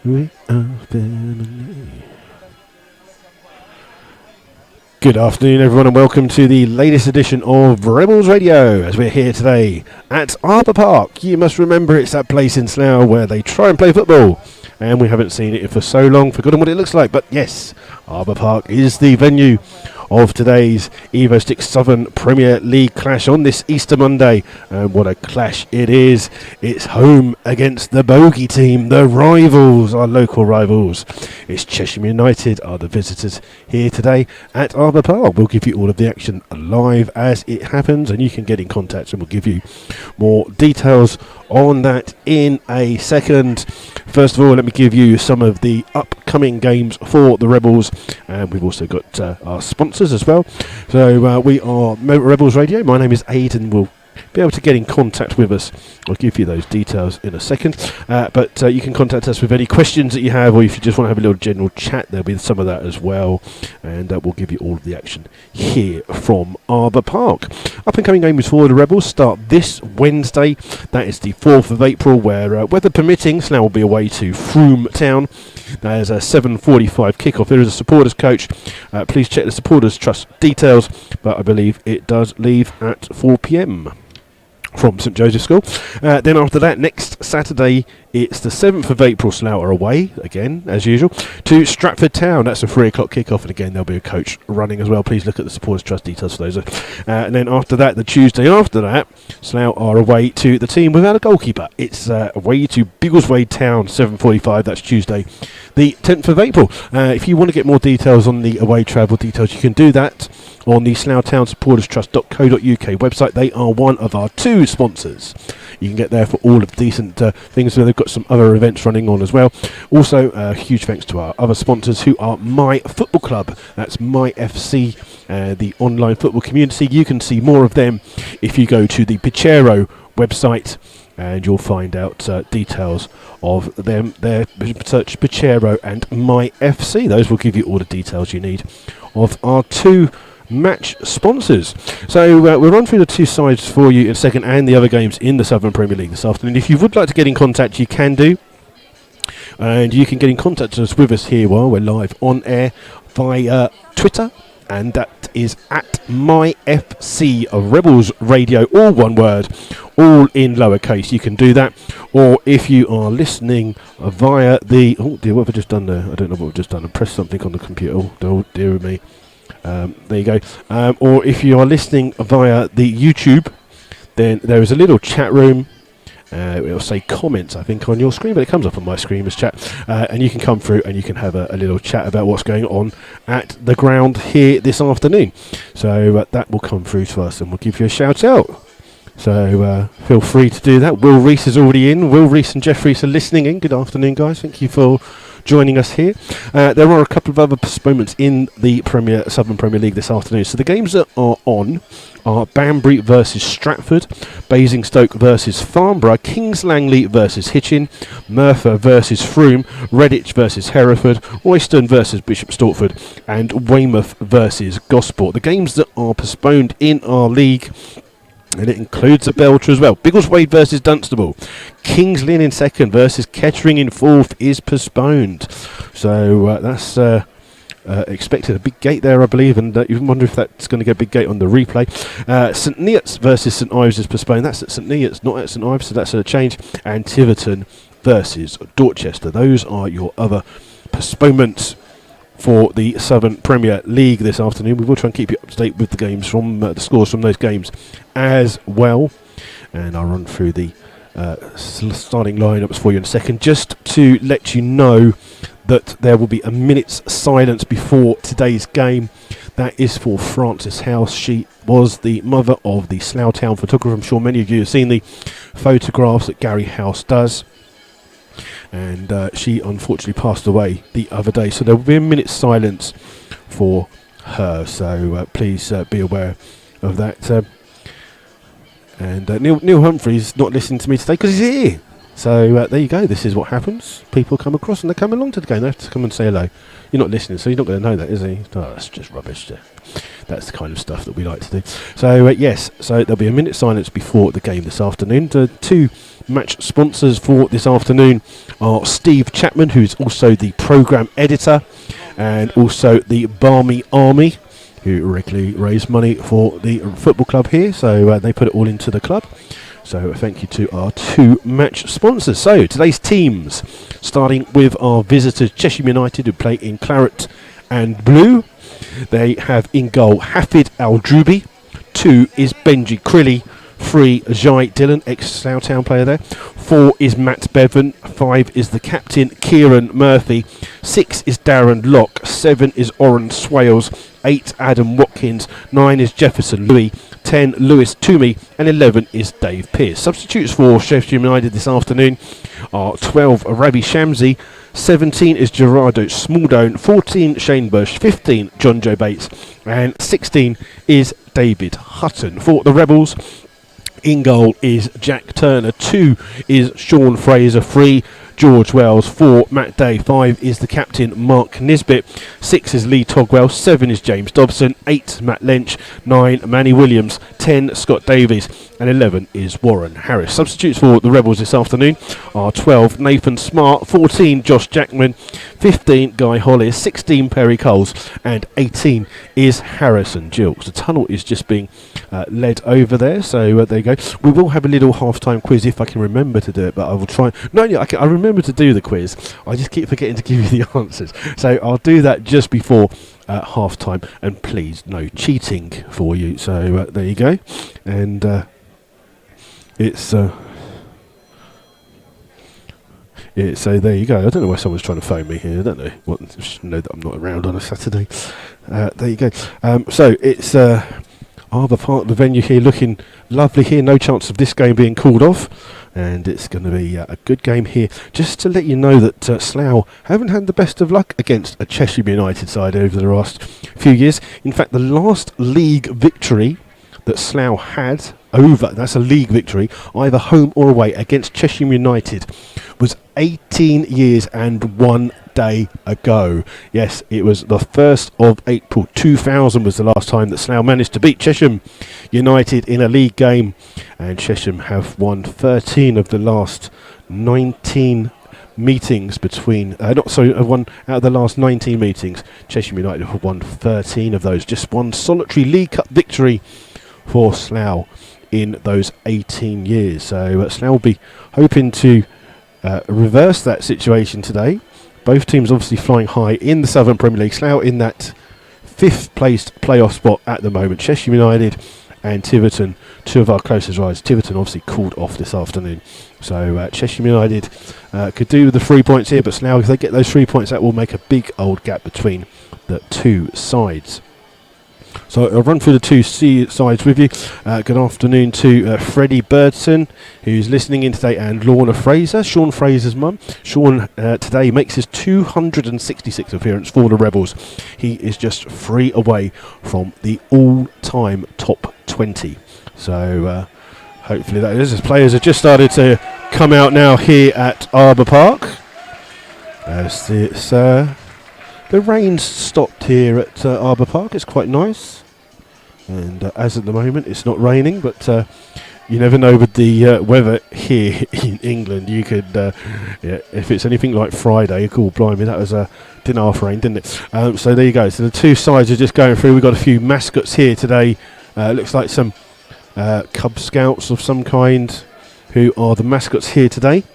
We are family. Good afternoon, everyone, and welcome to the latest edition of Rebels Radio. As we're here today at Arbour Park, you must remember it's that place in Slough where they try and play football, and we haven't seen it for so long, forgotten what it looks like. But yes, Arbour Park is the venue of today's Evo Stick Southern Premier League clash on this Easter Monday. And what a clash it is. It's home against the bogey team, the rivals, our local rivals. It's Chesham United are the visitors here today at Arbour Park. We'll give you all of the action live as it happens, and you can get in contact and we'll give you more details on that in a second. First of all, let me give you some of the upcoming games for the Rebels, and we've also got our sponsors as well. So we are Rebels Radio. My name is Aidan. We'll be able to get in contact with us. I'll give you those details in a second, but you can contact us with any questions that you have, or if you just want to have a little general chat, there'll be some of that as well, and we'll give you all of the action here from Arbour Park. Up and coming games for the Rebels start this Wednesday. That is the 4th of April, where weather permitting, Slough will be away to Frome Town. There's a 7:45 kickoff. There is a supporters coach. Please check the supporters trust details, but I believe it does leave at 4 p.m. from St Joseph's School. Then after that, next Saturday, it's the 7th of April. Slough are away, again, as usual, to Stratford Town. That's a 3 o'clock kickoff, and again, there'll be a coach running as well. Please look at the supporters trust details for those. And then after that, the Tuesday after that, Slough are away to the team without a goalkeeper. It's away to Biggleswade Town, 7:45. That's Tuesday, the 10th of April. If you want to get more details on the away travel details, you can do that on the Slough Town supporterstrust.co.uk website. They are one of our two sponsors. You can get there for all of the decent things. So they've got some other events running on as well. Also, huge thanks to our other sponsors, who are My Football Club. That's My FC, the online football community. You can see more of them if you go to the Pichero website, and you'll find out details of them there. Search Pichero and My FC. Those will give you all the details you need of our two match sponsors. So we'll run through the two sides for you in a second, and the other games in the Southern Premier League this afternoon. If you would like to get in contact, you can do, and you can get in contact with us here while we're live on air via Twitter, and that is at MyFC Rebels Radio, all one word, all in lowercase. You can do that, or if you are listening via the, oh dear, what have I just done there? I don't know what I've just done. I pressed something on the computer. Oh dear me. There you go. Or if you are listening via the YouTube, then there is a little chat room. It will say comments, I think, on your screen, but it comes up on my screen as chat. And you can come through and you can have a little chat about what's going on at the ground here this afternoon. So that will come through to us and we'll give you a shout out. So feel free to do that. Will Reese is already in. Will Reese and Jeff Reese are listening in. Good afternoon, guys. Thank you for joining us here. There are a couple of other postponements in the Southern Premier League this afternoon. So the games that are on are Banbury versus Stratford, Basingstoke versus Farnborough, Kings Langley versus Hitchin, Merthyr versus Frome, Redditch versus Hereford, Royston versus Bishop Stortford, and Weymouth versus Gosport. The games that are postponed in our league, and it includes a belter as well. Biggleswade versus Dunstable. Kings Lynn in second versus Kettering in fourth is postponed. So that's expected a big gate there, I believe, and you wonder if that's going to get a big gate on the replay. St Neots versus St Ives is postponed. That's at St Neots, not at St Ives, so that's a change. And Tiverton versus Dorchester. Those are your other postponements for the Southern Premier League this afternoon. We will try and keep you up to date with the games from the scores from those games as well, and I'll run through the starting lineups for you in a second, just to let you know that there will be a minute's silence before today's game. That is for Frances House. She was the mother of the Slough Town photographer. I'm sure many of you have seen the photographs that Gary House does, and she unfortunately passed away the other day, so there will be a minute's silence for her, so please be aware of that. And Neil Humphrey's not listening to me today because he's here, so there you go. This is what happens. People come across and they come along to the game. They have to come and say hello. You're not listening, so you're not going to know that, is he? Oh, that's just rubbish. That's the kind of stuff that we like to do. So yes, so there'll be a minute silence before the game this afternoon. The two match sponsors for this afternoon are Steve Chapman, who's also the programme editor, and also the Barmy Army, who regularly raise money for the football club here. So they put it all into the club. So thank you to our two match sponsors. So today's teams, starting with our visitors, Chesham United, who play in claret and blue. They have in goal Hafid Al-Drubi. 2 is Benji Crilly. 3, Jai Dillon, ex-Slough Town player there. 4 is Matt Bevan. 5 is the captain, Kieran Murphy. 6 is Darren Locke. 7 is Oren Swales. 8, Adam Watkins. 9 is Jefferson Louis. 10, Lewis Toomey. And 11 is Dave Pearce. Substitutes for Chesham United this afternoon are 12, Ravi Shamsi. 17 is Gerardo Smaldone. 14, Shane Bush. 15, John Joe Bates. And 16 is David Hutton. For the Rebels, in goal is Jack Turner. 2 is Sean Fraser. 3, George Wells. 4, Matt Day. 5 is the captain, Mark Nisbet. 6 is Lee Togwell. 7 is James Dobson. 8, Matt Lynch. 9, Manny Williams. 10, Scott Davies. And 11 is Warren Harris. Substitutes for the Rebels this afternoon are 12, Nathan Smart. 14, Josh Jackman. 15, Guy Hollis. 16, Perry Coles. And 18 is Harrison Gilks. The tunnel is just being led over there. So there you go. We will have a little half-time quiz if I can remember to do it, but I will try. No, yeah, I remember to do the quiz. I just keep forgetting to give you the answers. So I'll do that just before half-time. And please, no cheating for you. So there you go. And it's so there you go. I don't know why someone's trying to phone me here. I don't know. Just know that I'm not around on a Saturday. There you go. So it's Arbor Park, the venue here, looking lovely here. No chance of this game being called off, and it's going to be a good game here. Just to let you know that Slough haven't had the best of luck against a Chesham United side over the last few years. In fact, the last league victory that Slough had that's a league victory, either home or away, against Chesham United was 18 years and 1 day ago. Yes, it was the 1st of April 2000 was the last time that Slough managed to beat Chesham United in a league game, and Chesham have won 13 of the last 19 meetings between one out of the last 19 meetings. Chesham United have won 13 of those. Just one solitary League Cup victory for Slough in those 18 years. So Slough will be hoping to reverse that situation today. Both teams obviously flying high in the Southern Premier League. Slough in that 5th placed playoff spot at the moment. Chesham United and Tiverton, two of our closest rivals. Tiverton obviously called off this afternoon. So Chesham United could do with the 3 points here, but Slough, if they get those 3 points, that will make a big old gap between the two sides. So I'll run through the two sides with you. Good afternoon to Freddie Birdson, who's listening in today, and Lorna Fraser, Sean Fraser's mum. Sean today makes his 266th appearance for the Rebels. He is just 3 away from the all-time top 20. So hopefully that is. As players have just started to come out now here at Arbor Park. As it's the rain's stopped here at Arbor Park. It's quite nice, and as at the moment it's not raining, but you never know with the weather here in England. You could if it's anything like Friday, cool, blimey, that was didn't half rain, didn't it? So there you go. So the two sides are just going through. We've got a few mascots here today. Looks like some Cub Scouts of some kind who are the mascots here today.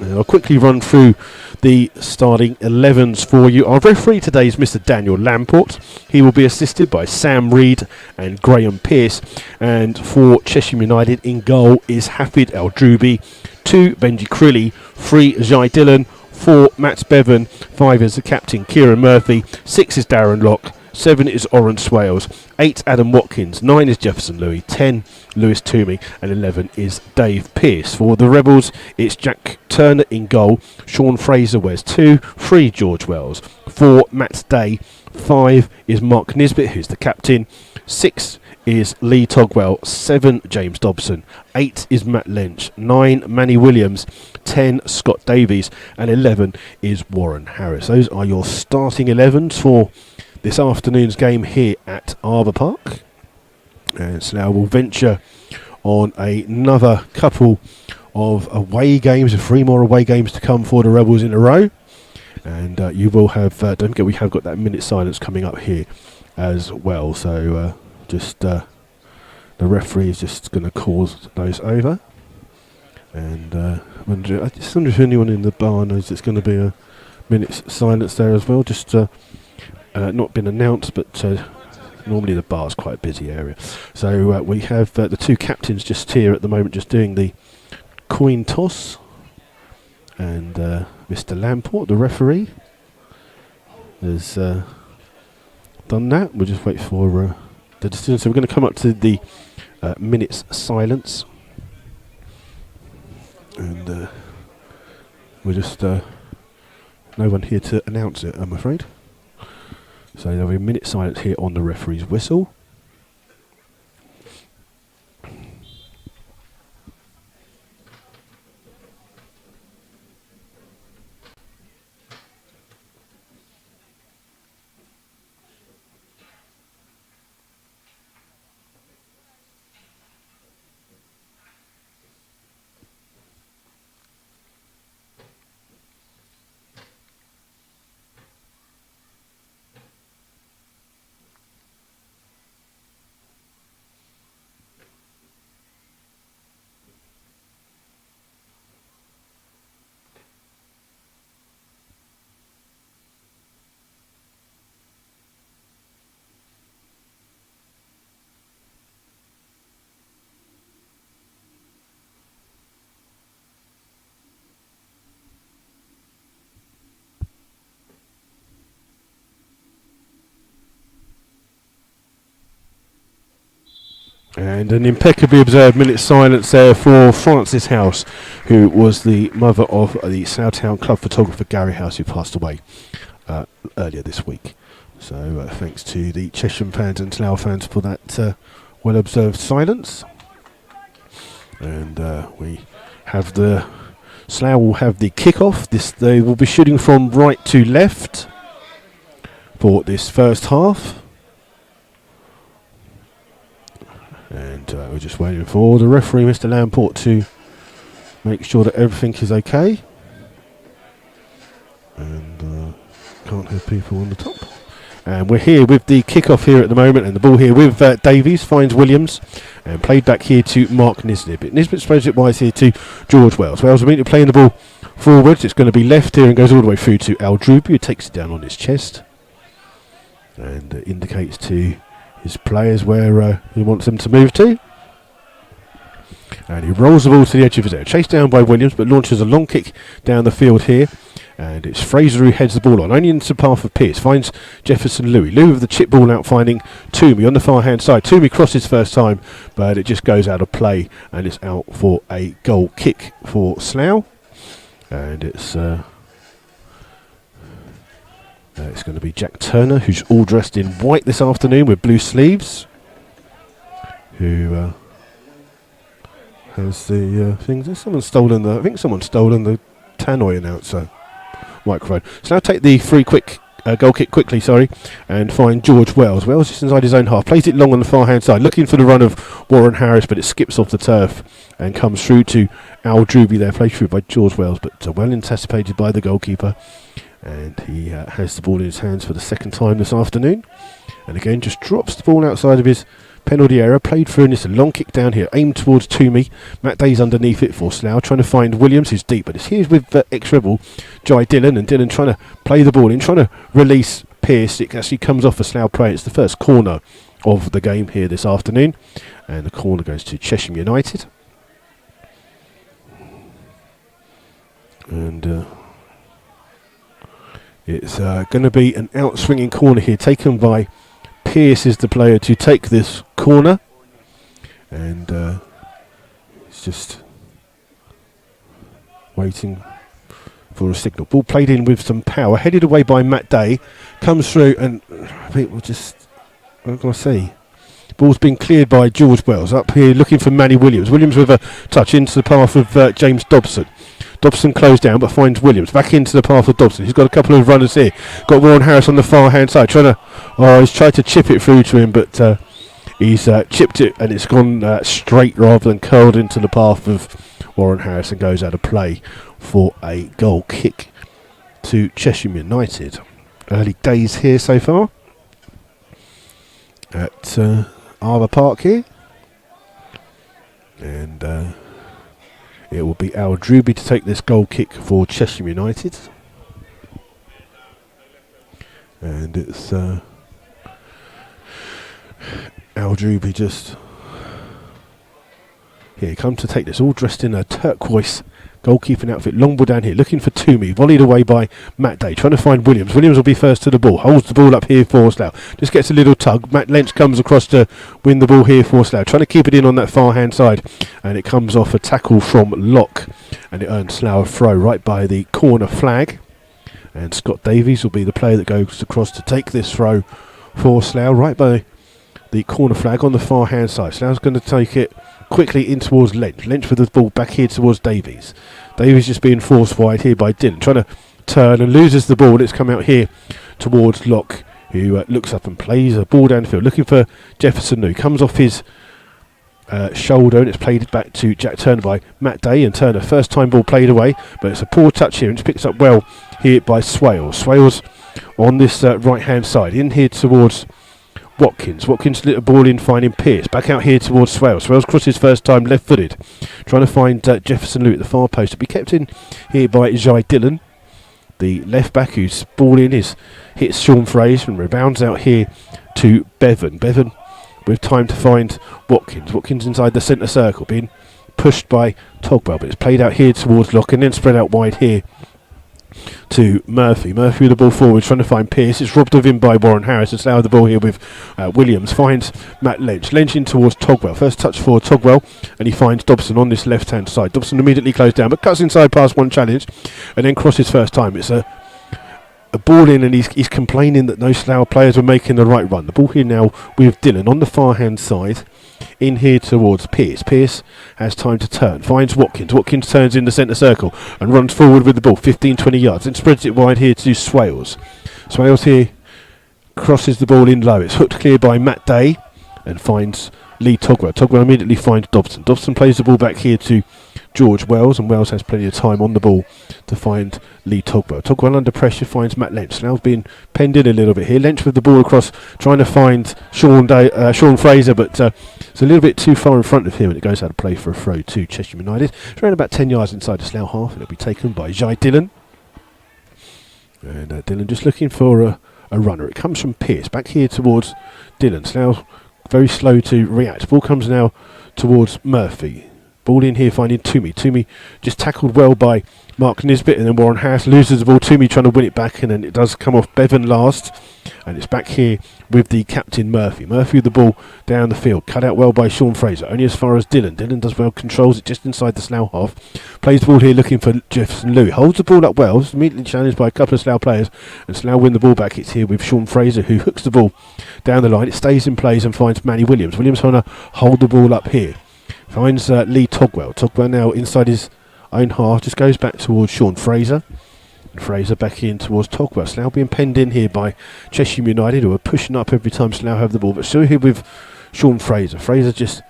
And I'll quickly run through the starting 11s for you. Our referee today is Mr. Daniel Lamport. He will be assisted by Sam Reed and Graham Pearce. And for Chesham United, in goal is Hafid Al-Drubi. 2, Benji Crilly. 3, Jai Dillon. 4, Matt Bevan. 5 is the captain, Kieran Murphy. 6 is Darren Locke. 7 is Oren Swales. 8, Adam Watkins. 9 is Jefferson Louis. 10, Lewis Toomey. And 11 is Dave Pearce. For the Rebels, it's Jack Turner in goal. Sean Fraser wears 2. 3, George Wells. 4, Matt Day. 5 is Mark Nisbet, who's the captain. 6 is Lee Togwell. 7, James Dobson. 8 is Matt Lynch. 9, Manny Williams. 10, Scott Davies. And 11 is Warren Harris. Those are your starting 11s for this afternoon's game here at Arbour Park. And Slough will venture on another couple of away games, 3 more away games to come for the Rebels in a row. And you will have, don't forget, we have got that minute silence coming up here as well. So the referee is just going to call those over. And I just wonder if anyone in the bar knows it's going to be a minute's silence there as well. Just not been announced, but normally the bar's quite a busy area. So we have the 2 captains just here at the moment, just doing the coin toss. And Mr. Lamport, the referee, has done that. We'll just wait for the decision. So we're going to come up to the minute's silence. And we're just no one here to announce it, I'm afraid. So there'll be a minute silence here on the referee's whistle. And an impeccably observed minute's silence there for Frances House, who was the mother of the Slough Town Club photographer Gary House, who passed away earlier this week. So thanks to the Chesham fans and Slough fans for that well-observed silence. And we have Slough will have the kick-off. They will be shooting from right to left for this first half. And we're just waiting for the referee, Mr. Lamport, to make sure that everything is okay. And can't have people on the top. And we're here with the kick-off here at the moment, and the ball here with Davies, finds Williams, and played back here to Mark Nisbet. Nisbet throws it wise here to George Wells. Wells immediately playing the ball forwards. It's going to be left here and goes all the way through to Al Druby, who takes it down on his chest. And indicates to his players where he wants them to move to. And he rolls the ball to the edge of his area. Chased down by Williams, but launches a long kick down the field here. And it's Fraser who heads the ball on, only into the path of Pearce. Finds Jefferson Louis. Louis with the chip ball out, finding Toomey on the far hand side. Toomey crosses first time, but it just goes out of play. And it's out for a goal kick for Slough. And it's going to be Jack Turner, who's all dressed in white this afternoon with blue sleeves, who has the things. I think someone's stolen the Tannoy announcer microphone. So now take the free goal kick quickly, and find George Wells. Wells just inside his own half, plays it long on the far hand side, looking for the run of Warren Harris, but it skips off the turf and comes through to Al Druby there, played through by George Wells, but well anticipated by the goalkeeper. And he has the ball in his hands for the second time this afternoon. And again, just drops the ball outside of his penalty area. Played through, and it's a long kick down here, aimed towards Toomey. Matt Day's underneath it for Slough, trying to find Williams, who's deep. But it's here with ex-rebel Jai Dillon, and Dillon trying to play the ball in, trying to release Pearce. It actually comes off a Slough play. It's the first corner of the game here this afternoon. And the corner goes to Chesham United. And it's going to be an out-swinging corner here, taken by Pearce, is the player to take this corner. And it's just waiting for a signal. Ball played in with some power, headed away by Matt Day, comes through, and people just, what can I say? Ball's been cleared by George Wells, up here looking for Manny Williams. Williams with a touch into the path of James Dobson. Dobson closed down but finds Williams. Back into the path of Dobson. He's got a couple of runners here. Got Warren Harris on the far hand side. He's tried to chip it through to him, but he's chipped it and it's gone straight rather than curled into the path of Warren Harris and goes out of play for a goal kick to Chesham United. Early days here so far at Arbor Park here. And it will be Al Druby to take this goal kick for Chesham United. And it's Al Druby just here come to take this, all dressed in a turquoise goalkeeping outfit. Long ball down here, looking for Toomey, volleyed away by Matt Day, trying to find Williams. Williams will be first to the ball, holds the ball up here for Slough, just gets a little tug. Matt Lynch comes across to win the ball here for Slough, trying to keep it in on that far hand side, and it comes off a tackle from Locke, and it earns Slough a throw right by the corner flag. And Scott Davies will be the player that goes across to take this throw for Slough right by the corner flag on the far hand side. Slough's going to take it quickly in towards Lynch. Lynch with the ball back here towards Davies. Davies just being forced wide here by Dylan, trying to turn and loses the ball. It's come out here towards Locke, who looks up and plays a ball downfield, looking for Jefferson New. Comes off his shoulder and it's played back to Jack Turner by Matt Day, and Turner first time ball played away, but it's a poor touch here and it's picked up well here by Swales. Swales on this right hand side in here towards Watkins. Watkins lit a ball in, finding Pearce. Back out here towards Swales. Swales crosses first time left footed, trying to find Jefferson Lou at the far post. To be kept in here by Jai Dillon, the left back, whose ball in hits Sean Fraser and rebounds out here to Bevan. Bevan with time to find Watkins. Watkins inside the centre circle, being pushed by Togwell, but it's played out here towards Locke and then spread out wide here to Murphy. Murphy with the ball forward, trying to find Pearce. It's robbed of him by Warren Harris. It's now the ball here with Williams. Finds Matt Lynch. Lynch in towards Togwell. First touch for Togwell, and he finds Dobson on this left hand side. Dobson immediately closed down, but cuts inside past one challenge, and then crosses first time. It's a ball in, and he's complaining that no Slough players were making the right run. The ball here now with Dylan on the far hand side, in here towards Pearce. Pearce has time to turn, finds Watkins. Watkins turns in the centre circle and runs forward with the ball 15-20 yards and spreads it wide here to Swales. Swales here crosses the ball in low. It's hooked clear by Matt Day and finds Lee Togwell. Togwell immediately finds Dobson. Dobson plays the ball back here to George Wells, and Wells has plenty of time on the ball to find Lee Togwell. Togwell under pressure finds Matt Lynch. Slough's being penned in a little bit here. Lynch with the ball across, trying to find Sean Fraser, but it's a little bit too far in front of him, and it goes out of play for a throw to Chesham United. It's around about 10 yards inside the Slough half, and it'll be taken by Jai Dillon. And Dillon just looking for a runner. It comes from Pearce, back here towards Dillon. Slough very slow to react. Ball comes now towards Murphy. Ball in here, finding Toomey. Toomey just tackled well by Mark Nisbet, and then Warren Harris loses the ball. Toomey trying to win it back, and then it does come off Bevan last, and it's back here with the captain Murphy. Murphy with the ball down the field, cut out well by Sean Fraser, only as far as Dillon. Dillon does well, controls it just inside the Slough half, plays the ball here looking for Jefferson Louis, holds the ball up well, is immediately challenged by a couple of Slough players, and Slough win the ball back. It's here with Sean Fraser, who hooks the ball down the line. It stays in plays and finds Manny Williams. Williams trying to hold the ball up here. Finds Lee Togwell. Togwell now inside his own half, just goes back towards Sean Fraser. And Fraser back in towards Togwell. Slough being penned in here by Chesham United, who are pushing up every time Slough have the ball. But still here with Sean Fraser. Fraser just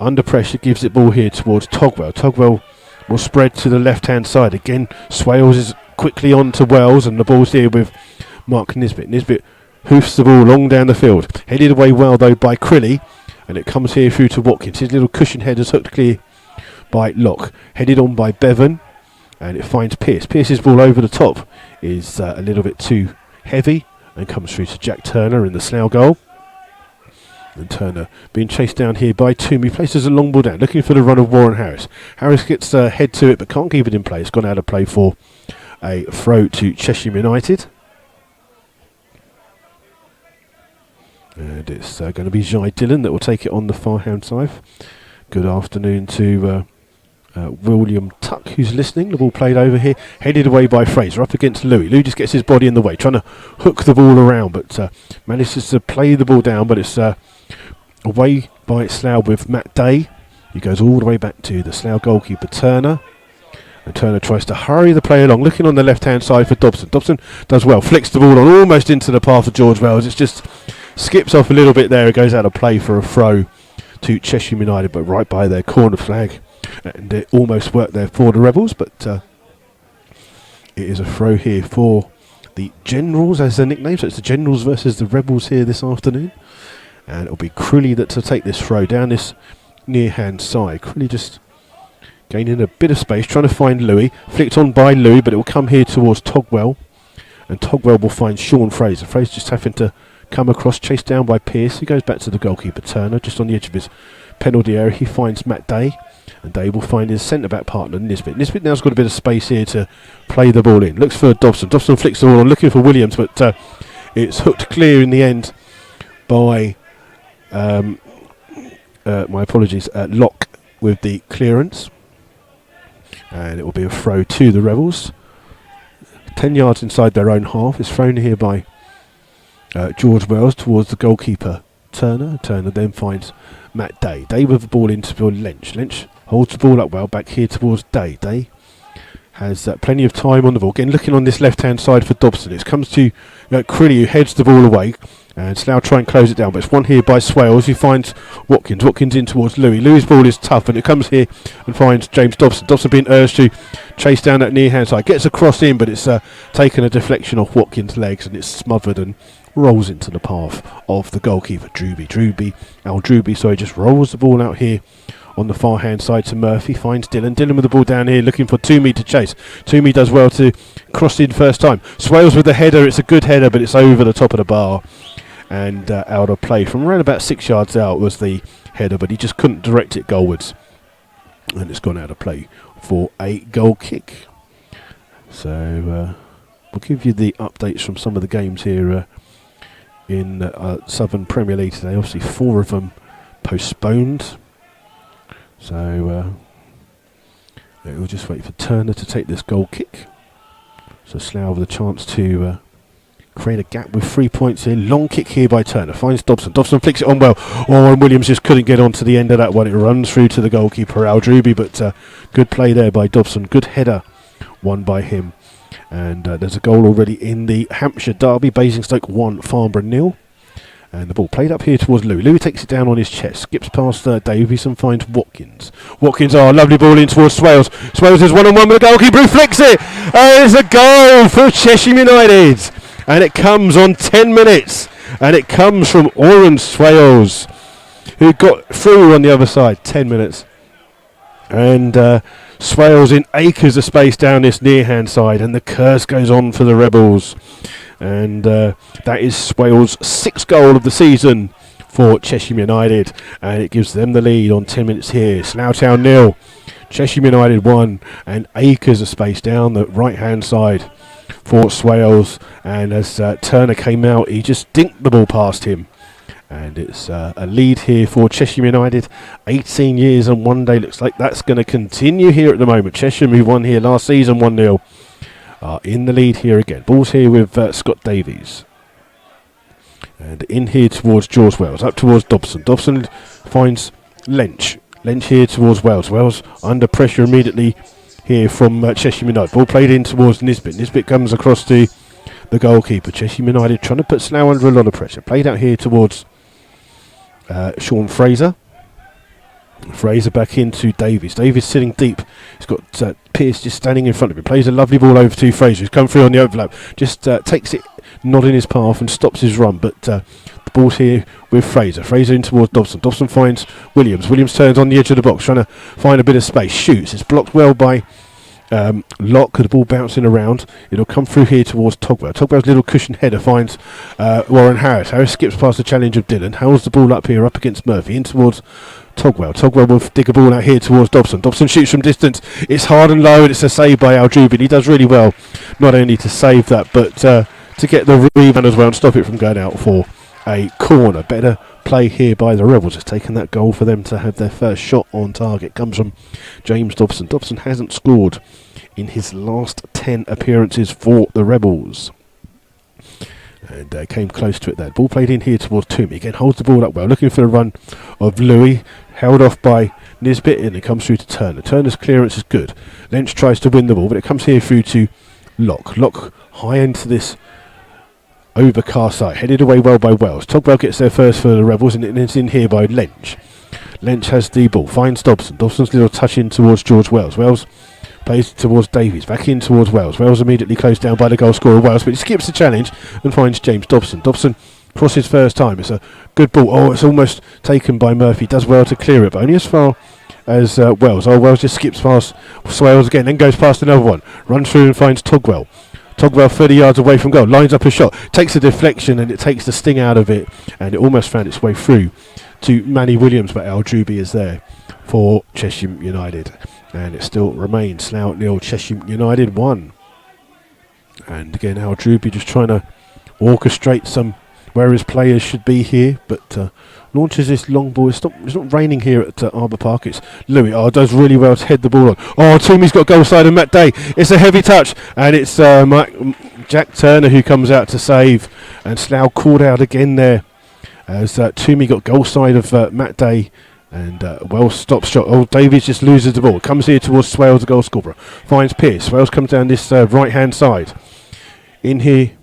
under pressure, gives it ball here towards Togwell. Togwell will spread to the left hand side. Again, Swales is quickly on to Wells, and the ball's here with Mark Nisbet. Nisbet hoofs the ball long down the field. Headed away well though by Crilly. And it comes here through to Watkins. His little cushion header's hooked clear by Locke. Headed on by Bevan. And it finds Pearce. Pearce's ball over the top is a little bit too heavy and comes through to Jack Turner in the Slough goal. And Turner being chased down here by Toomey. Places a long ball down, looking for the run of Warren Harris. Harris gets head to it but can't keep it in play. It's gone out of play for a throw to Chesham United. And it's going to be Jai Dillon that will take it on the far hand side. Good afternoon to William Tuck, who's listening. The ball played over here, headed away by Fraser, up against Louis. Louis just gets his body in the way, trying to hook the ball around, but manages to play the ball down, but it's away by Slough with Matt Day. He goes all the way back to the Slough goalkeeper Turner. And Turner tries to hurry the play along, looking on the left-hand side for Dobson. Dobson does well, flicks the ball on almost into the path of George Wells. It's just skips off a little bit there. It goes out of play for a throw to Chesham United, but right by their corner flag. And it almost worked there for the Rebels, but it is a throw here for the Generals as their nickname. So it's the Generals versus the Rebels here this afternoon. And it'll be Crilly that to take this throw down this near-hand side. Crilly just gaining a bit of space, trying to find Louis. Flicked on by Louis, but it will come here towards Togwell. And Togwell will find Sean Fraser. Fraser just having to come across, chased down by Pearce. He goes back to the goalkeeper, Turner, just on the edge of his penalty area. He finds Matt Day. And Day will find his centre-back partner, Nisbet. Nisbet now's got a bit of space here to play the ball in. Looks for Dobson. Dobson flicks the ball on, looking for Williams, but it's hooked clear in the end by, my apologies, Locke with the clearance. And it will be a throw to the Rebels. 10 yards inside their own half. It's thrown here by George Wells towards the goalkeeper, Turner. Turner then finds Matt Day. Day with the ball into Lynch. Lynch holds the ball up well, back here towards Day. Day has plenty of time on the ball. Again, looking on this left-hand side for Dobson. It comes to Crilly, who heads the ball away. And Slough try and close it down, but it's won here by Swales, who finds Watkins. Watkins in towards Louis. Louis' ball is tough, and it comes here and finds James Dobson. Dobson being urged to chase down that near-hand side. Gets a cross in, but it's taken a deflection off Watkins' legs, and it's smothered and rolls into the path of the goalkeeper, Al Drewby, just rolls the ball out here on the far hand side to Murphy, finds Dillon. Dillon with the ball down here, looking for Toomey to chase. Toomey does well to cross in first time. Swales with the header. It's a good header, but it's over the top of the bar and out of play. From around about 6 yards out was the header, but he just couldn't direct it goalwards. And it's gone out of play for a goal kick. So we'll give you the updates from some of the games here in Southern Premier League today. Obviously 4 of them postponed. So we'll just wait for Turner to take this goal kick. So Slough with a chance to create a gap with 3 points here. Long kick here by Turner. Finds Dobson. Dobson flicks it on well. Oh, and Williams just couldn't get onto the end of that one. It runs through to the goalkeeper, Al Drewby, but good play there by Dobson. Good header won by him. And there's a goal already in the Hampshire derby. Basingstoke 1, Farnborough 0. And the ball played up here towards Louis. Louis takes it down on his chest. Skips past Davies and finds Watkins. Watkins, lovely ball in towards Swales. Swales is one-on-one with the goalkeeper who flicks it. There's a goal for Chesham United. And it comes on 10 minutes. And it comes from Oren Swales, who got through on the other side. 10 minutes. And Swales in acres of space down this near-hand side. And the curse goes on for the Rebels. And that is Swales' 6th goal of the season for Chesham United. And it gives them the lead on 10 minutes here. Slough Town 0. Chesham United 1. And acres of space down the right-hand side for Swales, and as Turner came out, he just dinked the ball past him, and it's a lead here for Chesham United. 18 years and 1 day. Looks like that's going to continue here at the moment. Chesham, who won here last season 1-0, are in the lead here again. Ball's here with Scott Davies, and in here towards George Wells, up towards Dobson. Dobson finds Lynch. Lynch here towards Wells. Wells under pressure immediately here from Chesham United. Ball played in towards Nisbet. Nisbet comes across to the goalkeeper. Chesham United trying to put Slough under a lot of pressure. Played out here towards Sean Fraser. Fraser back into Davies. Davies sitting deep. He's got Pearce just standing in front of him. Plays a lovely ball over to Fraser, who's come through on the overlap. Just takes it not in his path and stops his run. But the ball's here with Fraser. Fraser in towards Dobson. Dobson finds Williams. Williams turns on the edge of the box, trying to find a bit of space. Shoots. It's blocked well by Locke. The ball bouncing around. It'll come through here towards Togwell. Togwell's little cushion header finds Warren Harris. Harris skips past the challenge of Dillon. Howls the ball up here, up against Murphy. In towards Togwell. Togwell will dig a ball out here towards Dobson. Dobson shoots from distance. It's hard and low, and it's a save by Al Drewby. He does really well, not only to save that, but to get the rebound as well and stop it from going out for a corner. Better play here by the Rebels. It's taken that goal for them to have their first shot on target. Comes from James Dobson. Dobson hasn't scored in his last 10 appearances for the Rebels. And came close to it there. Ball played in here towards Toomey. Again, holds the ball up well. Looking for the run of Louis. Held off by Nisbet, and it comes through to Turner. Turner's clearance is good. Lynch tries to win the ball, but it comes here through to Locke. Locke high into this overcast side, headed away well by Wells. Togwell gets there first for the Rebels, and it's in here by Lynch. Lynch has the ball, finds Dobson. Dobson's little touch in towards George Wells. Wells plays towards Davies, back in towards Wells. Wells immediately closed down by the goal scorer Wells, but he skips the challenge and finds James Dobson. Dobson crosses first time. It's a good ball. Oh, it's almost taken by Murphy. Does well to clear it, but only as far as Wells. Oh, Wells just skips past Swales again, then goes past another one. Runs through and finds Togwell. Togwell 30 yards away from goal, lines up a shot, takes a deflection, and it takes the sting out of it, and it almost found its way through to Manny Williams, but Al Druby is there for Chesham United, and it still remains Slough 0, Chesham United 1. And again, Al Druby just trying to orchestrate some where his players should be here, but launches this long ball. It's not raining here at Arbour Park. It's Louis. Oh, does really well to head the ball on. Oh, Toomey's got goal side, and Matt Day. It's a heavy touch, and it's Jack Turner who comes out to save, and Slough called out again there as Toomey got goal side of Matt Day, and Wells stops shot. Oh, Davies just loses the ball. Comes here towards Swales, the goal scorer. Finds Pearce. Swales comes down this right hand side. In here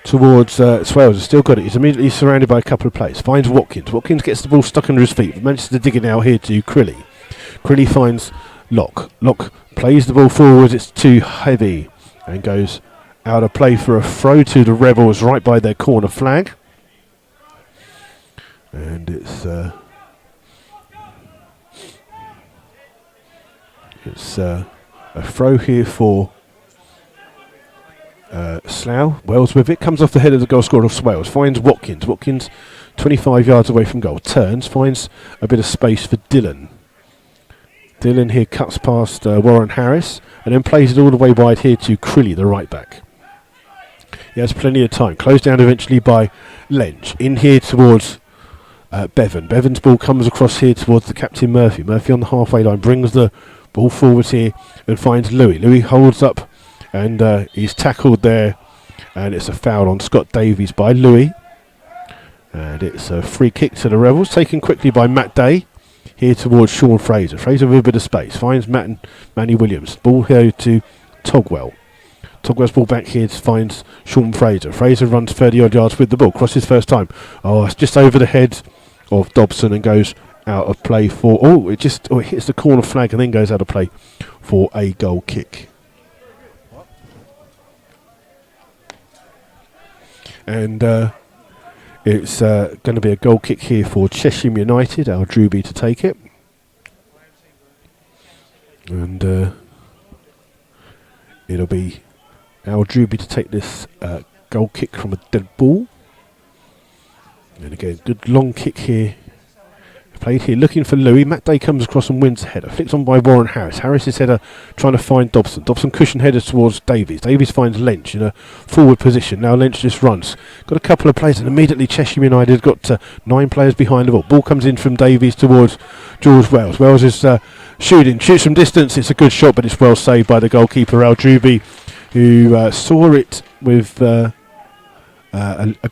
towards Swales, has still got it. He's immediately surrounded by a couple of players. Finds Watkins. Watkins gets the ball stuck under his feet. Manages to dig it now here to Crilly. Crilly finds Locke. Locke plays the ball forward. It's too heavy and goes out of play for a throw to the Rebels right by their corner flag. And it's a throw here for Slough. Wells with it, comes off the head of the goal scorer of Swales, finds Watkins. Watkins 25 yards away from goal, turns, finds a bit of space for Dillon. Dillon here cuts past Warren Harris and then plays it all the way wide here to Crilly, the right back. He has plenty of time, closed down eventually by Lynch. In here towards Bevan. Bevan's ball comes across here towards the captain Murphy. Murphy on the halfway line brings the ball forwards here and finds Louis. Louis holds up and he's tackled there, and it's a foul on Scott Davies by Louis, and it's a free kick to the Rebels, taken quickly by Matt Day here towards Sean Fraser. Fraser with a bit of space, finds Matt and Manny Williams. Ball here to Togwell. Togwell's ball back here finds Sean Fraser. Fraser runs 30 odd yards with the ball, crosses first time. Oh, it's just over the head of Dobson and goes out of play for... Oh, it hits the corner flag and then goes out of play for a goal kick. And it's going to be a goal kick here for Chesham United. Al Druby to take it. And it'll be Al Druby to take this goal kick from a dead ball. And again, good long kick here. Played here, looking for Louis. Matt Day comes across and wins the header. Flicked on by Warren Harris. Harris's header trying to find Dobson. Dobson cushion headers towards Davies. Davies finds Lynch in a forward position. Now Lynch just runs. Got a couple of players, and immediately Chesham United got 9 players behind the ball. Ball comes in from Davies towards George Wells. Wells is shooting. Shoots from distance. It's a good shot, but it's well saved by the goalkeeper, Al Druby, who saw it with a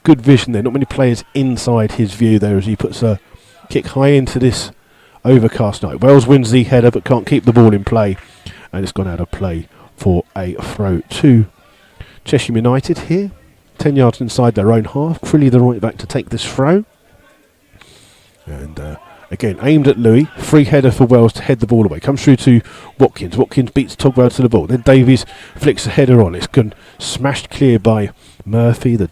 good vision there. Not many players inside his view there as he puts a kick high into this overcast night. Wells wins the header but can't keep the ball in play, and it's gone out of play for a throw to Chesham United here. 10 yards inside their own half. Crilly the right back to take this throw. And again, aimed at Louis. Free header for Wells to head the ball away. Comes through to Watkins. Watkins beats Togwell to the ball. Then Davies flicks the header on. It's gone smashed clear by Murphy, the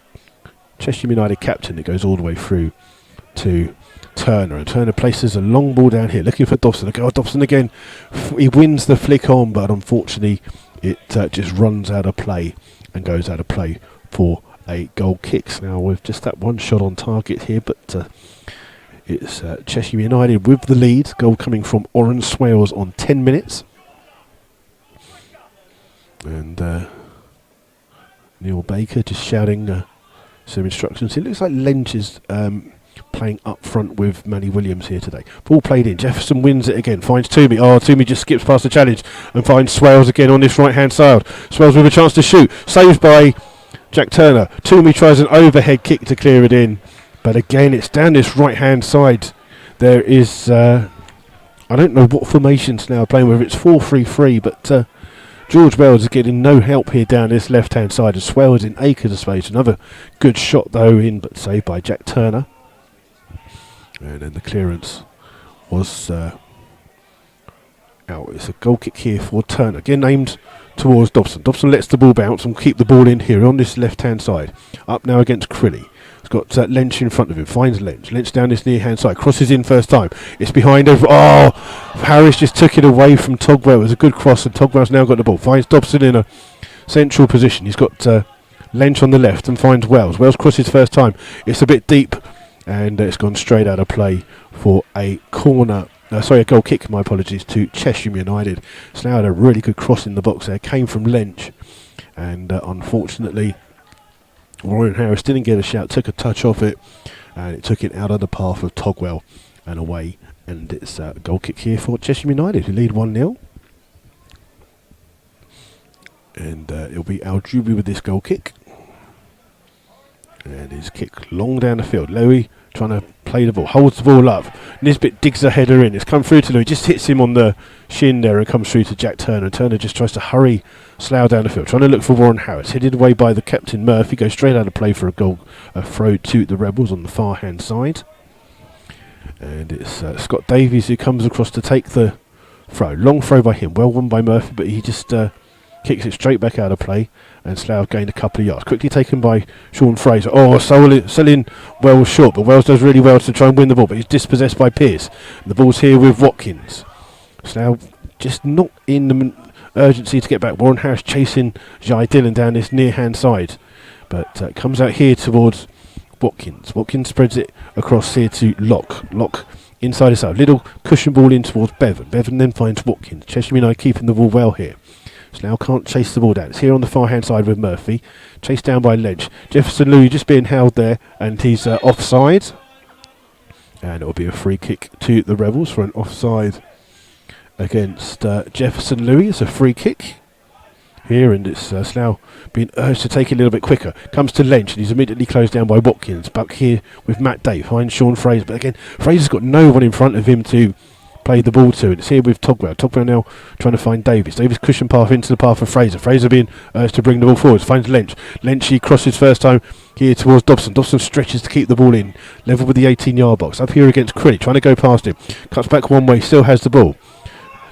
Chesham United captain. It goes all the way through to Turner, and Turner places a long ball down here looking for Dobson. Dobson again, he wins the flick on, but unfortunately it just runs out of play and goes out of play for a goal kick. Now with just that one shot on target here, but it's Chesham United with the lead. Goal coming from Oren Swales on 10 minutes, and Neil Baker just shouting some instructions. It looks like Lynch is playing up front with Manny Williams here today. Ball played in. Jefferson wins it again. Finds Toomey. Oh, Toomey just skips past the challenge and finds Swales again on this right-hand side. Swales with a chance to shoot. Saved by Jack Turner. Toomey tries an overhead kick to clear it in. But again, it's down this right-hand side. There is I don't know what formations now playing, whether it's 4-3-3, but George Wells is getting no help here down this left-hand side. As Swells in acres of space. Another good shot though in, but saved by Jack Turner. And then the clearance was out. It's a goal kick here for Turner. Again aimed towards Dobson. Dobson lets the ball bounce and keep the ball in here on this left-hand side. Up now against Crilly. He's got Lynch in front of him. Finds Lynch. Lynch down this near-hand side. Crosses in first time. It's behind over. Oh! Harris just took it away from Togwell. It was a good cross, and Togwell's now got the ball. Finds Dobson in a central position. He's got Lynch on the left and finds Wells. Wells crosses first time. It's a bit deep, and it's gone straight out of play for a corner. A goal kick, my apologies, to Chesham United. Slough had a really good cross in the box there. Came from Lynch, and unfortunately Warren Harris didn't get a shout, took a touch off it, and it took it out of the path of Togwell and away. And it's a goal kick here for Chesham United, who lead 1-0. And it'll be Aljubi with this goal kick. And his kick long down the field. Louis trying to play the ball, holds the ball up. Nisbet digs a header in. It's come through to Louis, just hits him on the shin there and comes through to Jack Turner. Turner just tries to hurry Slough down the field, trying to look for Warren Harris. Headed away by the captain Murphy, goes straight out of play for a throw to the Rebels on the far hand side. And it's Scott Davies who comes across to take the throw. Long throw by him, well won by Murphy, but he just kicks it straight back out of play, and Slough gained a couple of yards. Quickly taken by Sean Fraser. Oh, selling Wells short, but Wells does really well to try and win the ball, but he's dispossessed by Pearce. And the ball's here with Watkins. Slough just not in the urgency to get back. Warren Harris chasing Jai Dillon down this near-hand side, but comes out here towards Watkins. Watkins spreads it across here to Locke. Locke inside his side. Little cushion ball in towards Bevan. Bevan then finds Watkins. Chesham United keeping the ball well here. Slough can't chase the ball down. It's here on the far hand side with Murphy. Chased down by Lynch. Jefferson Louis just being held there, and he's offside. And it'll be a free kick to the Rebels for an offside against Jefferson Louis. It's a free kick here, and it's Slough being urged to take it a little bit quicker. Comes to Lynch, and he's immediately closed down by Watkins. Back here with Matt Dave. Finds Sean Fraser, but again, Fraser's got no one in front of him to play the ball to. It's here with Togwell. Togwell now trying to find Davis. Davis cushion path into the path of Fraser. Fraser being urged to bring the ball forward. Finds Lynch. Lynch, he crosses first time here towards Dobson. Dobson stretches to keep the ball in. Level with the 18-yard box. Up here against Crilly. Trying to go past him. Cuts back one way. Still has the ball.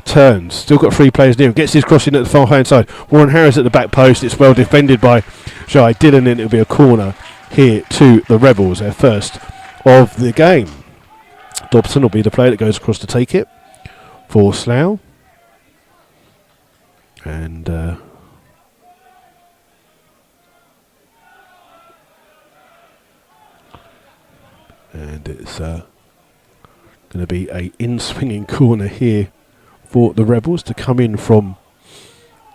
Turns. Still got three players near him. Gets his crossing at the far hand side. Warren Harris at the back post. It's well defended by Jai Dillon, and it'll be a corner here to the Rebels. Their first of the game. Dobson will be the player that goes across to take it for Slough. And it's going to be a in-swinging corner here for the Rebels to come in from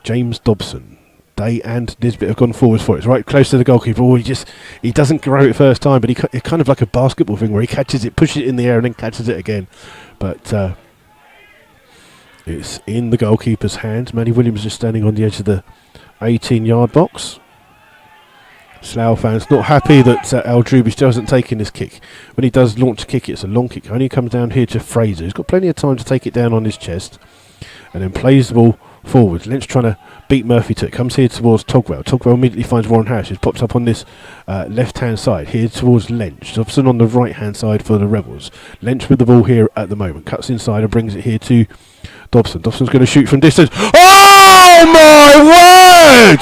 James Dobson. Day and Nisbet have gone forwards for it. It's right close to the goalkeeper. Oh, he doesn't grow it first time, but it's kind of like a basketball thing where he catches it, pushes it in the air, and then catches it again. But it's in the goalkeeper's hands. Manny Williams is standing on the edge of the 18-yard box. Slough fans not happy that Al-Drubi still hasn't taken this kick. When he does launch a kick, it's a long kick. Only comes down here to Fraser. He's got plenty of time to take it down on his chest, and then plays the ball forward. Lynch trying to beat Murphy to it. Comes here towards Togwell. Togwell immediately finds Warren Harris, who's popped up on this left-hand side. Here towards Lynch. Dobson on the right-hand side for the Rebels. Lynch with the ball here at the moment. Cuts inside and brings it here to Dobson. Dobson's going to shoot from distance. Oh my word!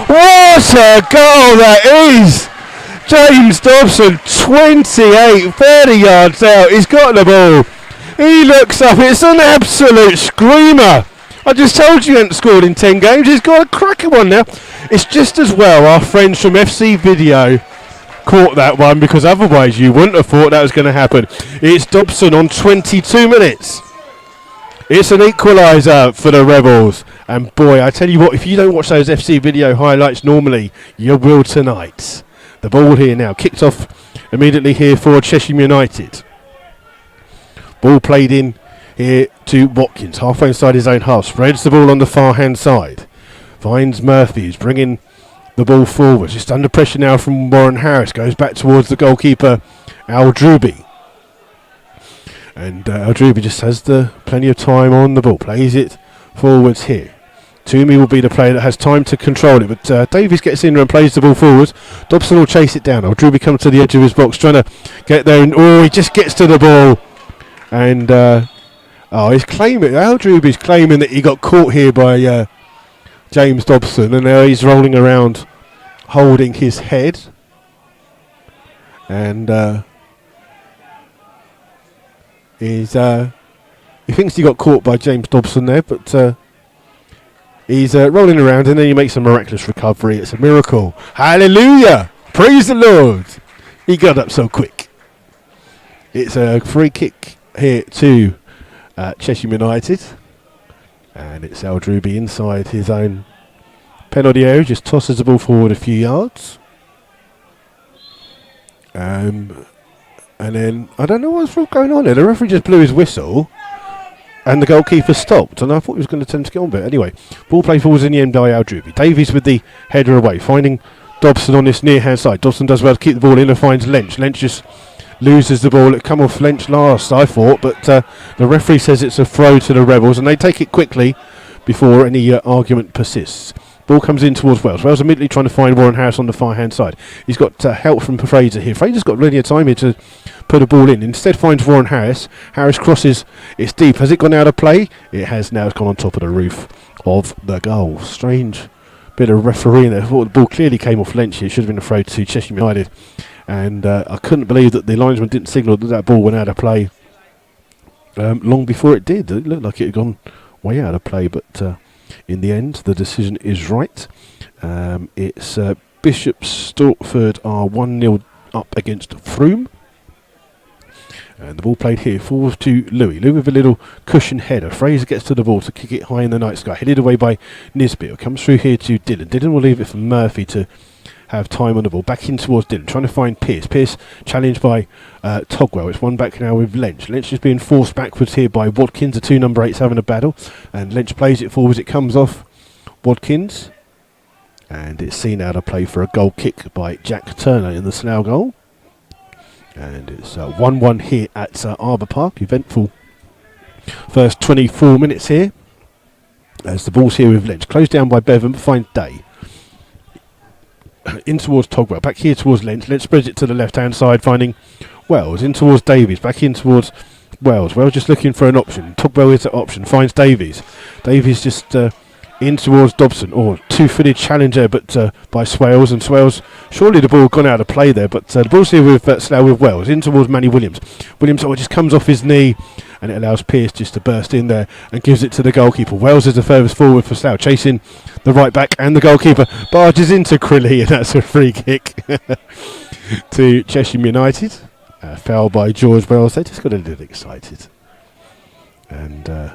What a goal that is! James Dobson, 30 yards out. He's got the ball. He looks up. It's an absolute screamer. I just told you he hadn't scored in 10 games. He's got a cracker one now. It's just as well our friends from FC Video caught that one, because otherwise you wouldn't have thought that was going to happen. It's Dobson on 22 minutes. It's an equalizer for the Rebels. And boy, I tell you what, if you don't watch those FC Video highlights normally, you will tonight. The ball here now, kicked off immediately here for Chesham United. Ball played in here to Watkins, halfway inside his own half. Spreads the ball on the far hand side. Finds Murphy, who's bringing the ball forward. Just under pressure now from Warren Harris. Goes back towards the goalkeeper, Al-Drubi. And Aldruby just has plenty of time on the ball. Plays it forwards here. Toomey will be the player that has time to control it, but Davies gets in and plays the ball forward. Dobson will chase it down. Aldruby comes to the edge of his box, trying to get there, and he just gets to the ball. And Aldruby's claiming that he got caught here by James Dobson, and now he's rolling around holding his head. And he thinks he got caught by James Dobson there, but he's rolling around, and then he makes a miraculous recovery. It's a miracle. Hallelujah! Praise the Lord! He got up so quick. It's a free kick here to Chesham United, and it's Aldruby inside his own penalty area, just tosses the ball forward a few yards. And then, I don't know what's going on there. The referee just blew his whistle, and the goalkeeper stopped, and I thought he was going to attempt to get on, but anyway, ball play falls in the end by Aldruby. Davies with the header away, finding Dobson on this near-hand side. Dobson does well to keep the ball in and finds Lynch. Lynch just loses the ball. It come off Lynch last, I thought, but the referee says it's a throw to the Rebels, and they take it quickly before any argument persists. Ball comes in towards Wells. Wells immediately trying to find Warren Harris on the far-hand side. He's got help from Fraser here. Fraser's got plenty of time here to put a ball in. Instead finds Warren Harris. Harris crosses. It's deep. Has it gone out of play? It has now. It's gone on top of the roof of the goal. Strange bit of refereeing there. I thought the ball clearly came off Lynch. It should have been a throw to Chesham United. And I couldn't believe that the linesman didn't signal that ball went out of play long before it did. It looked like it had gone way out of play, but in the end, the decision is right. It's Bishop Stortford are 1-0 up against Frome. And the ball played here forward to Louis. Louis with a little cushion header. Fraser gets to the ball to kick it high in the night sky. Headed away by Nisbet. It comes through here to Dillon. Dillon will leave it for Murphy to have time on the ball. Back in towards Dillon, trying to find Pearce. Pearce challenged by Togwell. It's one back now with Lynch. Lynch is being forced backwards here by Watkins. The two number 8s having a battle. And Lynch plays it forwards. It comes off Watkins. And it's seen out of play for a goal kick by Jack Turner in the Slough goal. And it's 1-1 here at Arbour Park. Eventful first 24 minutes here. As the ball's here with Lynch. Closed down by Bevan, but finds Day. In towards Togwell. Back here towards Lynch. Lynch spreads it to the left-hand side, finding Wells. In towards Davies. Back in towards Wells. Wells just looking for an option. Togwell is the option. Finds Davies. Davies just in towards Dobson. Two-footed challenge there, but by Swales. And Swales, surely the ball had gone out of play there, but the ball's here with Slough with Wells. In towards Manny Williams. Williams just comes off his knee, and it allows Pearce just to burst in there and gives it to the goalkeeper. Wells is the furthest forward for Slough, chasing the right back, and the goalkeeper barges into Crilly, and that's a free kick to Chesham United. Foul by George Wells. They just got a little excited. And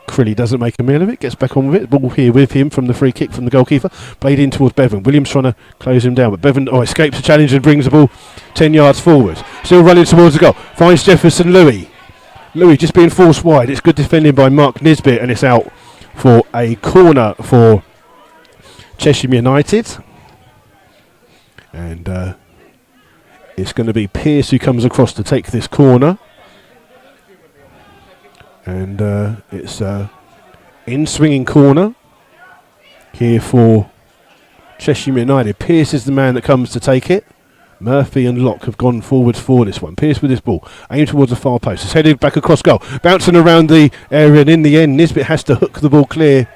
Crilly doesn't make a meal of it, gets back on with it. Ball here with him from the free kick from the goalkeeper. Played in towards Bevan. Williams trying to close him down, but Bevan escapes the challenge and brings the ball 10 yards forward. Still running towards the goal. Finds Jefferson Louis. Louis just being forced wide. It's good defending by Mark Nisbet, and it's out for a corner for Chesham United. And it's going to be Pearce who comes across to take this corner. And it's in-swinging corner here for Chesham United. Pearce is the man that comes to take it. Murphy and Locke have gone forwards for this one. Pearce with this ball, aimed towards the far post. It's headed back across goal, bouncing around the area, and in the end, Nisbet has to hook the ball clear.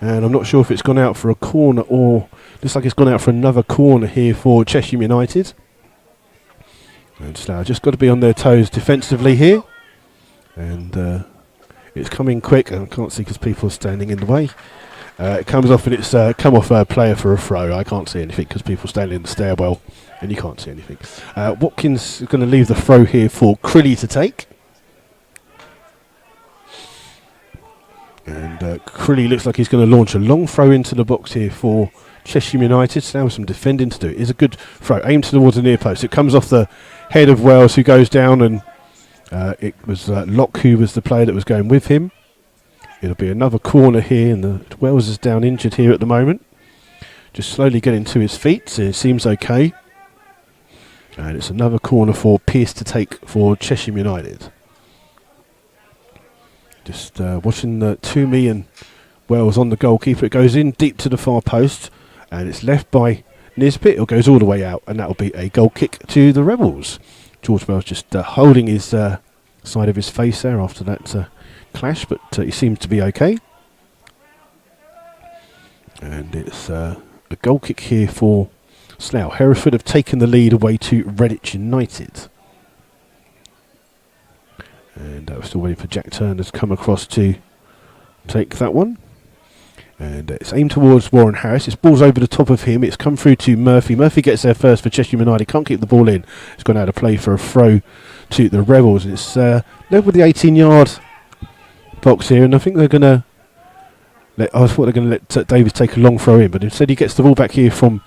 And I'm not sure if it's gone out for a corner or looks like it's gone out for another corner here for Chesham United. And Slough just got to be on their toes defensively here. And it's coming quick, and I can't see because people are standing in the way. It comes off, and it's come off a player for a throw. I can't see anything because people standing in the stairwell, and you can't see anything. Watkins is going to leave the throw here for Crilly to take. And Crilly looks like he's going to launch a long throw into the box here for Chesham United. So now some defending to do. It is a good throw, aimed towards the near post. It comes off the head of Wells, who goes down, and it was Locke who was the player that was going with him. It'll be another corner here, and Wells is down injured here at the moment. Just slowly getting to his feet, so it seems okay. And it's another corner for Pearce to take for Chesham United. Just watching Toomey and Wells on the goalkeeper. It goes in deep to the far post, and it's left by Nisbet. It goes all the way out, and that'll be a goal kick to the Rebels. George Wells just holding his side of his face there after that clash, but he seems to be okay. And it's a goal kick here for Slough. Hereford have taken the lead away to Redditch United. And we're still waiting for Jack Turner to come across to take that one. And it's aimed towards Warren Harris. It's balls over the top of him. It's come through to Murphy. Murphy gets there first for Chesham United. Can't keep the ball in. It's gone out of play for a throw to the Rebels. And it's led with the 18-yard box here. And I think they're going to I thought they're going to let Davies take a long throw in. But instead he gets the ball back here from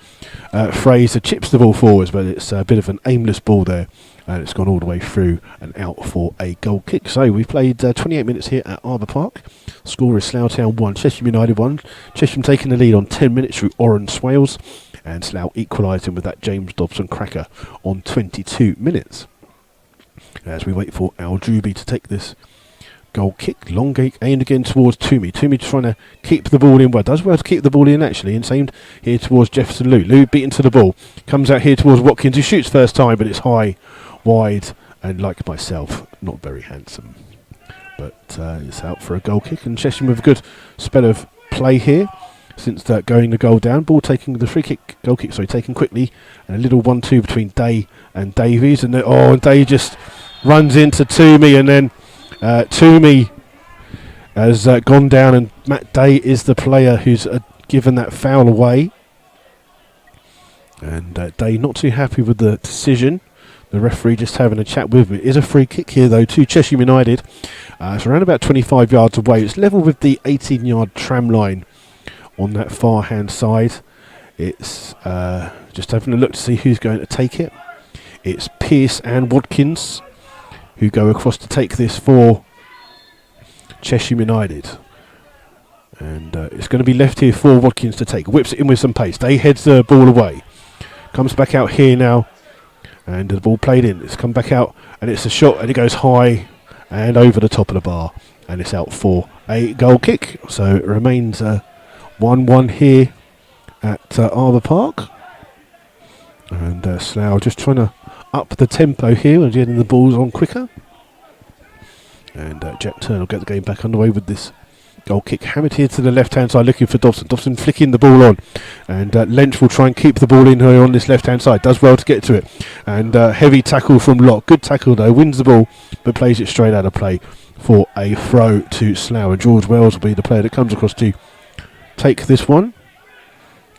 Fraser. Chips the ball forwards. But it's a bit of an aimless ball there. And it's gone all the way through and out for a goal kick. So we've played 28 minutes here at Arbour Park. Score is Slough Town 1, Chesham United 1. Chesham taking the lead on 10 minutes through Oren Swales. And Slough equalising with that James Dobson cracker on 22 minutes. As we wait for Al-Jubi to take this goal kick. Long kick aimed again towards Toomey. Toomey trying to keep the ball in. Well, does well to keep the ball in actually. And aimed here towards Jefferson Lou. Lou beaten to the ball. Comes out here towards Watkins, who shoots first time, but it's high, wide, and like myself, not very handsome. But it's out for a goal kick, and Chesham with a good spell of play here since going the goal down. Ball taking the goal kick, taken quickly, and a little 1-2 between Day and Davies, and Day just runs into Toomey, and then Toomey has gone down, and Matt Day is the player who's given that foul away, and Day not too happy with the decision. The referee just having a chat with me. It is a free kick here though to Chesham United. It's around about 25 yards away. It's level with the 18-yard tram line on that far hand side. It's just having a look to see who's going to take it. It's Pearce and Watkins who go across to take this for Chesham United. And it's going to be left here for Watkins to take. Whips it in with some pace. They heads the ball away. Comes back out here now. And the ball played in. It's come back out, and it's a shot, and it goes high and over the top of the bar, and it's out for a goal kick. So it remains 1-1 here at Arbour Park. And Slough just trying to up the tempo here and getting the balls on quicker. And Jack Turner will get the game back underway with this goal kick. Hammered here to the left-hand side looking for Dobson. Dobson flicking the ball on. And Lynch will try and keep the ball in here on this left-hand side. Does well to get to it. And heavy tackle from Locke. Good tackle though. Wins the ball but plays it straight out of play for a throw to Slough. And George Wells will be the player that comes across to take this one.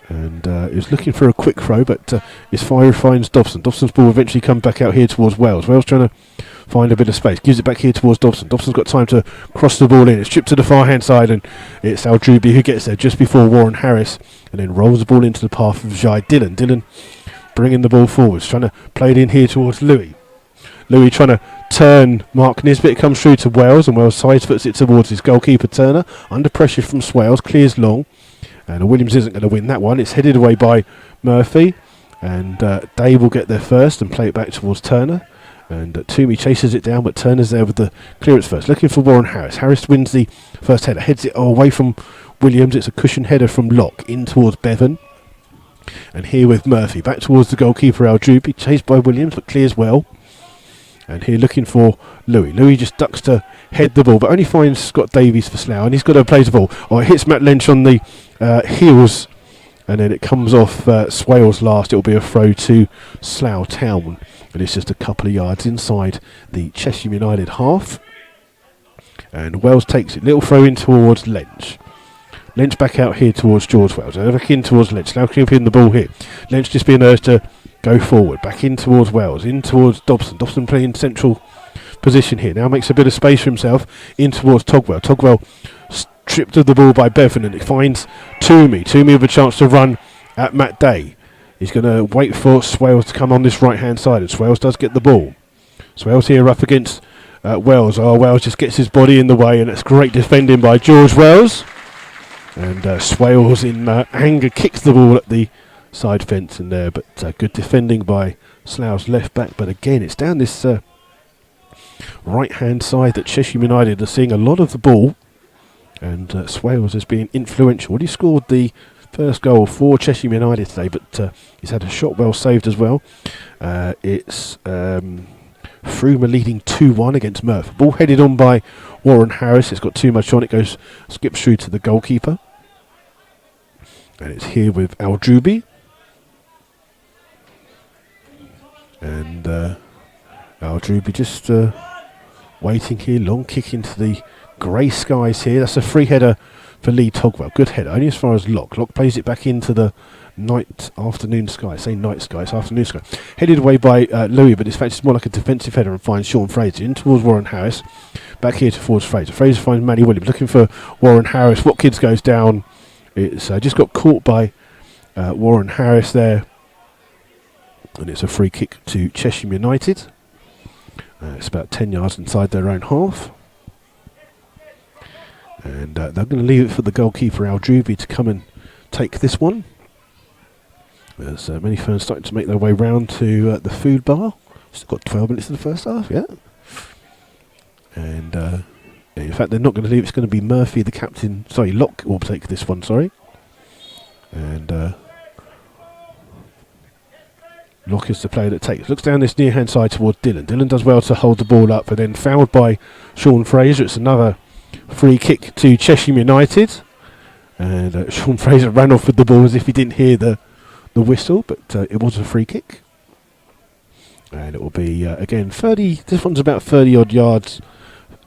And he was looking for a quick throw, but his fire finds Dobson. Dobson's ball eventually comes back out here towards Wells. Wells trying to find a bit of space. Gives it back here towards Dobson. Dobson's got time to cross the ball in. It's chipped to the far hand side, and it's Al-Jubi who gets there just before Warren Harris, and then rolls the ball into the path of Jai Dillon. Dillon bringing the ball forwards, trying to play it in here towards Louis. Louis trying to turn Mark Nisbet. Comes through to Wells, and Wells sidefoots it towards his goalkeeper Turner. Under pressure from Swales. Clears long. And Williams isn't going to win that one. It's headed away by Murphy. And Dave will get there first and play it back towards Turner. And Toomey chases it down, but Turner's there with the clearance first. Looking for Warren Harris. Harris wins the first header. Heads it away from Williams. It's a cushion header from Locke in towards Bevan. And here with Murphy. Back towards the goalkeeper Al-Jubi. Chased by Williams, but clears well. And here looking for Louis. Louis just ducks to head the ball, but only finds Scott Davies for Slough, and he's got to play the ball. Oh, it hits Matt Lynch on the heels, and then it comes off Swales last. It will be a throw to Slough Town, and it's just a couple of yards inside the Chesham United half. And Wells takes it. Little throw in towards Lynch. Lynch back out here towards George Wells. Back in towards Lynch. Slough keeping the ball here. Lynch just being urged to go forward, back in towards Wells, in towards Dobson. Dobson playing central position here. Now makes a bit of space for himself, in towards Togwell. Togwell stripped of the ball by Bevan, and it finds Toomey. Toomey with a chance to run at Matt Day. He's going to wait for Swales to come on this right-hand side, and Swales does get the ball. Swales here up against Wells. Oh, Wells just gets his body in the way, and it's great defending by George Wells. And Swales in anger kicks the ball at the side fence in there, but good defending by Slough's left back. But again, it's down this right-hand side that Chesham United are seeing a lot of the ball, and Swales has been influential. Well, he scored the first goal for Chesham United today, but he's had a shot well saved as well. It's Fruma leading 2-1 against Murph. Ball headed on by Warren Harris. It's got too much on. It skips through to the goalkeeper. And it's here with Aljoubi. And Aljoubi just waiting here. Long kick into the grey skies here. That's a free header for Lee Togwell. Good header, only as far as Locke. Locke plays it back into the afternoon sky. I say night sky, it's afternoon sky. Headed away by Louis, but it's more like a defensive header and finds Sean Fraser in towards Warren Harris. Back here towards Fraser. Fraser finds Manny Williams looking for Warren Harris. Watkins goes down. It's just got caught by Warren Harris there. And it's a free kick to Chesham United. It's about 10 yards inside their own half. And they're going to leave it for the goalkeeper Aljoubi to come and take this one. There's many fans starting to make their way round to the food bar. Still got 12 minutes in the first half, yeah. And in fact, they're not going to leave. It's going to be Murphy, the captain. Sorry, Locke will take this one, sorry. And Locke is the player that takes. Looks down this near hand side towards Dylan. Dylan does well to hold the ball up, but then fouled by Sean Fraser. It's another free kick to Chesham United. And Sean Fraser ran off with the ball as if he didn't hear the whistle, but it was a free kick. And it will be, again, 30. This one's about 30 odd yards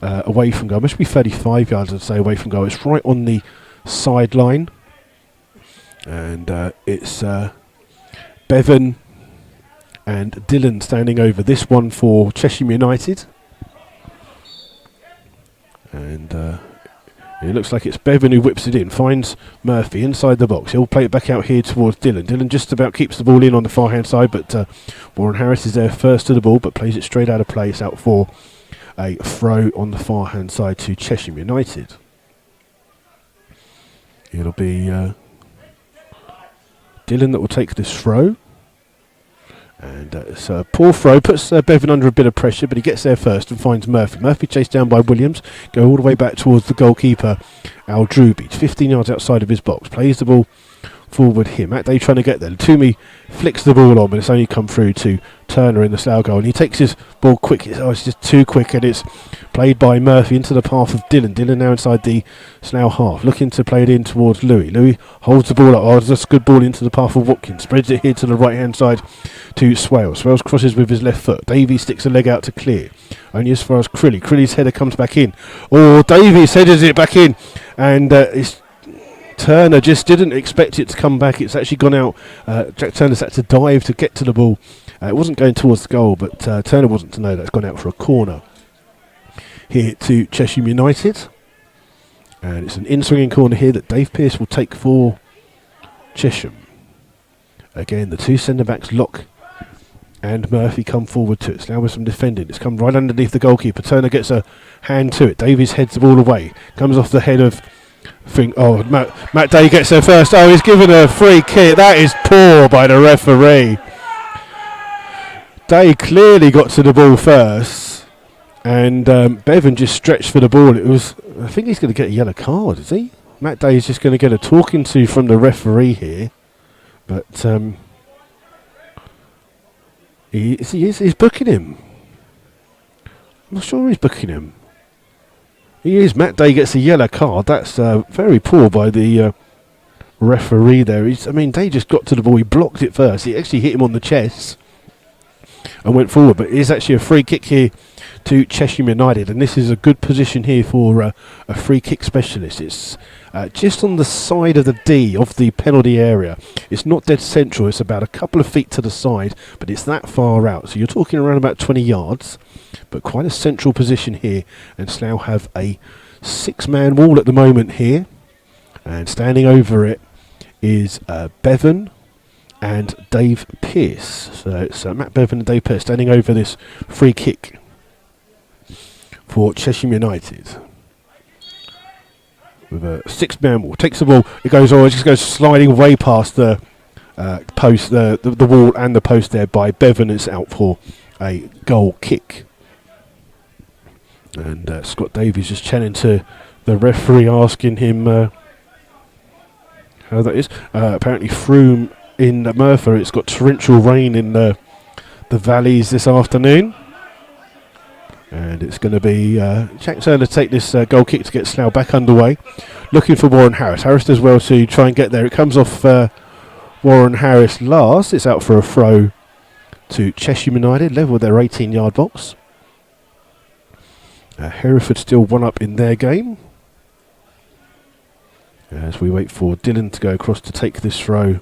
away from goal. Must be 35 yards, I'd say, away from goal. It's right on the sideline. And it's Bevan and Dylan standing over this one for Chesham United. And it looks like it's Bevan who whips it in, finds Murphy inside the box. He'll play it back out here towards Dylan. Dylan just about keeps the ball in on the far hand side, but Warren Harris is there first to the ball, but plays it straight out of play. It's out for a throw on the far hand side to Chesham United. It'll be Dylan that will take this throw. And it's a poor throw, puts Bevan under a bit of pressure, but he gets there first and finds Murphy. Murphy chased down by Williams, go all the way back towards the goalkeeper, Aljoubi, 15 yards outside of his box, plays the ball forward here. Matt Day trying to get there. Toomey flicks the ball on, but it's only come through to Turner in the Slough goal, and he takes his ball quick. It's just too quick, and it's played by Murphy into the path of Dylan. Dylan now inside the Slough half, looking to play it in towards Louis. Louis holds the ball up. Oh, it's just a good ball into the path of Watkins. Spreads it here to the right hand side to Swales. Swales crosses with his left foot. Davies sticks a leg out to clear. Only as far as Crilly. Crilly's header comes back in. Oh, Davies headers it back in, and Turner just didn't expect it to come back. It's actually gone out. Jack Turner's had to dive to get to the ball. It wasn't going towards the goal, but Turner wasn't to know that it's gone out for a corner here to Chesham United. And it's an in-swinging corner here that Dave Pearce will take for Chesham. Again, the two centre-backs, Locke and Murphy, come forward to it. So now with some defending. It's come right underneath the goalkeeper. Turner gets a hand to it. Davies heads the ball away. Comes off the head of... Matt Day gets there first. Oh, he's given a free kick. That is poor by the referee. Day clearly got to the ball first, and Bevan just stretched for the ball. I think he's going to get a yellow card, is he? Matt Day is just going to get a talking to from the referee here, but he's booking him. I'm not sure he's booking him. He is. Matt Day gets a yellow card. That's very poor by the referee there. Day just got to the ball. He blocked it first. He actually hit him on the chest and went forward. But it is actually a free kick here to Chesham United. And this is a good position here for a free kick specialist. It's just on the side of the D of the penalty area. It's not dead central. It's about a couple of feet to the side. But it's that far out. So you're talking around about 20 yards. But quite a central position here, and Slough have a 6-man wall at the moment here, and standing over it is Bevan and Dave Pearce. So it's Matt Bevan and Dave Pearce standing over this free kick for Chesham United. With a 6-man wall, takes the ball, it goes on, it just goes sliding way past the post, the wall and the post there by Bevan. It's out for a goal kick. And Scott Davies just chatting to the referee, asking him how that is. Apparently Froome in Merthyr, it's got torrential rain in the valleys this afternoon. And it's going to be Jack Turner to take this goal kick to get Slough back underway. Looking for Warren Harris. Harris does well to try and get there. It comes off Warren Harris last. It's out for a throw to Chesham United, level with their 18-yard box. Hereford still one up in their game. As we wait for Dylan to go across to take this throw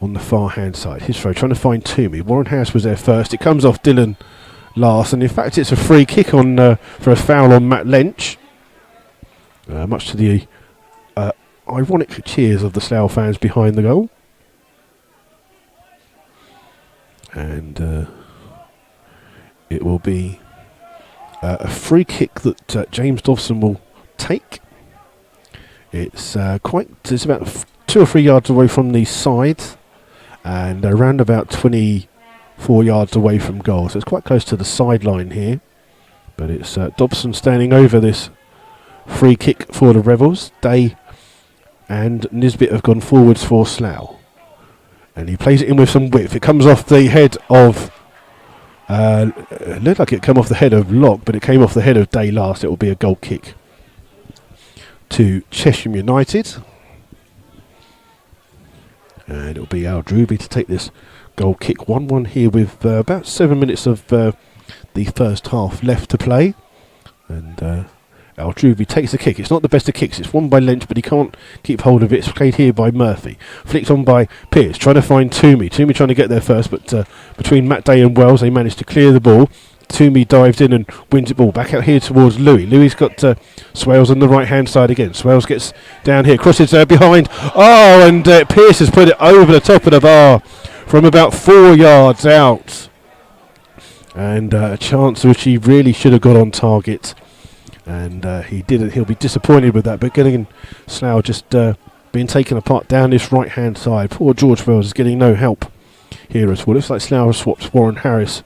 on the far hand side. His throw trying to find Toomey. Warren Harris was there first. It comes off Dylan last, and in fact it's a free kick on for a foul on Matt Lynch. Much to the ironic cheers of the Slough fans behind the goal. And it will be a free kick that James Dobson will take. It's about 2 or 3 yards away from the side, and around about 24 yards away from goal. So it's quite close to the sideline here. But it's Dobson standing over this free kick for the Rebels. Day and Nisbet have gone forwards for Slough. And he plays it in with some width. It comes off the head of... it looked like it came off the head of Locke, but it came off the head of Day last. It will be a goal kick to Chesham United. And it will be Al Druby to take this goal kick. 1-1 here with about 7 minutes of the first half left to play. And Al Druby takes the kick. It's not the best of kicks. It's won by Lynch, but he can't keep hold of it. It's played here by Murphy. Flicked on by Pearce, trying to find Toomey. Toomey trying to get there first, but between Matt Day and Wells, they managed to clear the ball. Toomey dives in and wins it ball. Back out here towards Louis. Louis's got Swales on the right-hand side again. Swales gets down here. Crosses behind. Oh, and Pearce has put it over the top of the bar from about 4 yards out. And a chance which he really should have got on target. And he didn't. He'll be disappointed with that. But getting Slough just being taken apart down this right-hand side. Poor George Wells is getting no help here at all. Looks like Slough has swapped Warren Harris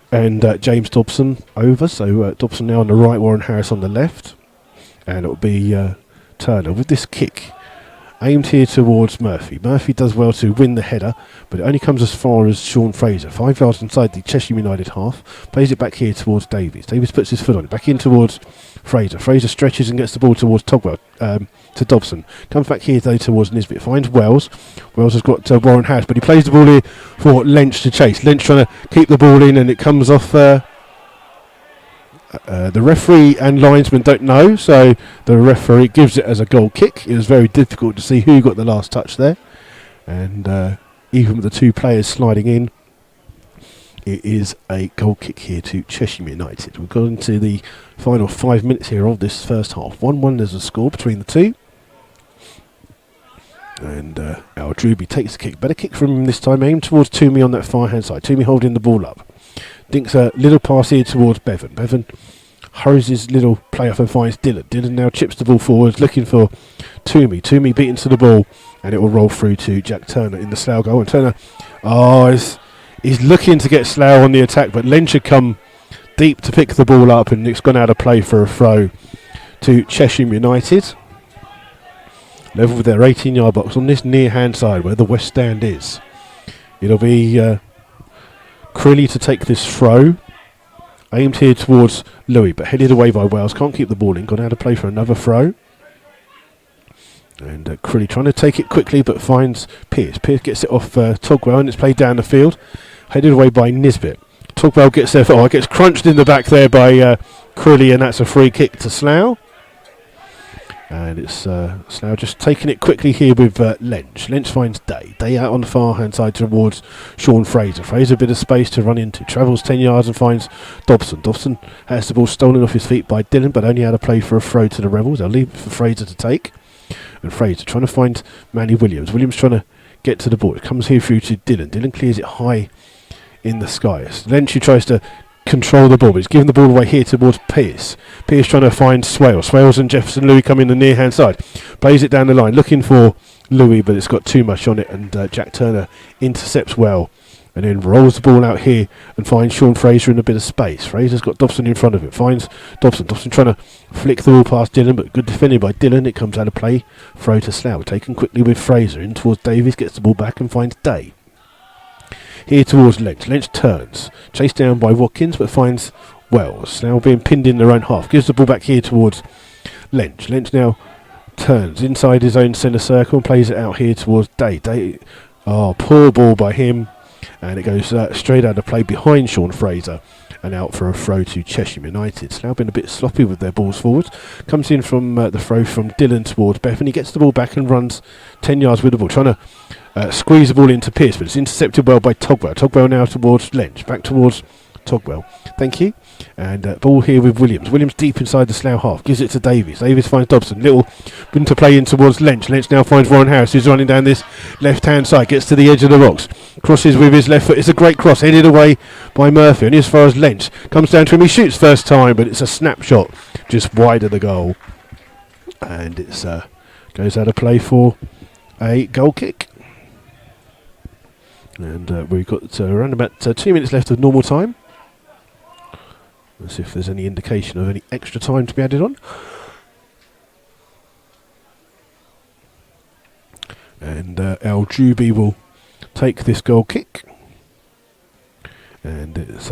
and James Dobson over. So Dobson now on the right, Warren Harris on the left. And it'll be Turner with this kick aimed here towards Murphy. Murphy does well to win the header, but it only comes as far as Sean Fraser. 5 yards inside the Chesham United half. Plays it back here towards Davies. Davies puts his foot on it. Back in towards Fraser. Fraser stretches and gets the ball towards Togwell, to Dobson. Comes back here though towards Nisbet. Finds Wells. Wells has got Warren Harris, but he plays the ball here for Lynch to chase. Lynch trying to keep the ball in, and it comes off... the referee and linesman don't know, so the referee gives it as a goal kick. It was very difficult to see who got the last touch there, and even with the two players sliding in, it is a goal kick here to Chesham United. We've gone into the final 5 minutes here of this first half. 1-1 there's a score between the two, and Al Druby takes the kick. Better kick from him this time, aimed towards Toomey on that far hand side. Toomey holding the ball up. Dinks a little pass here towards Bevan. Bevan hurries his little play off and finds Dylan. Dylan now chips the ball forwards, looking for Toomey. Toomey beaten to the ball, and it will roll through to Jack Turner in the Slough goal. And Turner, he's looking to get Slough on the attack, but Lynch had come deep to pick the ball up, and it's gone out of play for a throw to Chesham United. Level with their 18-yard box on this near hand side where the west stand is. It'll be Crilly to take this throw, aimed here towards Louis, but headed away by Wells. Can't keep the ball in. Gone out of play for another throw. And Crilly trying to take it quickly, but finds Pearce. Pearce gets it off Togwell, and it's played down the field. Headed away by Nisbet. Togwell gets there. It gets crunched in the back there by Crilly, and that's a free kick to Slough. And it's Slough just taking it quickly here with Lynch. Lynch finds Day. Day out on the far hand side towards Sean Fraser. Fraser a bit of space to run into. Travels 10 yards and finds Dobson. Dobson has the ball stolen off his feet by Dylan, but only had a play for a throw to the Rebels. They'll leave it for Fraser to take. And Fraser trying to find Manny Williams. Williams trying to get to the ball. It comes here through to Dylan. Dylan clears it high in the sky. Lynch tries to control the ball, but he's giving the ball away here towards Pearce. Pearce trying to find Swales. Swales and Jefferson Louis come in the near hand side. Plays it down the line, looking for Louis, but it's got too much on it, and Jack Turner intercepts well and then rolls the ball out here and finds Sean Fraser in a bit of space. Fraser's got Dobson in front of him, finds Dobson trying to flick the ball past Dillon, but good defending by Dillon. It comes out of play, throw to Slough, taken quickly with Fraser in towards Davies, gets the ball back and finds Day. Here towards Lynch turns, chased down by Watkins but finds Wells, now being pinned in their own half, gives the ball back here towards Lynch now turns inside his own centre circle and plays it out here towards Day. Poor ball by him, and it goes straight out of play behind Sean Fraser and out for a throw to Chesham United. Slough been a bit sloppy with their balls forwards. Comes in from the throw from Dillon towards Bevan. He gets the ball back and runs 10 yards with the ball, trying to squeeze the ball into Pearce, but it's intercepted well by Togwell. Togwell now towards Lynch, back towards Togwell. Thank you. And ball here with Williams. Williams deep inside the Slough half, gives it to Davies. Davies finds Dobson. Little room to play in towards Lynch. Lynch now finds Warren Harris, who's running down this left-hand side. Gets to the edge of the rocks. Crosses with his left foot. It's a great cross, headed away by Murphy. Only as far as Lynch. Comes down to him. He shoots first time, but it's a snapshot just wide of the goal. And it goes out of play for a goal kick. And we've got around about 2 minutes left of normal time. Let's see if there's any indication of any extra time to be added on. And Al-Jubi will take this goal kick. And it's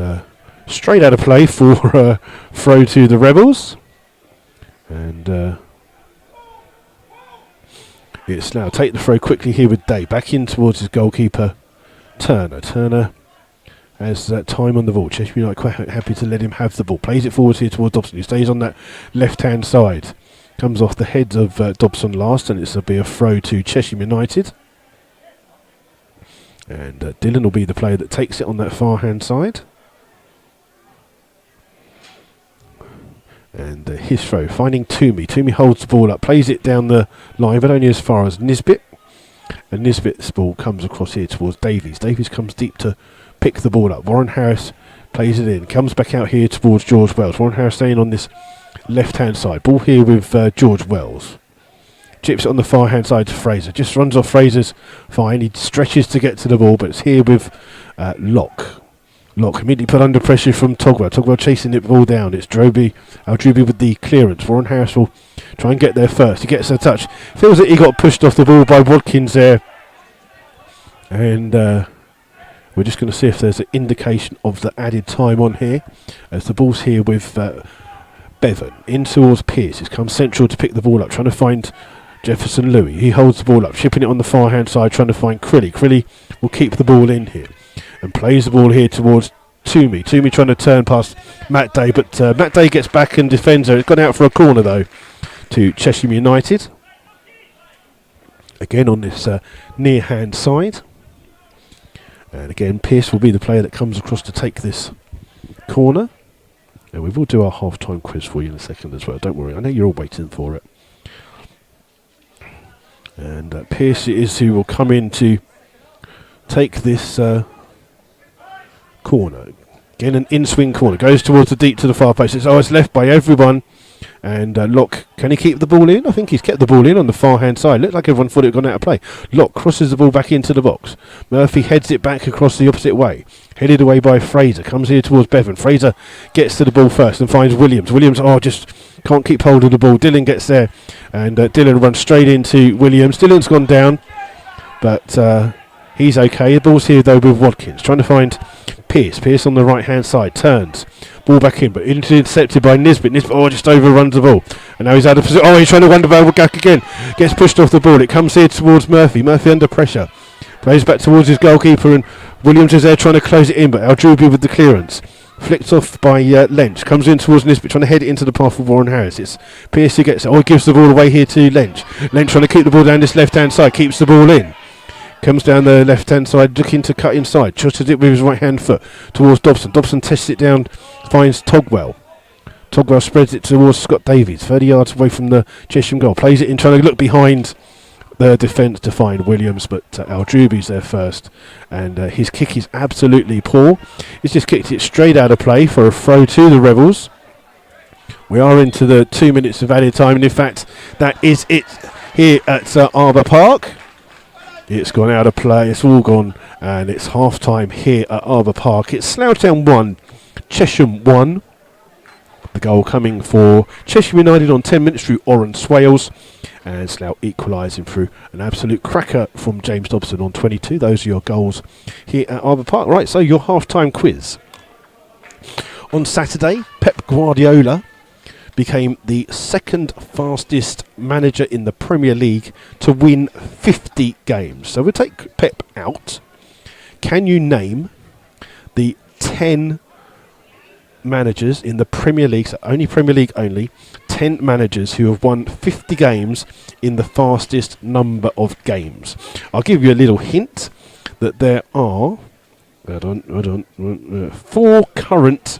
straight out of play for a throw to the Rebels. And it's now take the throw quickly here with Day. Back in towards his goalkeeper, Turner has time on the ball. Chesham United quite happy to let him have the ball. Plays it forward here towards Dobson, who stays on that left-hand side. Comes off the head of Dobson last, and it'll be a throw to Chesham United. And Dillon will be the player that takes it on that far-hand side. And his throw, finding Toomey. Toomey holds the ball up, plays it down the line, but only as far as Nisbet. And Nisbet's ball comes across here towards Davies. Davies comes deep to pick the ball up. Warren Harris plays it in, comes back out here towards George Wells. Warren Harris staying on this left-hand side. Ball here with George Wells. Chips it on the far-hand side to Fraser. Just runs off Fraser's fine. He stretches to get to the ball, but it's here with Locke. Locke immediately put under pressure from Togwell. Togwell chasing it ball down. It's Al-Jubi with the clearance. Warren Harris will try and get there first. He gets a touch. Feels that he got pushed off the ball by Watkins there. And we're just going to see if there's an indication of the added time on here. As the ball's here with Bevan. In towards Pearce. He's come central to pick the ball up. Trying to find Jefferson Louis. He holds the ball up. Shipping it on the far hand side. Trying to find Crilly. Crilly will keep the ball in here. And plays the ball here towards Toomey. Toomey trying to turn past Matt Day. But Matt Day gets back and defends her. It's gone out for a corner though to Chesham United. Again on this near hand side. And again, Pearce will be the player that comes across to take this corner. And we will do our half-time quiz for you in a second as well. Don't worry, I know you're all waiting for it. And Pearce it is who will come in to take this corner. Again, an in-swing corner. Goes towards the deep to the far post. It's left by everyone. And Locke, can he keep the ball in? I think he's kept the ball in on the far-hand side. Looked like everyone thought it had gone out of play. Locke crosses the ball back into the box. Murphy heads it back across the opposite way. Headed away by Fraser. Comes here towards Bevan. Fraser gets to the ball first and finds Williams. Williams, just can't keep hold of the ball. Dillon gets there. And Dillon runs straight into Williams. Dillon's gone down. But he's okay. The ball's here, though, with Watkins. Trying to find Pearce. Pearce on the right-hand side. Turns. Ball back in, but intercepted by Nisbet. Nisbet just overruns the ball. And now he's out of position. He's trying to wonder about Gak again. Gets pushed off the ball. It comes here towards Murphy. Murphy under pressure. Plays back towards his goalkeeper, and Williams is there trying to close it in, but Al-Jubi with the clearance. Flicked off by Lynch. Comes in towards Nisbet, trying to head it into the path of Warren Harris. It's Pearce who gets it. He gives the ball away here to Lynch. Lynch trying to keep the ball down this left-hand side. Keeps the ball in. Comes down the left-hand side, looking to cut inside. Trusted it with his right-hand foot towards Dobson. Dobson tests it down, finds Togwell. Togwell spreads it towards Scott Davies, 30 yards away from the Chesham goal. Plays it in, trying to look behind the defence to find Williams, but Al-Jubi's there first. And his kick is absolutely poor. He's just kicked it straight out of play for a throw to the Rebels. We are into the 2 minutes of added time, and in fact, that is it here at Arbour Park. It's gone out of play. It's all gone, and it's half time here at Arbour Park. It's Slough Town 1, Chesham 1. The goal coming for Chesham United on 10 minutes through Oren Swales, and Slough equalising through an absolute cracker from James Dobson on 22. Those are your goals here at Arbour Park. Right, so your half-time quiz. On Saturday, Pep Guardiola became the second fastest manager in the Premier League to win 50 games. So we'll take Pep out. Can you name the 10 managers in the Premier League, so only Premier League only, 10 managers who have won 50 games in the fastest number of games? I'll give you a little hint that there are 4 current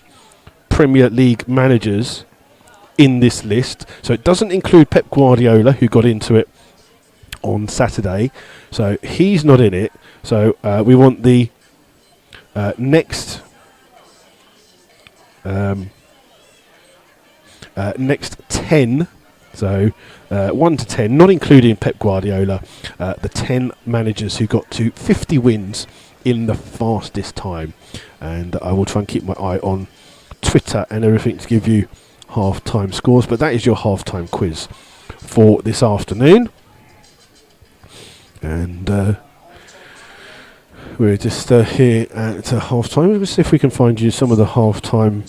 Premier League managers in this list. So it doesn't include Pep Guardiola, who got into it on Saturday. So he's not in it. So we want the next 10. So 1 to 10, not including Pep Guardiola, the 10 managers who got to 50 wins in the fastest time. And I will try and keep my eye on Twitter and everything to give you half-time scores, but that is your half-time quiz for this afternoon. And we're just here at half-time. Let's see if we can find you some of the half-time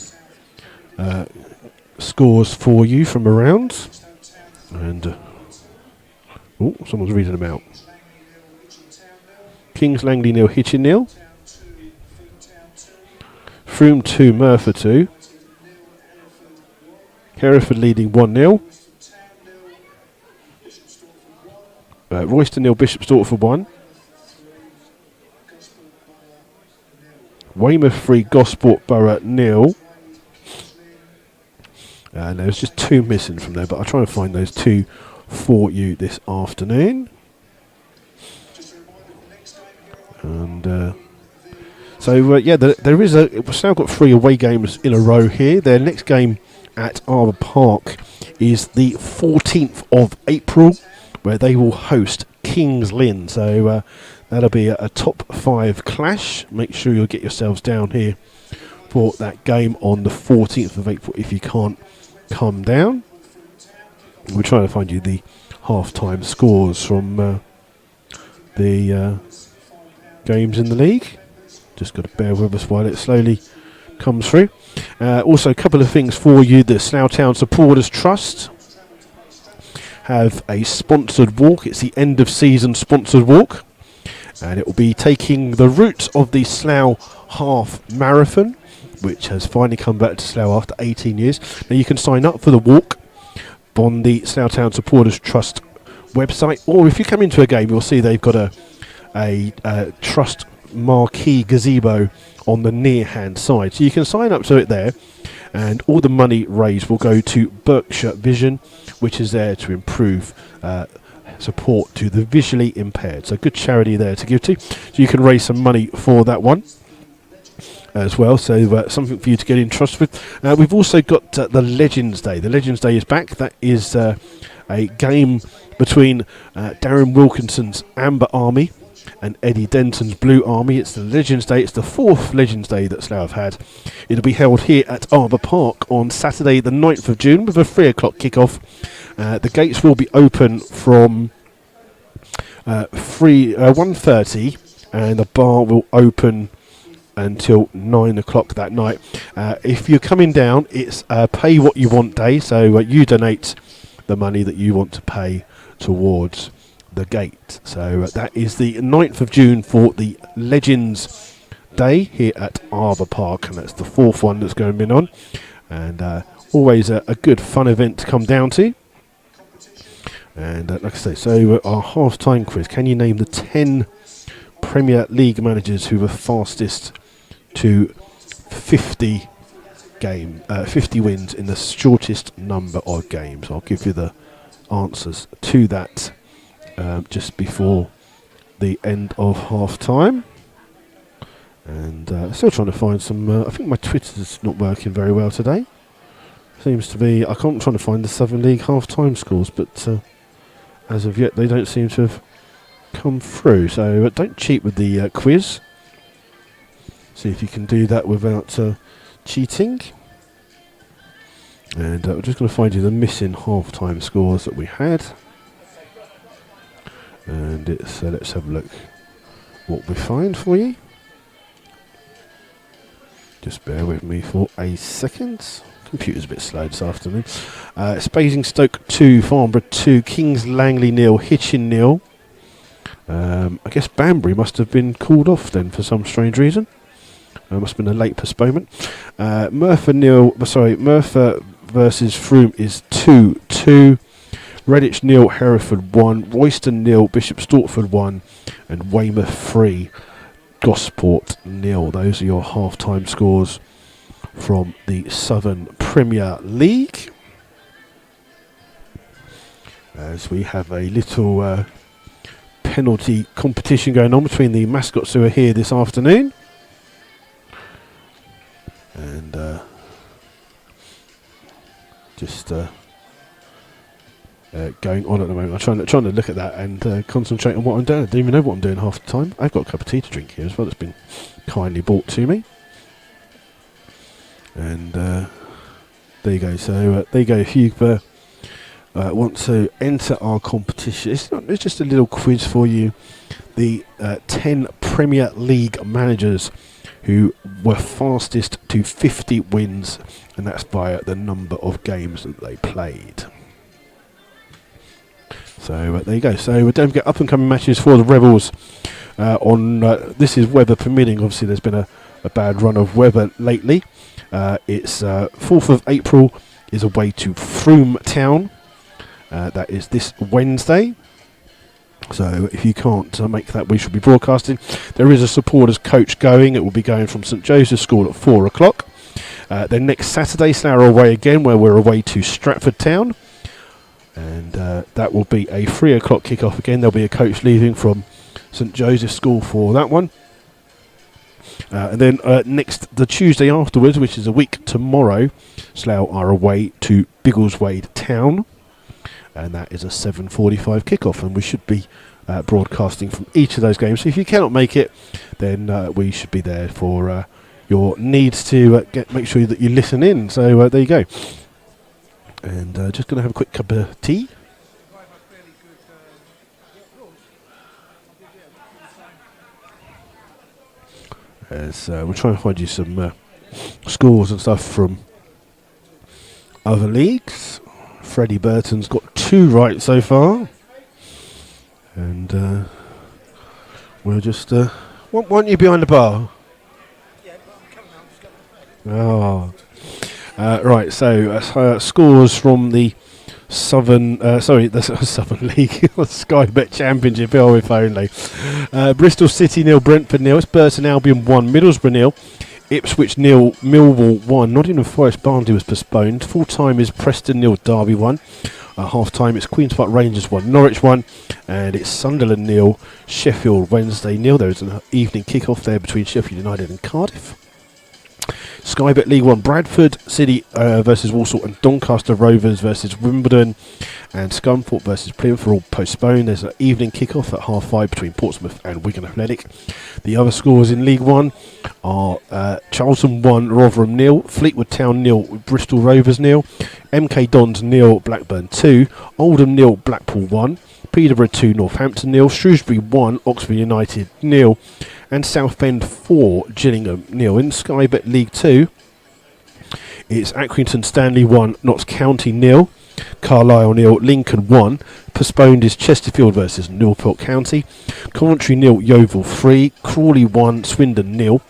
scores for you from around. And someone's reading them out. Kings Langley 0, Hitchin 0. Froome 2, Murphy 2. Hereford leading 1-0. Royston 0, Bishop Stortford 1. Weymouth 3, Gosport Borough 0. And there's just 2 missing from there, but I'll try and find those 2 for you this afternoon. And there is we've now got 3 away games in a row here. Their next game at Arbour Park is the 14th of April, where they will host Kings Lynn. So that'll be a top 5 clash. Make sure you'll get yourselves down here for that game on the 14th of April if you can't come down. We're trying to find you the half-time scores from the games in the league. Just got to bear with us while it slowly comes through. Also, a couple of things for you. The Slough Town Supporters Trust have a sponsored walk. It's the end of season sponsored walk, and it will be taking the route of the Slough Half Marathon, which has finally come back to Slough after 18 years. Now you can sign up for the walk on the Slough Town Supporters Trust website, or if you come into a game, you'll see they've got a trust marquee gazebo on the near hand side, so you can sign up to it there, and all the money raised will go to Berkshire Vision, which is there to improve support to the visually impaired. So good charity there to give to, so you can raise some money for that one as well, so something for you to get in trust with. We've also got the Legends Day. The Legends Day is back. That is a game between Darren Wilkinson's Amber Army and Eddie Denton's Blue Army. It's the Legends Day. It's the 4th Legends Day that Slough have had. It'll be held here at Arbour Park on Saturday the 9th of June with a 3 o'clock kick-off. The gates will be open from 1:30, and the bar will open until 9 o'clock that night. If you're coming down, it's pay what you want day, so you donate the money that you want to pay towards the gate. So that is the 9th of June for the Legends Day here at Arbour Park, and that's the 4th one that's going to be on, and always a good fun event to come down to. And like I say, so our half-time quiz, can you name the 10 Premier League managers who were fastest to 50 wins in the shortest number of games? I'll give you the answers to that just before the end of half-time. And still trying to find some, I think my Twitter's not working very well today. Seems to be, I'm trying to find the Southern League half-time scores, but as of yet they don't seem to have come through. So don't cheat with the quiz. See if you can do that without cheating. And we're just going to find you the missing half-time scores that we had. And it's let's have a look what we find for you. Just bear with me for a second. Computer's a bit slow this afternoon. Basingstoke 2, Farnborough 2, Kings Langley 0, Hitchin 0. I guess Banbury must have been called off then for some strange reason. Must have been a late postponement. Merthyr versus Frome is 2-2. Redditch 0, Hereford 1, Royston 0, Bishop Stortford 1, and Weymouth 3, Gosport 0. Those are your half-time scores from the Southern Premier League. As we have a little penalty competition going on between the mascots who are here this afternoon. And just going on at the moment. I'm trying to look at that and concentrate on what I'm doing. I don't even know what I'm doing half the time. I've got a cup of tea to drink here as well that's been kindly brought to me. And there you go. So there you go. If you want to enter our competition, it's just a little quiz for you. The 10 Premier League managers who were fastest to 50 wins, and that's via the number of games that they played. So there you go. So don't forget up and coming matches for the Rebels. This is weather permitting. Obviously, there's been a bad run of weather lately. It's 4th of April is away to Frome Town. That is this Wednesday. So if you can't make that, we should be broadcasting. There is a supporters coach going. It will be going from St Joseph's School at 4 o'clock. Then next Saturday, Slough are away again, where we're away to Stratford Town. And that will be a 3 o'clock kick-off again. There'll be a coach leaving from St Joseph's School for that one. And then the Tuesday afterwards, which is a week tomorrow, Slough are away to Biggleswade Town. And that is a 7:45 kick-off, and we should be broadcasting from each of those games. So if you cannot make it, then we should be there for your needs to make sure that you listen in. So there you go. And just going to have a quick cup of tea. As we're trying to find you some scores and stuff from other leagues. Freddie Burton's got 2 right so far. And we'll just... weren't you behind the bar? Yeah, I'm coming now. Oh. Right, so scores from the Southern... the Southern League. Sky Bet Championship, if only. Bristol City 0, Brentford 0. It's Burton Albion 1, Middlesbrough 0. Ipswich 0, Millwall 1. Nottingham Forest Barnsley was postponed. Full time is Preston 0, Derby 1. Half time it's Queen's Park Rangers 1, Norwich 1. And it's Sunderland 0, Sheffield Wednesday 0. There is an evening kick-off there between Sheffield United and Cardiff. Sky Bet League 1, Bradford City versus Walsall, and Doncaster Rovers versus Wimbledon, and Scunthorpe versus Plymouth are all postponed. There's an evening kick-off at 5:30 between Portsmouth and Wigan Athletic. The other scores in League 1 are Charlton 1, Rotherham 0, Fleetwood Town 0, Bristol Rovers 0, MK Dons 0, Blackburn 2, Oldham 0, Blackpool 1, Peterborough 2, Northampton 0, Shrewsbury 1, Oxford United 0, and Southend 4, Gillingham 0. In Sky Bet League 2, it's Accrington Stanley 1, Notts County 0, Carlisle 0, Lincoln 1. Postponed is Chesterfield versus Newport County, Coventry 0, Yeovil 3, Crawley 1, Swindon 0,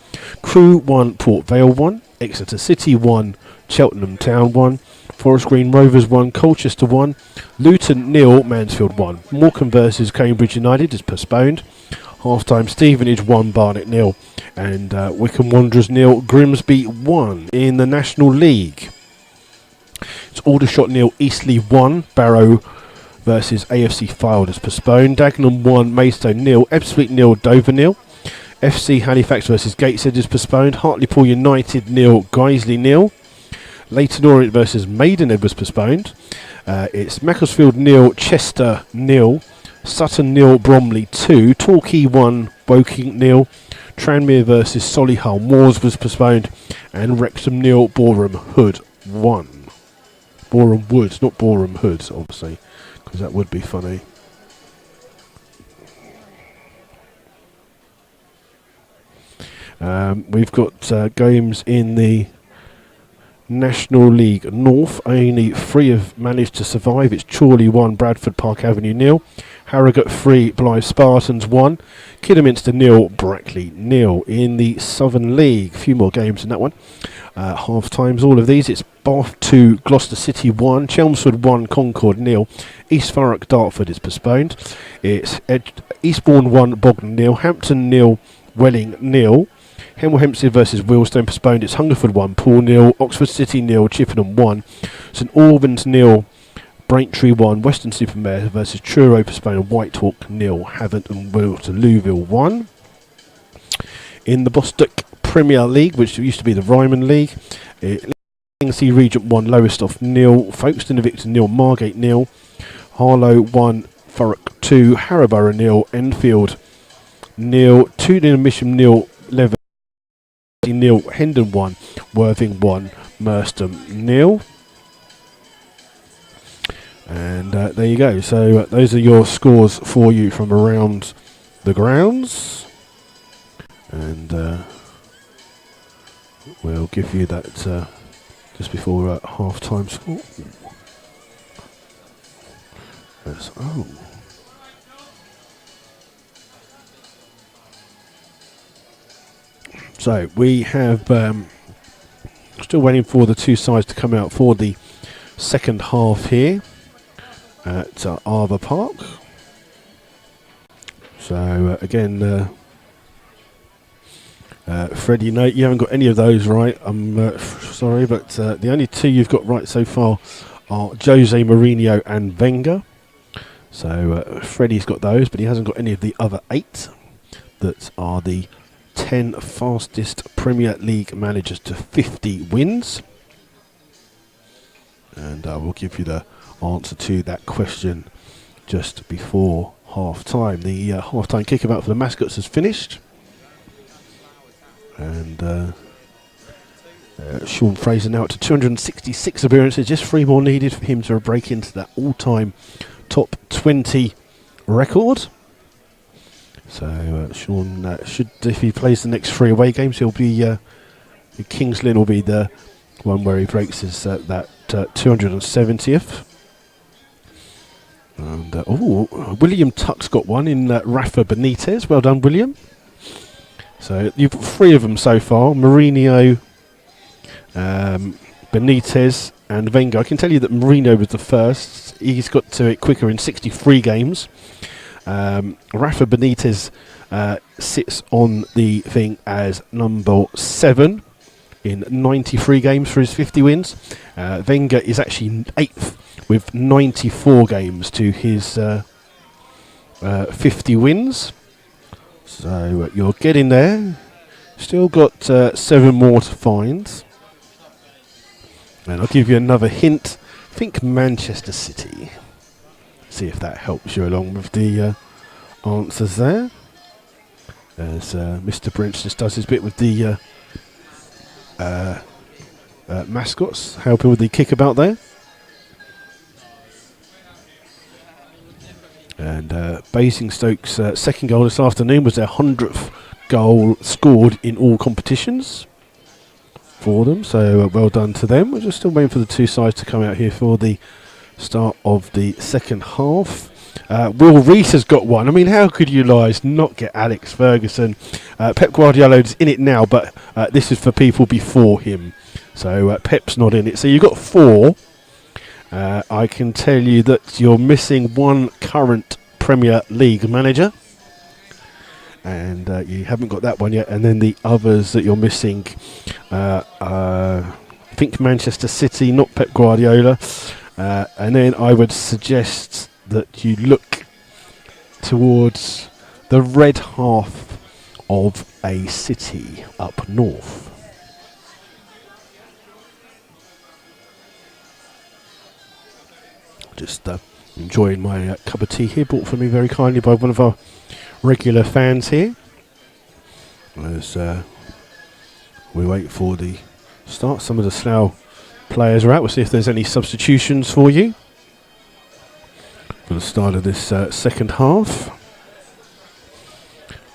Crewe 1, Port Vale 1, Exeter City 1, Cheltenham Town 1, Forest Green Rovers 1, Colchester 1, Luton 0, Mansfield 1. Morecambe versus Cambridge United is postponed. Half-time Stevenage 1, Barnet 0, and Wycombe Wanderers 0, Grimsby 1. In the National League, it's Aldershot 0, Eastleigh 1, Barrow versus AFC Fylde is postponed. Dagenham 1, Maidstone 0, Ebbsfleet 0, Dover 0. FC Halifax versus Gateshead is postponed. Hartlepool United 0, Guiseley 0. Leyton Orient versus Maidenhead was postponed. It's Macclesfield 0, Chester 0. Sutton 0, Bromley 2, Torquay 1, Woking 0, Tranmere versus Solihull Moors was postponed, and Wrexham 0, Boreham Hood 1. Boreham Wood, not Boreham Hood, obviously, because that would be funny. We've got games in the National League North. Only 3 have managed to survive. It's Chorley 1, Bradford Park Avenue 0, Harrogate 3, Blythe Spartans 1, Kidderminster 0, Brackley 0. In the Southern League, a few more games in that one. Half times all of these. It's Bath 2, Gloucester City 1, Chelmsford 1, Concord 0, East Thurrock Dartford is postponed. It's Eastbourne 1, Bognor 0, Hampton 0, Welling 0. Hemel Hempstead versus Wealdstone postponed. It's Hungerford 1, Poole 0, Oxford City 0, Chippenham 1, St Albans 0, Braintree 1, Weston-super-Mare versus Truro postponed, Whitehawk 0, Havant and Waterlooville 1. In the Bostock Premier League, which used to be the Ryman League, Lindsay Regent 1, Lowestoft 0, Folkestone Invicta 0, Margate 0, Harlow 1, Thurrock 2, Harrowborough 0, Enfield 0, Tooting Mission 0, Lever 0, Hendon 1, Worthing 1, Merstham 0. And there you go. So those are your scores for you from around the grounds. And we'll give you that just before half-time score. Yes. Oh. So we have still waiting for the 2 sides to come out for the second half here at Arbor Park. So again, Freddie, no, you haven't got any of those right. I'm sorry, but the only 2 you've got right so far are Jose Mourinho and Wenger. So Freddie's got those, but he hasn't got any of the other 8 that are the 10 fastest Premier League managers to 50 wins. And I will give you the answer to that question just before half time. The half time kickabout for the mascots has finished. And Sean Fraser now up to 266 appearances, just 3 more needed for him to break into that all-time top 20 record. So Sean should, if he plays the next 3 away games, he'll be Kings Lynn will be the one where he breaks his that 270th. And William Tuck's got one in Rafa Benitez. Well done, William. So you've got 3 of them so far: Mourinho, Benitez, and Wenger. I can tell you that Mourinho was the first. He's got to it quicker in 63 games. Rafa Benitez sits on the thing as number 7 in 93 games for his 50 wins. Wenger is actually 8th with 94 games to his 50 wins. So you're getting there. Still got 7 more to find. And I'll give you another hint. Think Manchester City. See if that helps you along with the answers there. As Mr. Brinch just does his bit with the mascots, helping with the kickabout there. And Basingstoke's second goal this afternoon was their 100th goal scored in all competitions for them. So well done to them. We're just still waiting for the 2 sides to come out here for the start of the second half. Will Rees has got one. I mean, how could you guys not get Alex Ferguson? Pep Guardiola is in it now, but this is for people before him. So Pep's not in it. So you've got 4. I can tell you that you're missing 1 current Premier League manager. And you haven't got that one yet. And then the others that you're missing, I think Manchester City, not Pep Guardiola. And then I would suggest that you look towards the red half of a city up north. Just Enjoying my cup of tea here, brought for me very kindly by one of our regular fans here. As we wait for the start, some of the Slough players are out. We'll see if there's any substitutions for you for the start of this second half.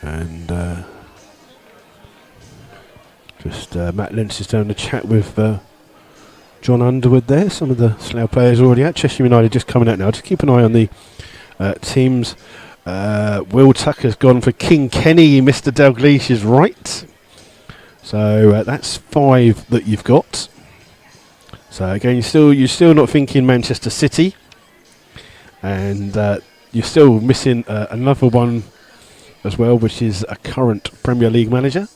And Matt Lentz is down the chat with John Underwood there. Some of the Slough players already out. Chesham United just coming out now. Just keep an eye on the teams. Will Tucker's gone for King Kenny. Mr. Dalgleish is right. So that's 5 that you've got. So again, you're still not thinking Manchester City, and you're still missing another one as well, which is a current Premier League manager.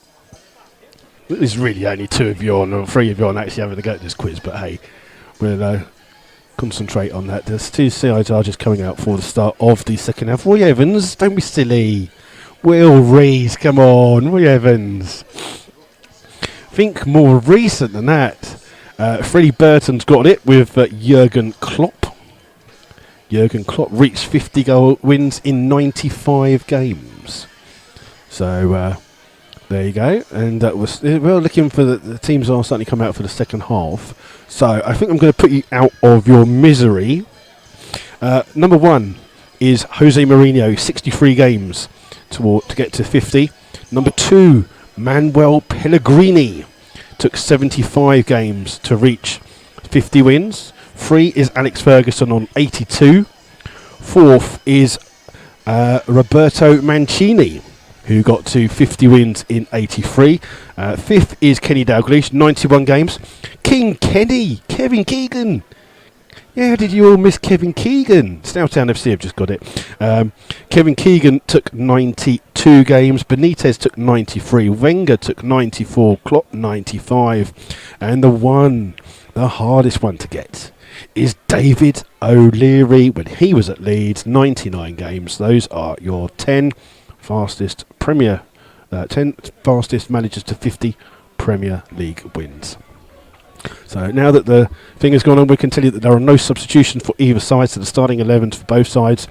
There's really only 2 of you on, or 3 of you on actually having a go at this quiz, but hey, we'll concentrate on that. There's 2 sides are just coming out for the start of the second half. Roy Evans, don't be silly. Will Rees, come on, Roy Evans. Think more recent than that. Freddie Burton's got it with Jurgen Klopp. Jurgen Klopp reached 50 goal wins in 95 games. So there you go. And we're looking for the teams are starting to come out for the second half. So I think I'm going to put you out of your misery. Number 1 is Jose Mourinho, 63 games to get to 50. Number 2, Manuel Pellegrini, took 75 games to reach 50 wins. 3 is Alex Ferguson on 82. 4th is Roberto Mancini, who got to 50 wins in 83. 5th is Kenny Dalgleish, 91 games. King Kenny, Kevin Keegan. Yeah, how did you all miss Kevin Keegan? Snowtown FC have just got it. Kevin Keegan took 92 games. Benitez took 93. Wenger took 94. Klopp 95. And the hardest one to get, is David O'Leary when he was at Leeds, 99 games. Those are your 10 fastest managers to 50 Premier League wins. So now that the thing has gone on, we can tell you that there are no substitutions for either side. So the starting 11s for both sides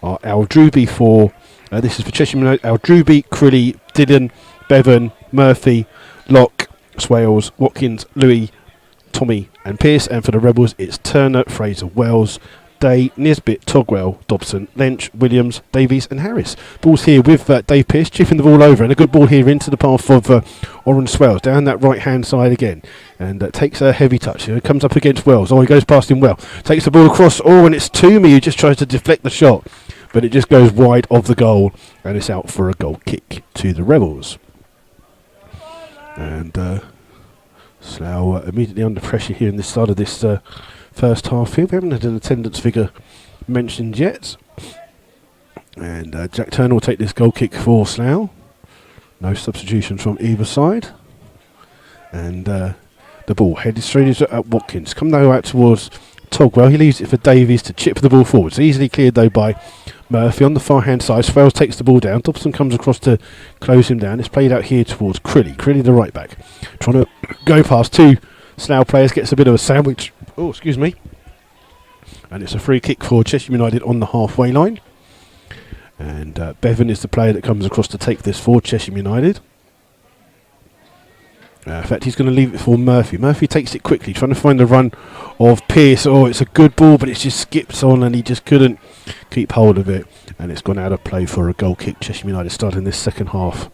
are Aldruby for, this is for Chesham United, Aldruby, Crilly, Dillon, Bevan, Murphy, Locke, Swales, Watkins, Louis, Tommy and Pearce. And for the Rebels, it's Turner, Fraser, Wells, Day, Nisbet, Togwell, Dobson, Lynch, Williams, Davies and Harris. Ball's here with Dave Pearce chipping the ball over, and a good ball here into the path of Oren Swells down that right hand side again, and takes a heavy touch. He comes up against Wells. Oh, he goes past him well. Takes the ball across. Oh, and it's Toomey who just tries to deflect the shot, but it just goes wide of the goal, and it's out for a goal kick to the Rebels. And Slough immediately under pressure here in this side of this first half here. We haven't had an attendance figure mentioned yet. And Jack Turner will take this goal kick for Slough. No substitutions from either side. And the ball headed straight at Watkins. Come now out towards Togwell. He leaves it for Davies to chip the ball forward. It's easily cleared though by Murphy on the far hand side. Swales takes the ball down. Dobson comes across to close him down. It's played out here towards Crilly. Crilly the right back. Trying to go past 2 Slough players. Gets a bit of a sandwich. Oh, excuse me. And it's a free kick for Chesham United on the halfway line. And Bevan is the player that comes across to take this for Chesham United. In fact, he's going to leave it for Murphy. Murphy takes it quickly, trying to find the run of Pearce. Oh, it's a good ball, but it just skips on and he just couldn't keep hold of it. And it's gone out of play for a goal kick. Chesham United starting this second half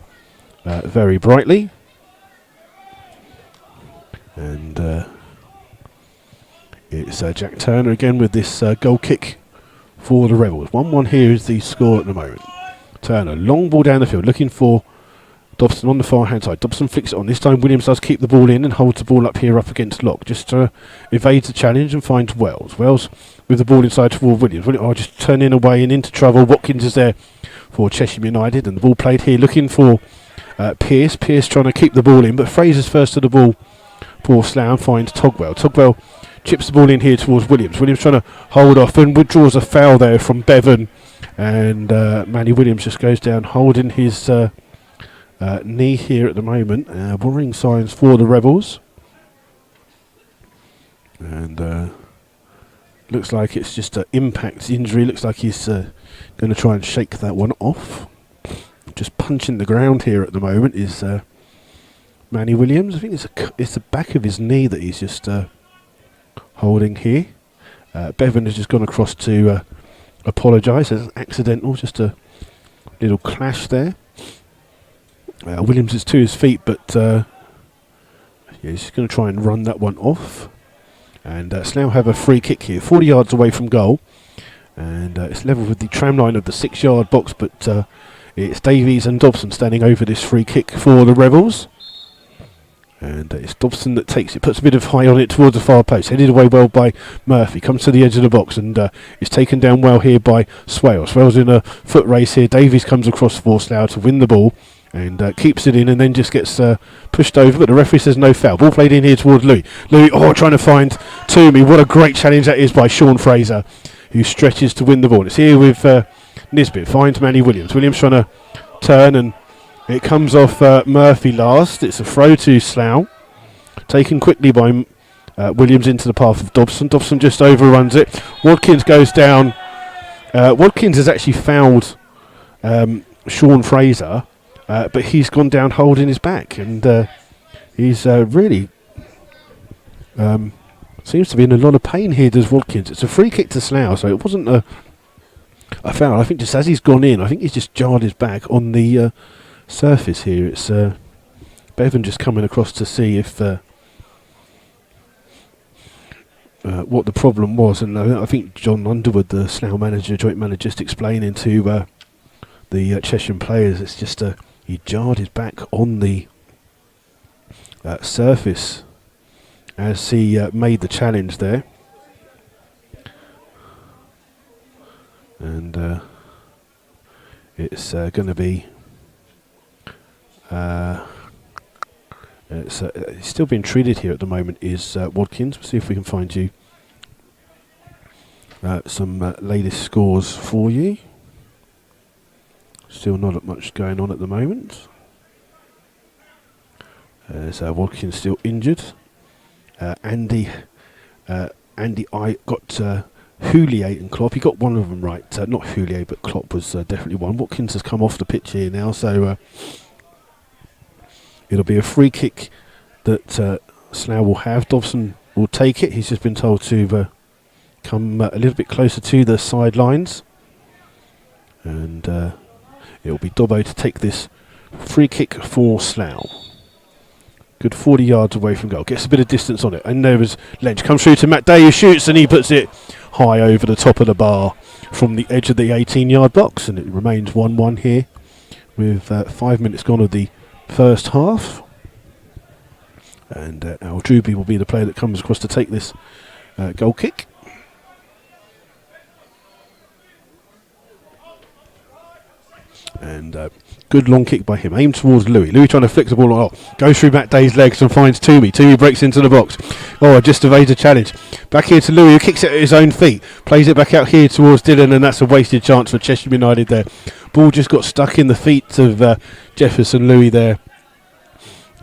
very brightly. And it's Jack Turner again with this goal kick for the Rebels. 1-1 here is the score at the moment. Turner, long ball down the field, looking for Dobson on the far hand side. Dobson flicks it on. This time Williams does keep the ball in and holds the ball up here up against Locke. Just evades the challenge and finds Wells. Wells with the ball inside toward Williams. Just turning away and into trouble. Watkins is there for Chesham United, and the ball played here looking for Pearce. Pearce trying to keep the ball in, but Fraser's first to the ball for Slough, finds Togwell. Togwell chips the ball in here towards Williams. Williams trying to hold off and withdraws a foul there from Bevan, and Manny Williams just goes down holding his knee here at the moment. Worrying signs for the Rebels. And Looks like it's just an impact injury. Looks like he's going to try and shake that one off. Just punching the ground here at the moment is Manny Williams. I think it's the back of his knee that he's just holding here. Bevan has just gone across to apologise. It's accidental, just a little clash there. Williams is to his feet, but he's just going to try and run that one off. And Slough have a free kick here, 40 yards away from goal. And it's level with the tram line of the 6-yard box, but it's Davies and Dobson standing over this free kick for the Rebels. And it's Dobson that takes it, puts a bit of high on it towards the far post, headed away well by Murphy, comes to the edge of the box and is taken down well here by Swale. Swale's in a foot race here. Davies comes across for Slough to win the ball and keeps it in and then just gets pushed over, but the referee says no foul. Ball played in here towards Louis. Louis, trying to find Toomey. What a great challenge that is by Sean Fraser, who stretches to win the ball. It's here with Nisbet, finds Manny Williams. Williams trying to turn and it comes off Murphy last. It's a throw to Slough, taken quickly by Williams into the path of Dobson. Dobson just overruns it. Watkins goes down. Watkins has actually fouled Sean Fraser, but he's gone down holding his back, and he's really seems to be in a lot of pain here, does Watkins. It's a free kick to Slough, so it wasn't a foul. I think just as he's gone in, I think he's just jarred his back on the surface here. It's Bevan just coming across to see if what the problem was, and I think John Underwood, the Slough manager, joint manager, just explaining to the Chesham players, it's just he jarred his back on the surface as he made the challenge there, and it's going to be it's still being treated here at the moment is Watkins. We'll see if we can find you some latest scores for you. Still not much going on at the moment. Watkins still injured. Andy I got Houllier and Klopp. He got one of them right. Not Houllier, but Klopp was definitely one. Watkins has come off the pitch here now, so it'll be a free kick that Slough will have. Dobson will take it. He's just been told to come a little bit closer to the sidelines, and it'll be Dobbo to take this free kick for Slough. Good 40 yards away from goal. Gets a bit of distance on it. And there was Lynch. Comes through to Matt Day, who shoots and he puts it high over the top of the bar from the edge of the 18-yard box. And it remains 1-1 here with 5 minutes gone of the first half. And Al Druby will be the player that comes across to take this goal kick. And good long kick by him, aimed towards Louis. Louis trying to flick the ball on, goes through Matt Day's legs and finds Toomey. Toomey breaks into the box. Just evades a challenge. Back here to Louis, who kicks it at his own feet. Plays it back out here towards Dylan, and that's a wasted chance for Chesham United there. Ball just got stuck in the feet of Jefferson Louis there.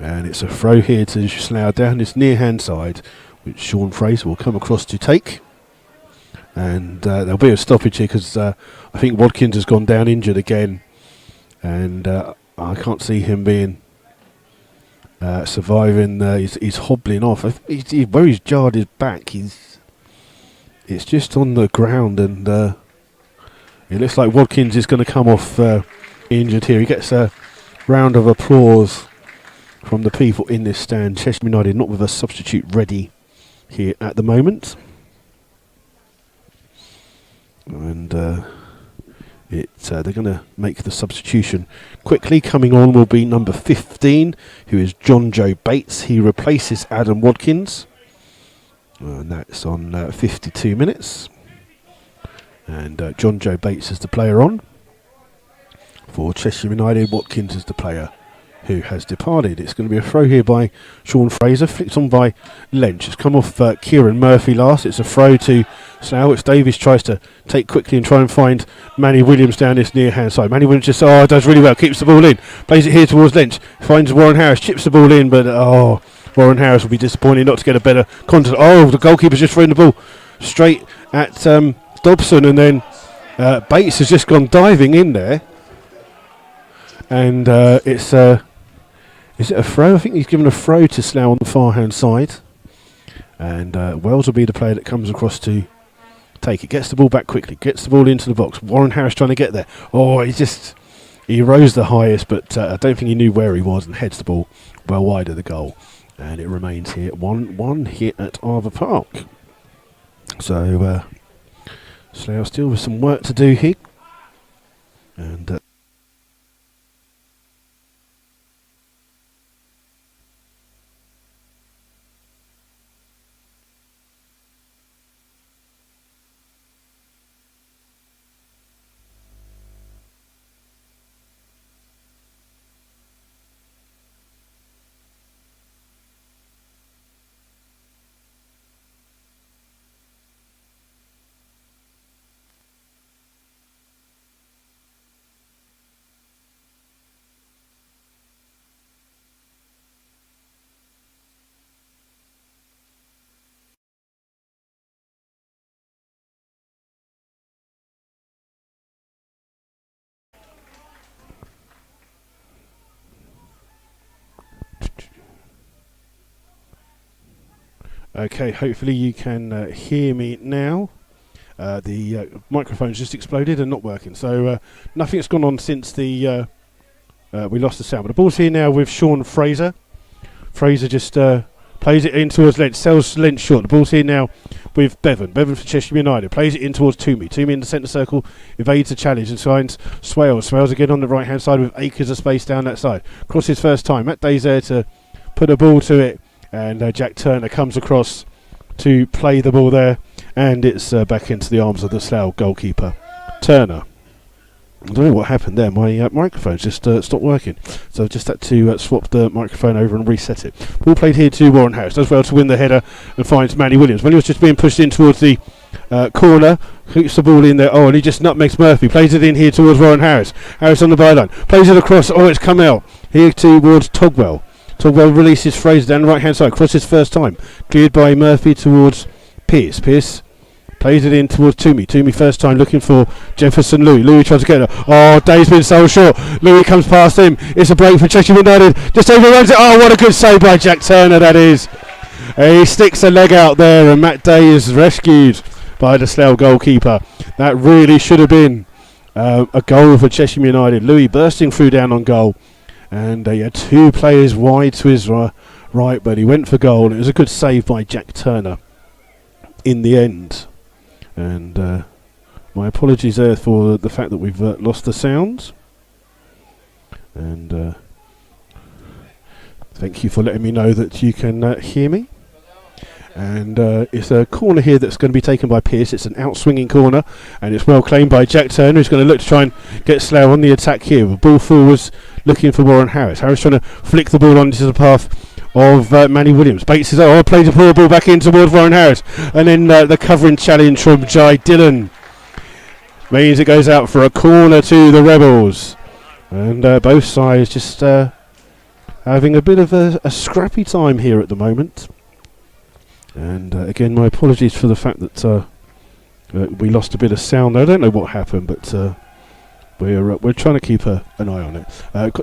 And it's a throw here to Slough down this near hand side, which Sean Fraser will come across to take. And there'll be a stoppage here because I think Watkins has gone down injured again. And I can't see him being surviving. He's hobbling off. Where he's jarred his back, it's just on the ground, and it looks like Watkins is going to come off injured here. He gets a round of applause from the people in this stand. Chesham United not with a substitute ready here at the moment, and they're going to make the substitution quickly. Coming on will be number 15, who is John Joe Bates. He replaces Adam Watkins, and that's on 52 minutes. And John Joe Bates is the player on for Chesham United. Watkins is the player who has departed. It's going to be a throw here by Sean Fraser, flicked on by Lynch. It's come off Kieran Murphy last. It's a throw to Slough, which Davies tries to take quickly and try and find Manny Williams down this near hand side. Manny Williams just does really well, keeps the ball in, plays it here towards Lynch, finds Warren Harris, chips the ball in, but Warren Harris will be disappointed not to get a better contact. The goalkeeper's just thrown the ball straight at Dobson, and then Bates has just gone diving in there, and it's is it a throw? I think he's given a throw to Slough on the far hand side, and Wells will be the player that comes across to take it, gets the ball back quickly, gets the ball into the box. Warren Harris trying to get there. Oh, he rose the highest, but I don't think he knew where he was, and heads the ball well wide of the goal. And it remains here 1-1 here at Arthur Park. So Slough still with some work to do here. And okay, hopefully you can hear me now. The microphone's just exploded and not working, so nothing's gone on since the we lost the sound. But the ball's here now with Sean Fraser. Fraser just plays it in towards Lent, sells Lent short. The ball's here now with Bevan. Bevan for Chesham United. Plays it in towards Toomey. Toomey in the centre circle, evades the challenge and finds Swales. Swales again on the right hand side with acres of space down that side. Crosses first time. Matt Day's there to put a ball to it, and Jack Turner comes across to play the ball there, and it's back into the arms of the Slough goalkeeper, Turner. I don't know what happened there. My microphone just stopped working, so I've just had to swap the microphone over and reset it. Ball played here to Warren Harris. Does well to win the header and finds Manny Williams. Williams just being pushed in towards the corner. Hooks the ball in there. Oh, and he just nutmegs Murphy. Plays it in here towards Warren Harris. Harris on the byline. Plays it across. Oh, it's come out here towards Togwell. Togwell releases Fraser down the right hand side. Crosses first time. Cleared by Murphy towards Pearce. Pearce plays it in towards Toomey. Toomey first time looking for Jefferson Louis. Louis tries to get it. Oh, Dave's been so short. Louis comes past him. It's a break for Chesham United. Just overruns it. Oh, what a good save by Jack Turner that is. He sticks a leg out there, and Matt Day is rescued by the Slough goalkeeper. That really should have been a goal for Chesham United. Louis bursting through down on goal. And he had two players wide to his right, but he went for goal. And it was a good save by Jack Turner in the end. And my apologies there for the fact that we've lost the sound. And thank you for letting me know that you can hear me. And it's a corner here that's going to be taken by Pearce. It's an out-swinging corner, and it's well claimed by Jack Turner, who's going to look to try and get Slough on the attack here. The ball forwards looking for Warren Harris. Harris trying to flick the ball onto the path of Manny Williams. Bates is plays a poor ball back in towards Warren Harris, and then the covering challenge from Jai Dillon means it goes out for a corner to the Rebels. And both sides just having a bit of a scrappy time here at the moment. And again, my apologies for the fact that we lost a bit of sound. I don't know what happened, but we're trying to keep an eye on it.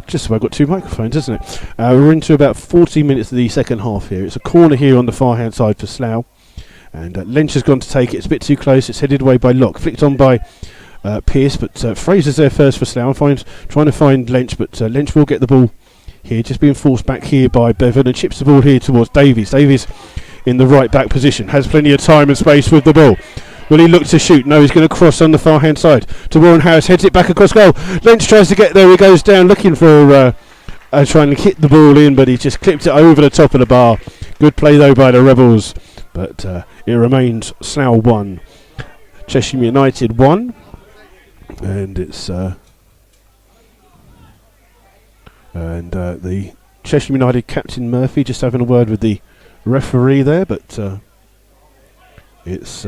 Just about got two microphones, isn't it? We're into about 40 minutes of the second half here. It's a corner here on the far hand side for Slough, and Lynch has gone to take it. It's a bit too close. It's headed away by Locke, flicked on by Pearce, but Fraser's there first for Slough. Trying to find Lynch, but Lynch will get the ball here. Just being forced back here by Bevan, and chips the ball here towards Davies. Davies in the right back position, has plenty of time and space with the ball. Will he look to shoot? No, he's going to cross on the far hand side to Warren Harris, heads it back across goal. Lynch tries to get there, he goes down looking for trying to hit the ball in, but he just clipped it over the top of the bar. Good play though by the Rebels, but it remains Slough 1, Chesham United 1, and it's the Chesham United captain Murphy just having a word with the referee there, but it's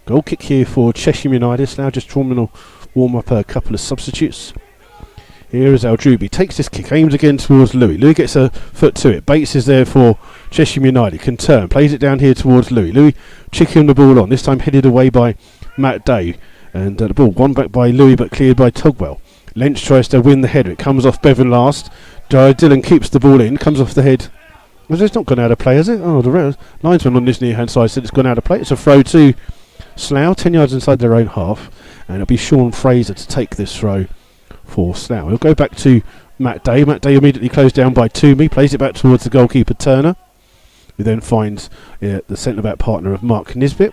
goal kick here for Chesham United. Now just warm up a couple of substitutes. Here is Aldrubi, takes this kick, aims again towards Louis. Louis gets a foot to it. Bates is there for Chesham United can turn, plays it down here towards Louis. Louis chicking the ball on, this time headed away by Matt Day. And the ball won back by Louis but cleared by Togwell. Lynch tries to win the header. It comes off Bevan last. Dylan keeps the ball in, comes off the head. Well, it's not gone out of play, has it? Oh, the linesman on this near hand side said it's gone out of play. It's a throw to Slough, 10 yards inside their own half. And it'll be Sean Fraser to take this throw for Slough. We'll go back to Matt Day. Matt Day immediately closed down by Toomey, plays it back towards the goalkeeper Turner, who then finds the centre-back partner of Mark Nisbet.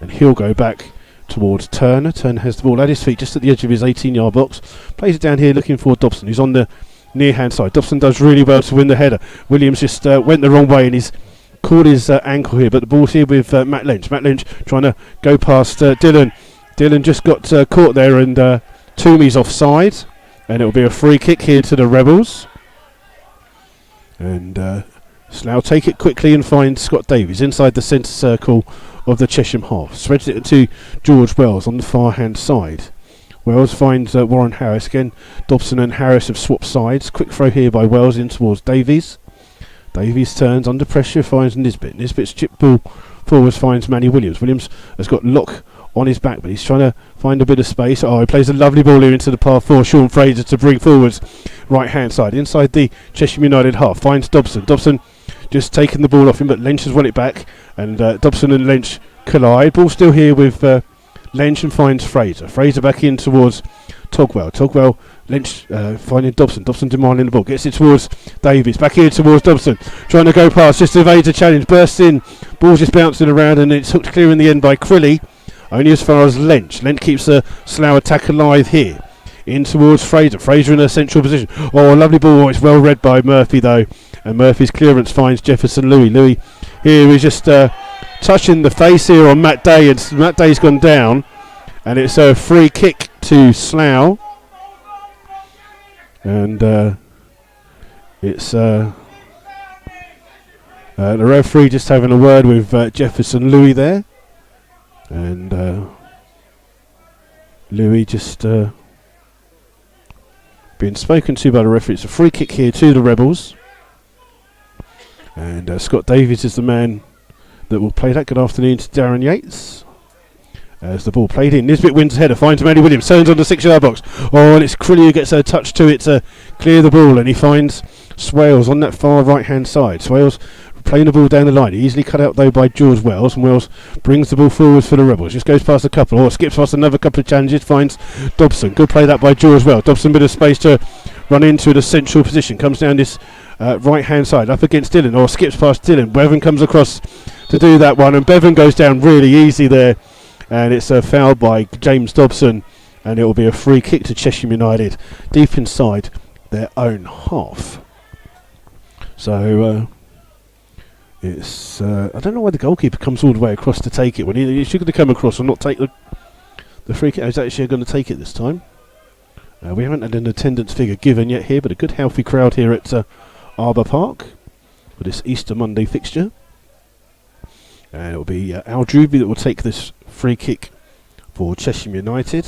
And he'll go back towards Turner. Turner has the ball at his feet just at the edge of his 18-yard box. Plays it down here looking for Dobson, who's on the near-hand side. Dobson does really well to win the header. Williams just went the wrong way and he's caught his ankle here, but the ball's here with Matt Lynch. Matt Lynch trying to go past Dylan. Dylan just got caught there and Toomey's offside. And it'll be a free kick here to the Rebels. And Slough take it quickly and find Scott Davies inside the centre circle of the Chesham half. Spreads it to George Wells on the far hand side. Wells finds Warren Harris again. Dobson and Harris have swapped sides. Quick throw here by Wells in towards Davies. Davies turns under pressure, finds Nisbet. Nisbet's chip ball forwards finds Manny Williams. Williams has got Lock on his back, but he's trying to find a bit of space. Oh, he plays a lovely ball here into the path for Sean Fraser to bring forwards right hand side inside the Chesham United half. Finds Dobson. Dobson just taking the ball off him, but Lynch has won it back, and Dobson and Lynch collide. Ball still here with Lynch and finds Fraser. Fraser back in towards Togwell. Togwell, Lynch finding Dobson. Dobson demanding the ball. Gets it towards Davies. Back here towards Dobson. Trying to go past. Just evades a challenge. Bursts in. Ball's just bouncing around and it's hooked clear in the end by Crilly. Only as far as Lynch. Lynch keeps the Slough attack alive here. In towards Fraser. Fraser in a central position. Oh, a lovely ball. It's well read by Murphy though. And Murphy's clearance finds Jefferson Louis. Louis here is just touching the face here on Matt Day. And Matt Day's gone down. And it's a free kick to Slough. And it's the referee just having a word with Jefferson Louis there. And Louis just being spoken to by the referee. It's a free kick here to the Rebels. And Scott Davies is the man that will play that. Good afternoon to Darren Yates. As the ball played in, Nisbet wins the header, finds Manny Williams, turns on the 6-yard box. Oh, and it's Crilly who gets a touch to it to clear the ball, and he finds Swales on that far right-hand side. Swales playing the ball down the line, easily cut out though by George Wells, and Wells brings the ball forwards for the Rebels. Just goes past a couple, or skips past another couple of challenges, finds Dobson. Good play that by George Wells. Dobson bit of space to run into the central position, comes down this right-hand side, up against Dylan, or skips past Dylan. Bevan comes across to do that one, and Bevan goes down really easy there. And it's a foul by James Dobson, and it will be a free kick to Chesham United, deep inside their own half. So it's I don't know why the goalkeeper comes all the way across to take it when he should have come across and not take the free kick. He's actually going to take it this time. We haven't had an attendance figure given yet here, but a good healthy crowd here at Arbour Park for this Easter Monday fixture. And it will be Al Druby that will take this free kick for Chesham United.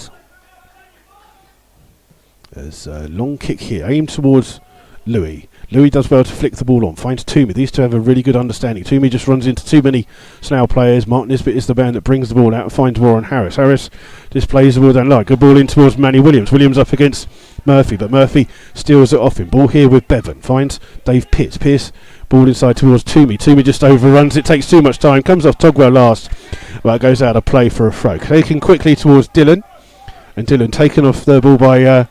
There's a long kick here, aimed towards Louis. Louis does well to flick the ball on, finds Toomey. These two have a really good understanding. Toomey just runs into too many Slough players. Mark Nisbet is the man that brings the ball out and finds Warren Harris. Harris displays the ball down line. Good ball in towards Manny Williams. Williams up against Murphy, but Murphy steals it off him. Ball here with Bevan. Finds Dave Pitts. Pierce, ball inside towards Toomey. Toomey just overruns it, takes too much time. Comes off Togwell last. Well, it goes out of play for a throw. Taken quickly towards Dylan. And Dylan taken off the ball by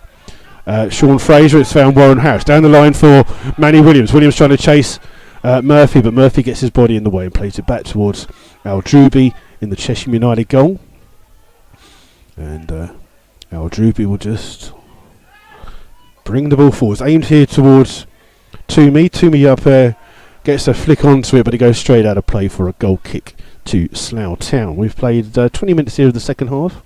Sean Fraser. It's found Warren Harris down the line for Manny Williams. Williams trying to chase Murphy, but Murphy gets his body in the way and plays it back towards Al Druby in the Chesham United goal. And Al Druby will just bring the ball forwards, aimed here towards Toomey. Toomey up there gets a flick onto it, but it goes straight out of play for a goal kick to Slough Town. We've played 20 minutes here of the second half.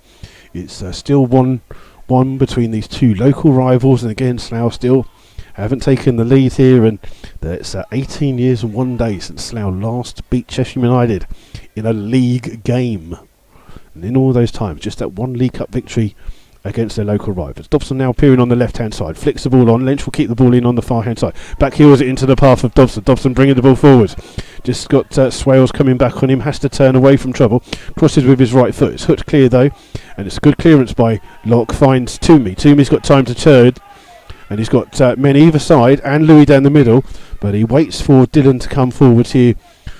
It's still 1-1 between these two local rivals, and again Slough still haven't taken the lead here, and it's 18 years and 1 day since Slough last beat Chesham United in a league game. And in all those times, just that one League Cup victory against their local rivals. Dobson now appearing on the left-hand side. Flicks the ball on. Lynch will keep the ball in on the far-hand side. Back heels it into the path of Dobson. Dobson bringing the ball forward. Just got Swales coming back on him. Has to turn away from trouble. Crosses with his right foot. It's hooked clear though. And it's a good clearance by Locke. Finds Toomey. Toomey's got time to turn. And he's got men either side and Louis down the middle. But he waits for Dylan to come forward here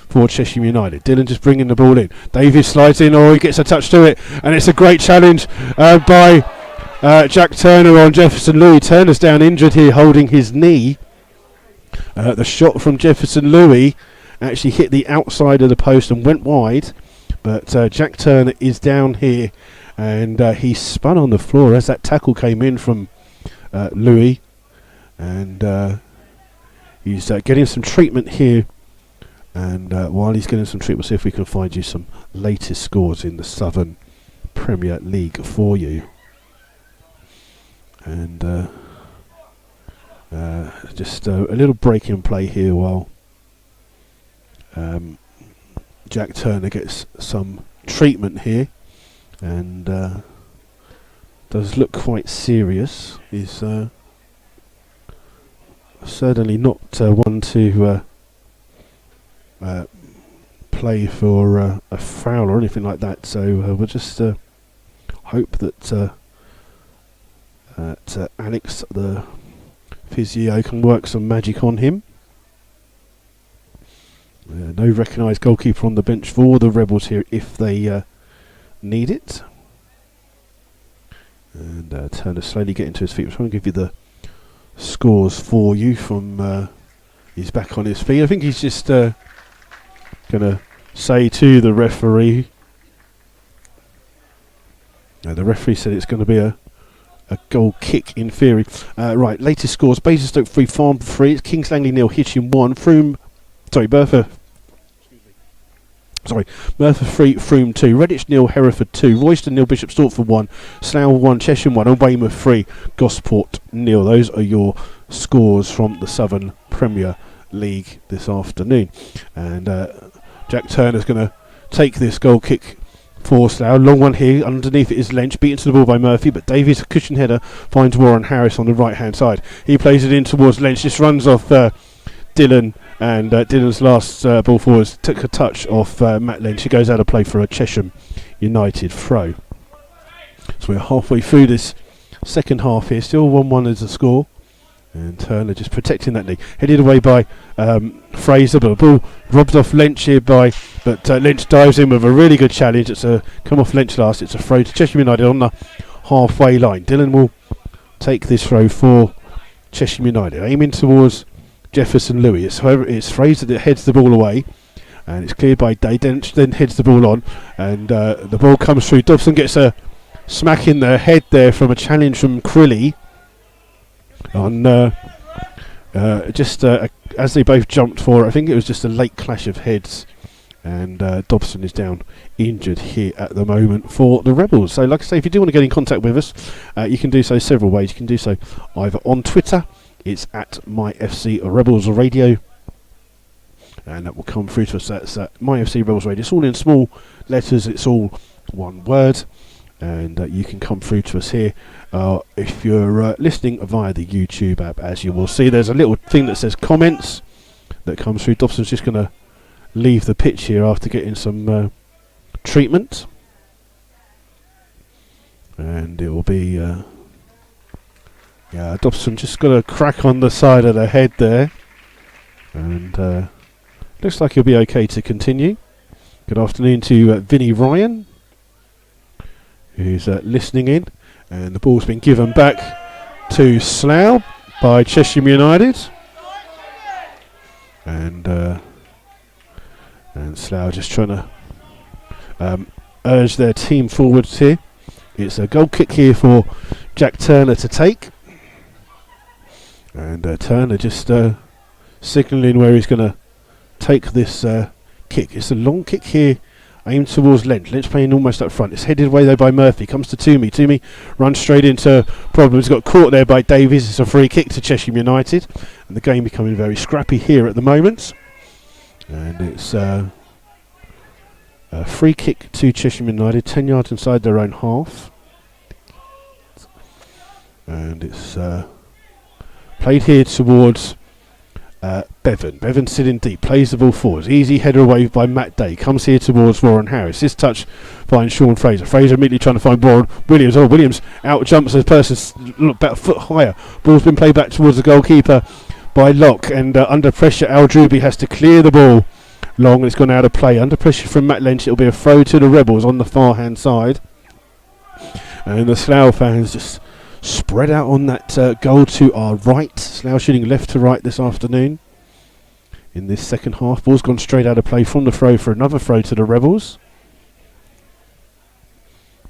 for Chesham United. Dylan just bringing the ball in. Davies slides in, or he gets a touch to it, and it's a great challenge by Jack Turner on Jefferson Louis. Turner's down injured here, holding his knee. The shot from Jefferson Louis actually hit the outside of the post and went wide, but Jack Turner is down here, and he spun on the floor as that tackle came in from Louis, and he's getting some treatment here. And while he's getting some treatment, we'll see if we can find you some latest scores in the Southern Premier League for you. And just a little break in play here while Jack Turner gets some treatment here. And does look quite serious. He's certainly not one to play for a foul or anything like that, so we'll just hope that Alex, the physio, can work some magic on him. No recognised goalkeeper on the bench for the Rebels here if they need it. And Turner slowly getting to his feet. I'm trying to give you the scores for you from he's back on his feet. I think he's just gonna say to the referee, the referee said it's going to be a goal kick in theory. Right, latest scores: Basingstoke 3, Farm 3, it's Kings Langley 0, Hitchin 1, Merthyr 3, Frome 2, Redditch 0, Hereford 2, Royston 0, Bishop Stortford 1, Slough 1, Chesham 1, and Weymouth 3, Gosport 0. Those are your scores from the Southern Premier League this afternoon. And Jack Turner's going to take this goal kick for Slough. Long one here. Underneath it is Lynch, beaten to the ball by Murphy, but Davies, a cushion header, finds Warren Harris on the right hand side. He plays it in towards Lynch. This runs off Dylan, and Dylan's last ball forward took a touch off Matt Lynch. He goes out of play for a Chesham United throw. So we're halfway through this second half here. Still 1-1 is the score. And Turner just protecting that knee. Headed away by Fraser, but the ball robbed off Lynch here but Lynch dives in with a really good challenge. It's a come off Lynch last. It's a throw to Chesham United on the halfway line. Dylan will take this throw for Chesham United, aiming towards Jefferson Louis. It's Fraser that heads the ball away, and it's cleared by Day. Then heads the ball on, and the ball comes through. Dobson gets a smack in the head there from a challenge from Crilly. On as they both jumped for it, I think it was just a late clash of heads, and Dobson is down injured here at the moment for the Rebels. So like I say, if you do want to get in contact with us, you can do so several ways. You can do so either on Twitter, it's at MyFC Rebels Radio, and that will come through to us. That's MyFC Rebels Radio. It's all in small letters, it's all one word, and you can come through to us here. If you're listening via the YouTube app, as you will see, there's a little thing that says comments that comes through. Dobson's just going to leave the pitch here after getting some treatment, and it will be Dobson just got a crack on the side of the head there, and looks like he'll be okay to continue. Good afternoon to Vinnie Ryan, who's listening in. And the ball's been given back to Slough by Chesham United, and Slough just trying to urge their team forwards here. It's a goal kick here for Jack Turner to take, and Turner just signalling where he's going to take this kick. It's a long kick here, aimed towards Lynch. Lynch playing almost up front. It's headed away though by Murphy. Comes to Toomey. Toomey runs straight into problems. Got caught there by Davies. It's a free kick to Chesham United. And the game becoming very scrappy here at the moment. And it's a free kick to Chesham United. 10 yards inside their own half. And it's played here towards Bevan. Bevan sitting deep, plays the ball forwards. Easy header away by Matt Day. Comes here towards Warren Harris. This touch finds Sean Fraser. Fraser immediately trying to find Warren Williams. Oh, Williams out jumps a person about a foot higher. Ball's been played back towards the goalkeeper by Locke, and under pressure Al Druby has to clear the ball long, and it's gone out of play. Under pressure from Matt Lynch, it'll be a throw to the Rebels on the far hand side, and the Slough fans just spread out on that goal to our right. Slough shooting left to right this afternoon in this second half. Ball's gone straight out of play from the throw for another throw to the Rebels.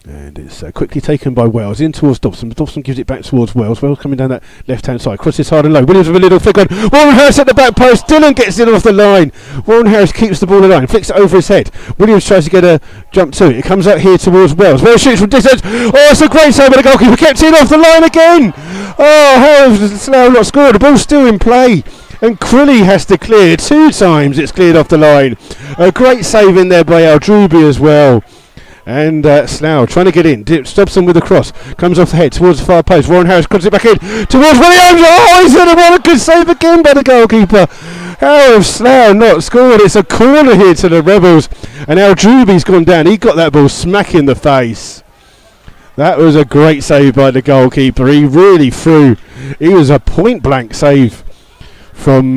And it's quickly taken by Wells in towards Dobson. Dobson gives it back towards Wells. Wells coming down that left-hand side. Crosses hard and low. Williams with a little flick on. Warren Harris at the back post. Dillon gets it off the line. Warren Harris keeps the ball in line. Flicks it over his head. Williams tries to get a jump to it. It comes out here towards Wells. Wells shoots from distance. Oh, it's a great save by the goalkeeper. Kept it off the line again. Oh, how has Slough not scored? The ball's still in play. And Crilly has to clear. 2 times it's cleared off the line. A great save in there by Al Druby as well. And Slough trying to get in. Dobson with the cross. Comes off the head towards the far post. Warren Harris cuts it back in towards Williams. Oh, he's had a good save again by the goalkeeper. How have Slough not scored? It's a corner here to the Rebels. And Al Druby's gone down. He got that ball smack in the face. That was a great save by the goalkeeper. He really threw. He was a point blank save from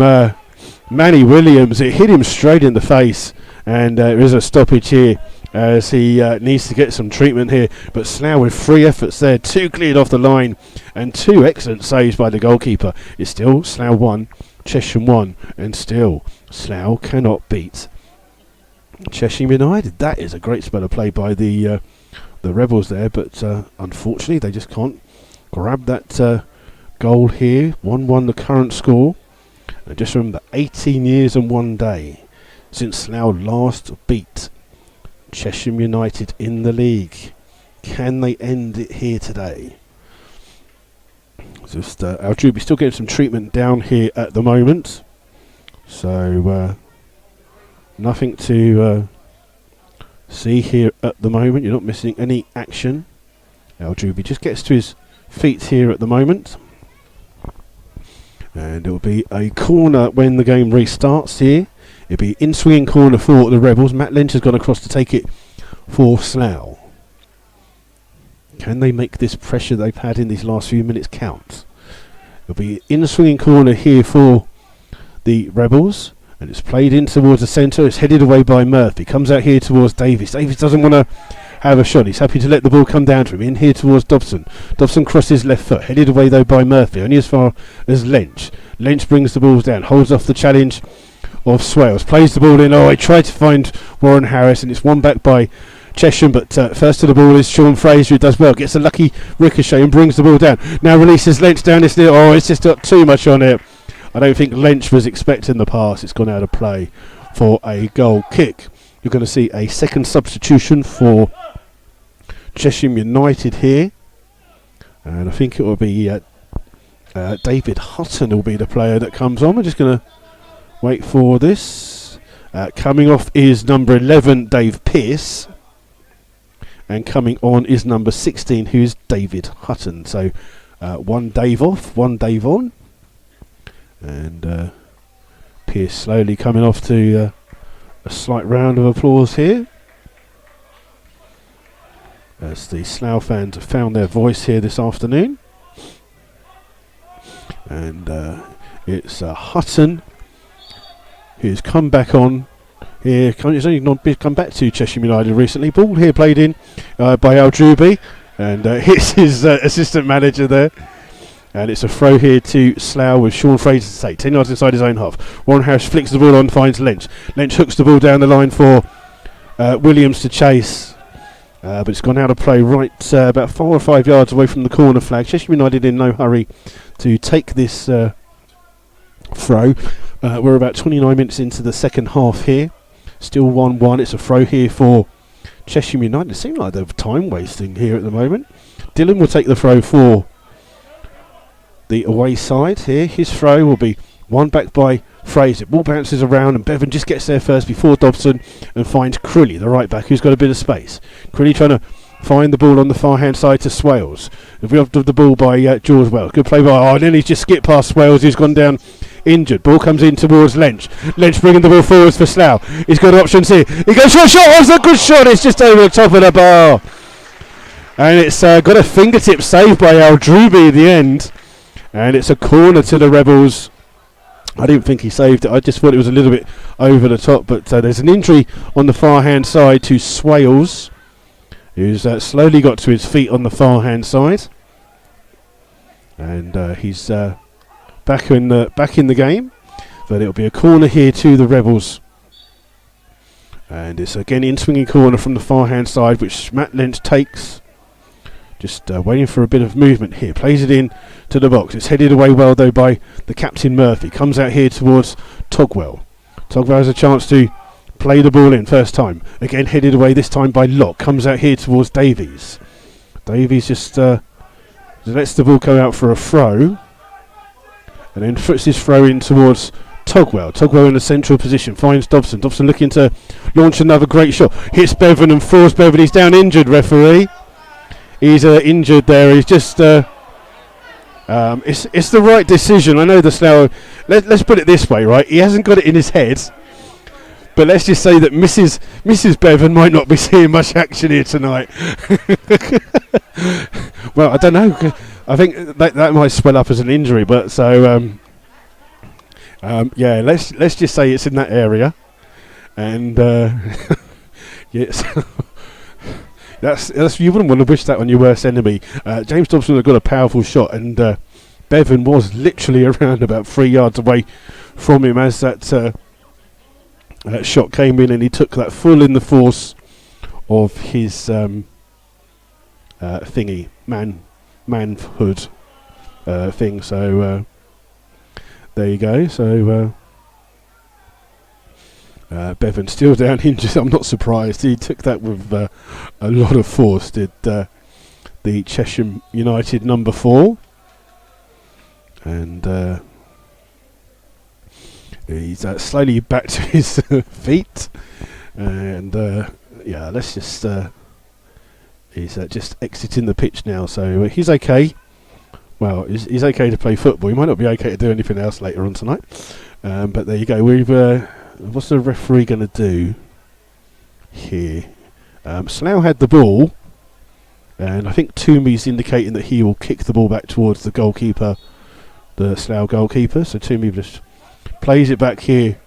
Manny Williams. It hit him straight in the face. And there is a stoppage here, as he needs to get some treatment here. But Slough with 3 efforts there, 2 cleared off the line and 2 excellent saves by the goalkeeper. It's still Slough 1, Chesham 1, and still Slough cannot beat Chesham United. That is a great spell of play by the Rebels there, but unfortunately they just can't grab that goal here. 1-1 the current score. And just remember, 18 years and 1 day since Slough last beat Chesham United in the league. Can they end it here today? Just Al Druby still getting some treatment down here at the moment, so nothing to see here at the moment. You're not missing any action. Al Druby just gets to his feet here at the moment, and it will be a corner when the game restarts here. It'll be in-swinging corner for the Rebels. Matt Lynch has gone across to take it for Slough. Can they make this pressure they've had in these last few minutes count? It'll be in-swinging corner here for the Rebels. And it's played in towards the centre. It's headed away by Murphy. Comes out here towards Davies. Davies doesn't want to have a shot. He's happy to let the ball come down to him. In here towards Dobson. Dobson crosses left foot. Headed away though by Murphy. Only as far as Lynch. Lynch brings the balls down. Holds off the challenge of Swales. Plays the ball in. Oh, he tried to find Warren Harris, and it's won back by Chesham, but first to the ball is Sean Fraser, who does well. Gets a lucky ricochet and brings the ball down. Now releases Lynch down this near. Oh, it's just got too much on it. I don't think Lynch was expecting the pass. It's gone out of play for a goal kick. You're going to see a second substitution for Chesham United here, and I think it will be David Hutton will be the player that comes on. We're just going to wait for this. Coming off is number 11, Dave Pearce, and coming on is number 16, who is David Hutton. So one Dave off, one Dave on, and Pearce slowly coming off to a slight round of applause here, as the Slough fans have found their voice here this afternoon. And it's Hutton who's come back on here. He's only not come back to Chesham United recently. Ball here played in by Al Druby, and it's his assistant manager there. And it's a throw here to Slough with Sean Fraser to take. 10 yards inside his own half. Warren Harris flicks the ball on, finds Lynch. Lynch hooks the ball down the line for Williams to chase. But it's gone out of play right about 4 or 5 yards away from the corner flag. Chesham United in no hurry to take this throw. We're about 29 minutes into the second half here. Still 1-1. It's a throw here for Chesham United. It seems like they're time wasting here at the moment. Dillon will take the throw for the away side here. His throw will be won back by Fraser. Ball bounces around and Bevan just gets there first before Dobson and finds Crilly, the right back, who's got a bit of space. Crilly trying to find the ball on the far hand side to Swales. Robbed of the ball by George Wells. Good play by. And then he's just skipped past Swales, who's gone down injured. Ball comes in towards Lynch. Lynch bringing the ball forwards for Slough. He's got options here. He goes for a shot. Oh, it's a good shot. It's just over the top of the bar. And it's got a fingertip save by Al Druby at the end. And it's a corner to the Rebels. I didn't think he saved it. I just thought it was a little bit over the top. But there's an injury on the far hand side to Swales, who's slowly got to his feet on the far hand side. And he's back in the game. But it'll be a corner here to the Rebels. And it's again in swinging corner from the far hand side, which Matt Lynch takes. Just waiting for a bit of movement here. Plays it in to the box. It's headed away well, though, by the captain Murphy. Comes out here towards Togwell. Togwell has a chance to play the ball in first time. Again, headed away this time by Locke. Comes out here towards Davies. Davies just lets the ball go out for a throw. And then puts his throw in towards Togwell. Togwell in the central position. Finds Dobson. Dobson looking to launch another great shot. Hits Bevan and falls Bevan. He's down injured, referee. He's injured there. He's just. It's the right decision. I know the Slough. Let's put it this way, right? He hasn't got it in his head, but let's just say that Mrs. Bevan might not be seeing much action here tonight. Well, I don't know. I think that might swell up as an injury, but so yeah. Let's just say it's in that area, and yes. That's you wouldn't want to wish that on your worst enemy. James Dobson had got a powerful shot, and Bevan was literally around about 3 yards away from him as that shot came in, and he took that full in the force of his thingy manhood thing. So there you go. So. Bevan still down injured. I'm not surprised. He took that with a lot of force, did the Chesham United number 4. And he's slowly back to his feet. And yeah, let's just... he's just exiting the pitch now, so he's okay. Well, he's okay to play football. He might not be okay to do anything else later on tonight. But there you go. We've... what's the referee going to do here? Slough had the ball, and I think Toomey's indicating that he will kick the ball back towards the goalkeeper, the Slough goalkeeper. So Toomey just plays it back here,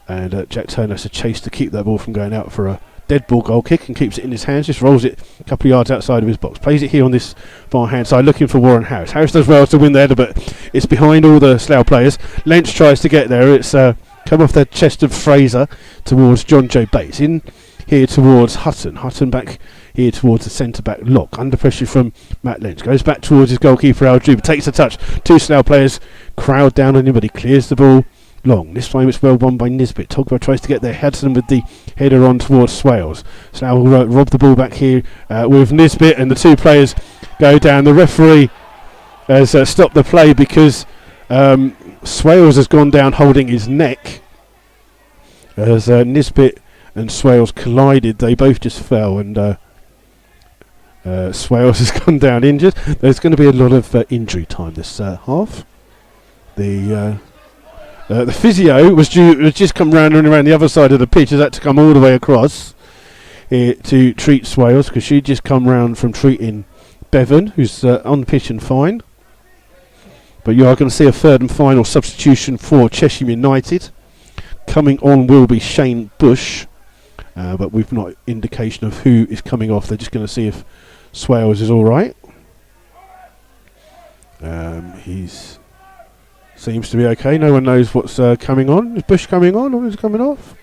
and Jack Turner has to chase to keep that ball from going out for a dead ball goal kick, and keeps it in his hands, just rolls it a couple of yards outside of his box. Plays it here on this far hand side, looking for Warren Harris. Harris does well to win the header, but it's behind all the Slough players. Lynch tries to get there. It's come off the chest of Fraser towards John Joe Bates. In here towards Hutton. Hutton back here towards the centre-back Locke. Under pressure from Matt Lynch. Goes back towards his goalkeeper Al Juba. Takes a touch. 2 Slough players crowd down on him, but he clears the ball long. This time it's well won by Nisbet. Togba tries to get there. Hudson with the header on towards Swales. Slough will rob the ball back here with Nisbet, and the 2 players go down. The referee has stopped the play because... Swales has gone down holding his neck as Nisbet and Swales collided. They both just fell, and Swales has gone down injured. There's going to be a lot of injury time this half. The physio was just come round and around the other side of the pitch. Has had to come all the way across here to treat Swales, because she'd just come round from treating Bevan, who's on the pitch and fine. But you are going to see a third and final substitution for Chesham United. Coming on will be Shane Bush, but we've not indication of who is coming off. They're just going to see if Swales is all right. He's seems to be okay. No one knows what's coming on. Is Bush coming on or is he coming off?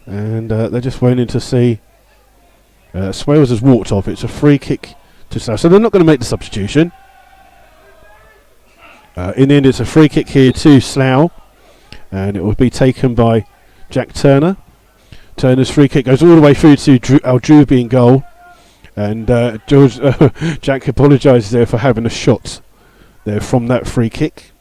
And they're just waiting to see. Swales has walked off. It's a free kick to Slough, so they're not going to make the substitution. In the end, it's a free kick here to Slough, and it will be taken by Jack Turner. Turner's free kick goes all the way through to Aldruby in goal, and Jack apologises there for having a shot there from that free kick.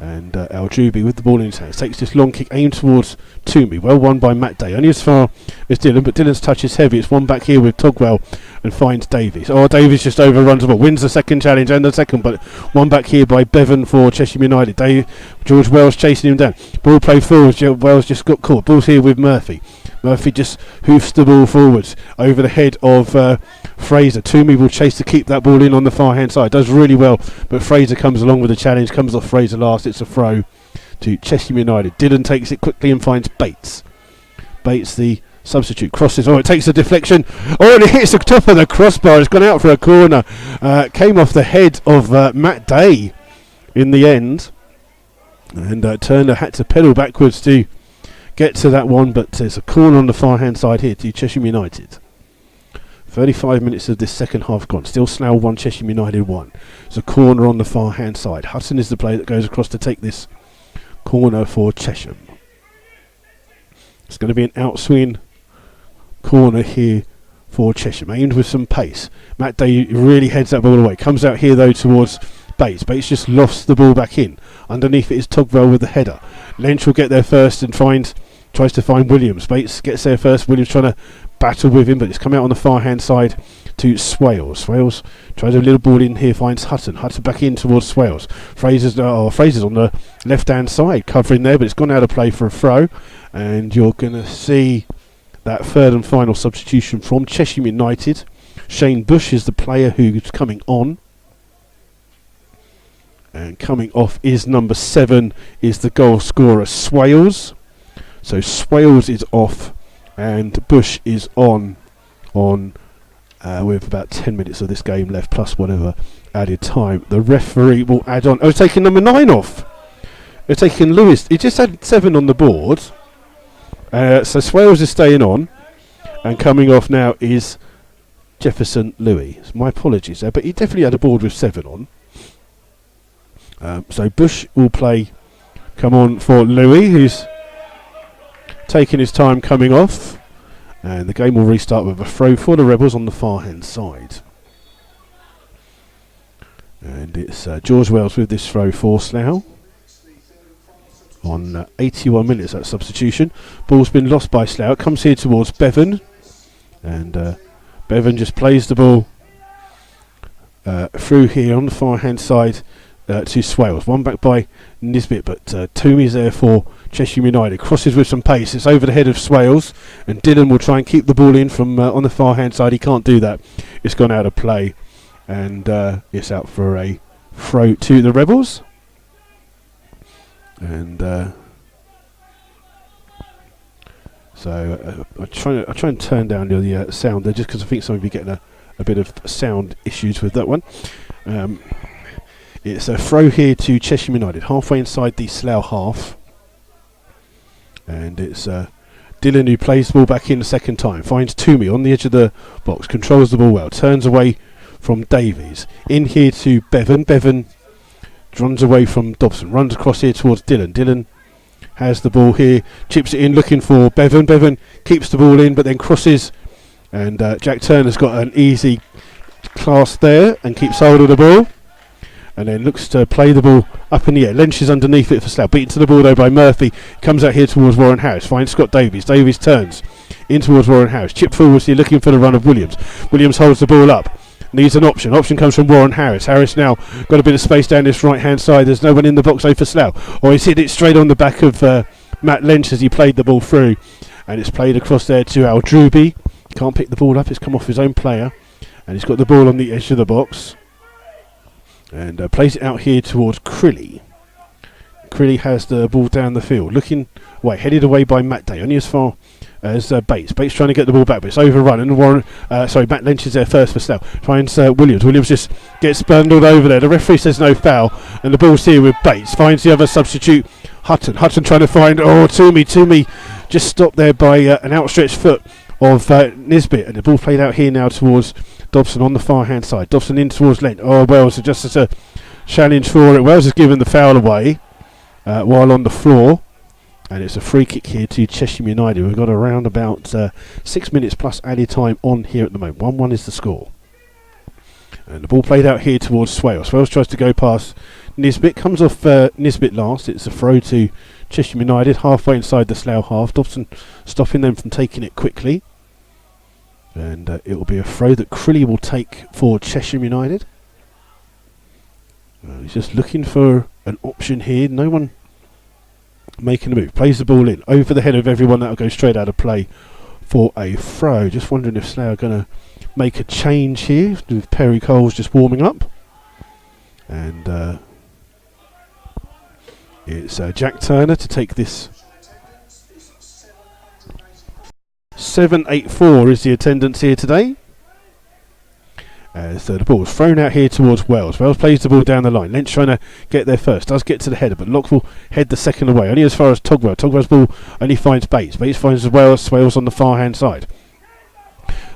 And Al-Jubi with the ball in his hands takes this long kick aimed towards Toomey. Well won by Matt Day. Only as far as Dylan, but Dylan's touch is heavy. It's one back here with Togwell and finds Davies. Oh, Davies just overruns the ball. Wins the second challenge and the second, but one back here by Bevan for Chesham United. George Wells chasing him down. Ball play forwards. Wells just got caught. Ball's here with Murphy. Murphy just hoofs the ball forwards over the head of Fraser. Toomey will chase to keep that ball in on the far hand side. Does really well, but Fraser comes along with the challenge. Comes off Fraser last. It's a throw to Chesham United. Dylan takes it quickly and finds Bates. Bates, the substitute, crosses. Oh, it takes a deflection. Oh, and it hits the top of the crossbar. It's gone out for a corner. Came off the head of Matt Day in the end. And Turner had to pedal backwards to get to that one, but there's a corner on the far hand side here to Chesham United. 35 minutes of this second half gone. Still Slough 1, Chesham United 1. There's a corner on the far hand side. Hutton is the player that goes across to take this corner for Chesham. It's going to be an outswing corner here for Chesham, aimed with some pace. Matt Day really heads that ball away. Comes out here though towards Bates. Bates just lofts the ball back in. Underneath it is Togwell with the header. Lynch will get there first and tries to find Williams. Bates gets there first. Williams trying to battle with him, but it's come out on the far hand side to Swales. Swales tries a little ball in here, finds Hutton. Hutton back in towards Swales. Fraser's on the left hand side covering there, but it's gone out of play for a throw, and you're going to see that third and final substitution from Chesham United. Shane Bush is the player who's coming on. And coming off is number 7, is the goal scorer, Swales. So Swales is off and Bush is on with about 10 minutes of this game left, plus whatever added time. The referee will add on. Oh, it's taking number 9 off. They're taking Lewis. He just had 7 on the board. So Swales is staying on. And coming off now is Jefferson Louis. My apologies there, but he definitely had a board with 7 on. So Bush will come on for Louis, who's taking his time coming off, and the game will restart with a throw for the Rebels on the far hand side. And it's George Wells with this throw for Slough on 81 minutes, that substitution. Ball's been lost by Slough. It comes here towards Bevan, and Bevan just plays the ball through here on the far hand side to Swales. One back by Nisbet, but Toomey's there for Chesham United. Crosses with some pace. It's over the head of Swales, and Dylan will try and keep the ball in from on the far hand side. He can't do that. It's gone out of play, and it's out for a throw to the Rebels. And so I try and turn down the sound there, just because I think some of you are getting a bit of sound issues with that one. It's a throw here to Chesham United, halfway inside the Slough half. And it's Dylan who plays the ball back in the second time. Finds Toomey on the edge of the box, controls the ball well, turns away from Davies. In here to Bevan. Bevan runs away from Dobson, runs across here towards Dylan. Dylan has the ball here, chips it in looking for Bevan. Bevan keeps the ball in, but then crosses. And Jack Turner's got an easy class there and keeps hold of the ball. And then looks to play the ball up in the air. Lynch is underneath it for Slough. Beaten to the ball though by Murphy. Comes out here towards Warren Harris. Finds Scott Davies. Davies turns in towards Warren Harris. Chip forwards here looking for the run of Williams. Williams holds the ball up. Needs an option. Option comes from Warren Harris. Harris now got a bit of space down this right hand side. There's no one in the box though for Slough. Or he's hit it straight on the back of Matt Lynch as he played the ball through. And it's played across there to Al-Jubi. Can't pick the ball up. It's come off his own player. And he's got the ball on the edge of the box. And plays it out here towards Crilly. Crilly has the ball down the field, headed away by Matt Day, only as far as Bates. Bates trying to get the ball back, but it's overrun. And Matt Lynch is there first for Slough. Finds Williams. Williams just gets bundled over there. The referee says no foul, and the ball's here with Bates. Finds the other substitute, Hutton. Hutton trying to find Toomey. Toomey just stopped there by an outstretched foot of Nisbet, and the ball played out here now towards Dobson on the far hand side. Dobson in towards Lent. Wells just as a challenge for it. Wells has given the foul away while on the floor, and it's a free kick here to Chesham United. We've got around about 6 minutes plus added time on here at the moment. 1-1 is the score. And the ball played out here towards Swales. Swales tries to go past Nisbet. Comes off Nisbet last. It's a throw to Chesham United, halfway inside the Slough half. Dobson stopping them from taking it quickly. And it will be a throw that Crilly will take for Chesham United. He's just looking for an option here. No one making a move. Plays the ball in over the head of everyone. That'll go straight out of play for a throw. Just wondering if Slough are going to make a change here with Perry Coles just warming up. And it's Jack Turner to take this. 784 is the attendance here today. So the ball's thrown out here towards Wells. Wells plays the ball down the line. Lynch trying to get there first. Does get to the header, but Locke will head the second away. Only as far as Togwell. Togwell's ball only finds Bates. Bates finds Wells. Wells on the far hand side.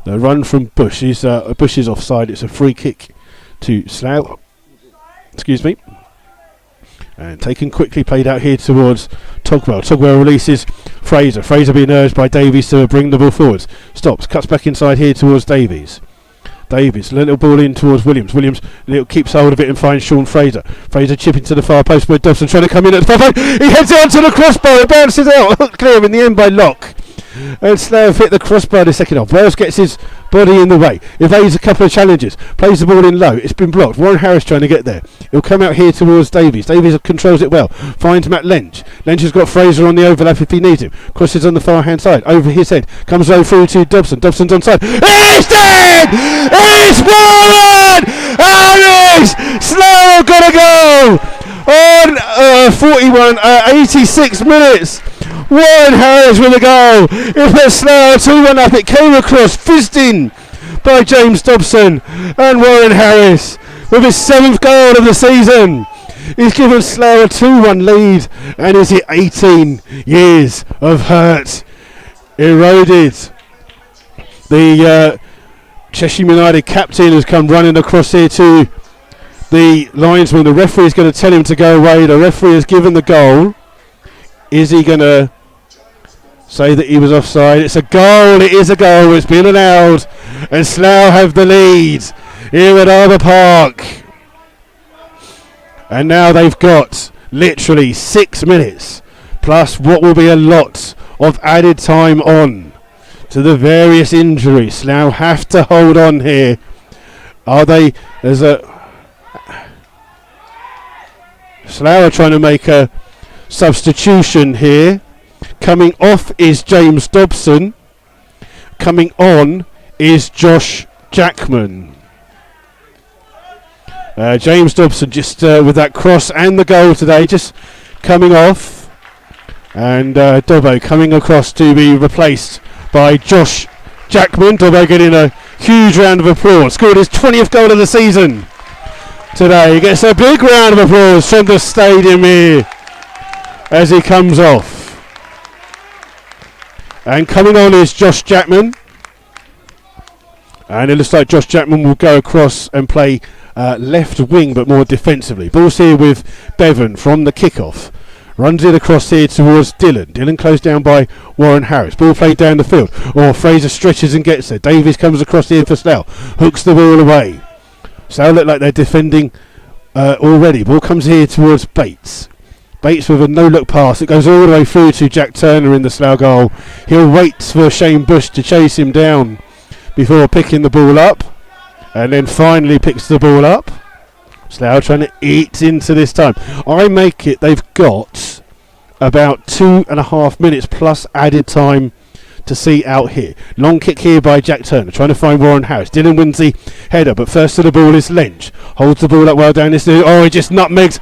The run from Bush is offside. It's a free kick to Slough. Excuse me. And taken quickly, played out here towards Togwell. Togwell releases Fraser. Fraser being urged by Davies to bring the ball forwards. Stops, cuts back inside here towards Davies. Davies, little ball in towards Williams. Williams keeps hold of it and finds Sean Fraser. Fraser chipping to the far post where Dobson trying to come in at the far post. He heads it onto the crossbar. It bounces out. Clear in the end by Locke. And Slough hit the crossbar the second half. Wells gets his body in the way. Evades a couple of challenges. Plays the ball in low. It's been blocked. Warren Harris trying to get there. He'll come out here towards Davies. Davies controls it well. Finds Matt Lynch. Lynch has got Fraser on the overlap if he needs him. Crosses on the far hand side. Over his head. Comes low through to Dobson. Dobson's onside. It's dead! It's Warren Harris! Slough got to go! On 86 minutes. Warren Harris with a goal. It put Slough 2-1 up. It came across, fizzed in by James Dobson. And Warren Harris with his 7th goal of the season. He's given Slough a 2-1 lead. And is it 18 years of hurt eroded? The Chesham United captain has come running across here to the linesman. The referee is going to tell him to go away. The referee has given the goal. Is he going to say that he was offside? It's a goal. It is a goal. It's been allowed. And Slough have the lead here at Arbour Park. And now they've got literally 6 minutes plus what will be a lot of added time on to the various injuries. Slough have to hold on here. Are they? There's a Slough are trying to make a substitution here. Coming off is James Dobson. Coming on is Josh Jackman. James Dobson just with that cross and the goal today, just coming off. And Dobbo coming across to be replaced by Josh Jackman. Dobbo getting a huge round of applause. Scored his 20th goal of the season today. He gets a big round of applause from the stadium here as he comes off. And coming on is Josh Jackman. And it looks like Josh Jackman will go across and play left wing but more defensively. Ball's here with Bevan from the kickoff. Runs it across here towards Dylan. Dylan closed down by Warren Harris. Ball played down the field. Fraser stretches and gets there. Davies comes across here for Slough. Hooks the ball away. Slough look like they're defending already. Ball comes here towards Bates. Bates with a no-look pass. It goes all the way through to Jack Turner in the Slough goal. He'll wait for Shane Bush to chase him down before picking the ball up. And then finally picks the ball up. Slough trying to eat into this time. I make it they've got about 2.5 minutes plus added time to see out here. Long kick here by Jack Turner, trying to find Warren Harris. Dylan wins the header, but first to the ball is Lynch. Holds the ball up well down this. He just nutmegs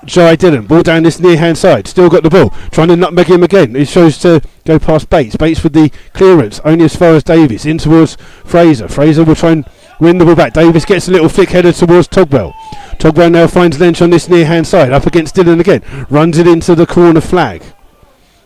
Jai Dylan. Ball down this near hand side. Still got the ball. Trying to nutmeg him again. He shows to go past Bates. Bates with the clearance. Only as far as Davies. In towards Fraser. Fraser will try and win the ball back. Davies gets a little flick header towards Togwell. Togwell now finds Lynch on this near hand side. Up against Dylan again. Runs it into the corner flag.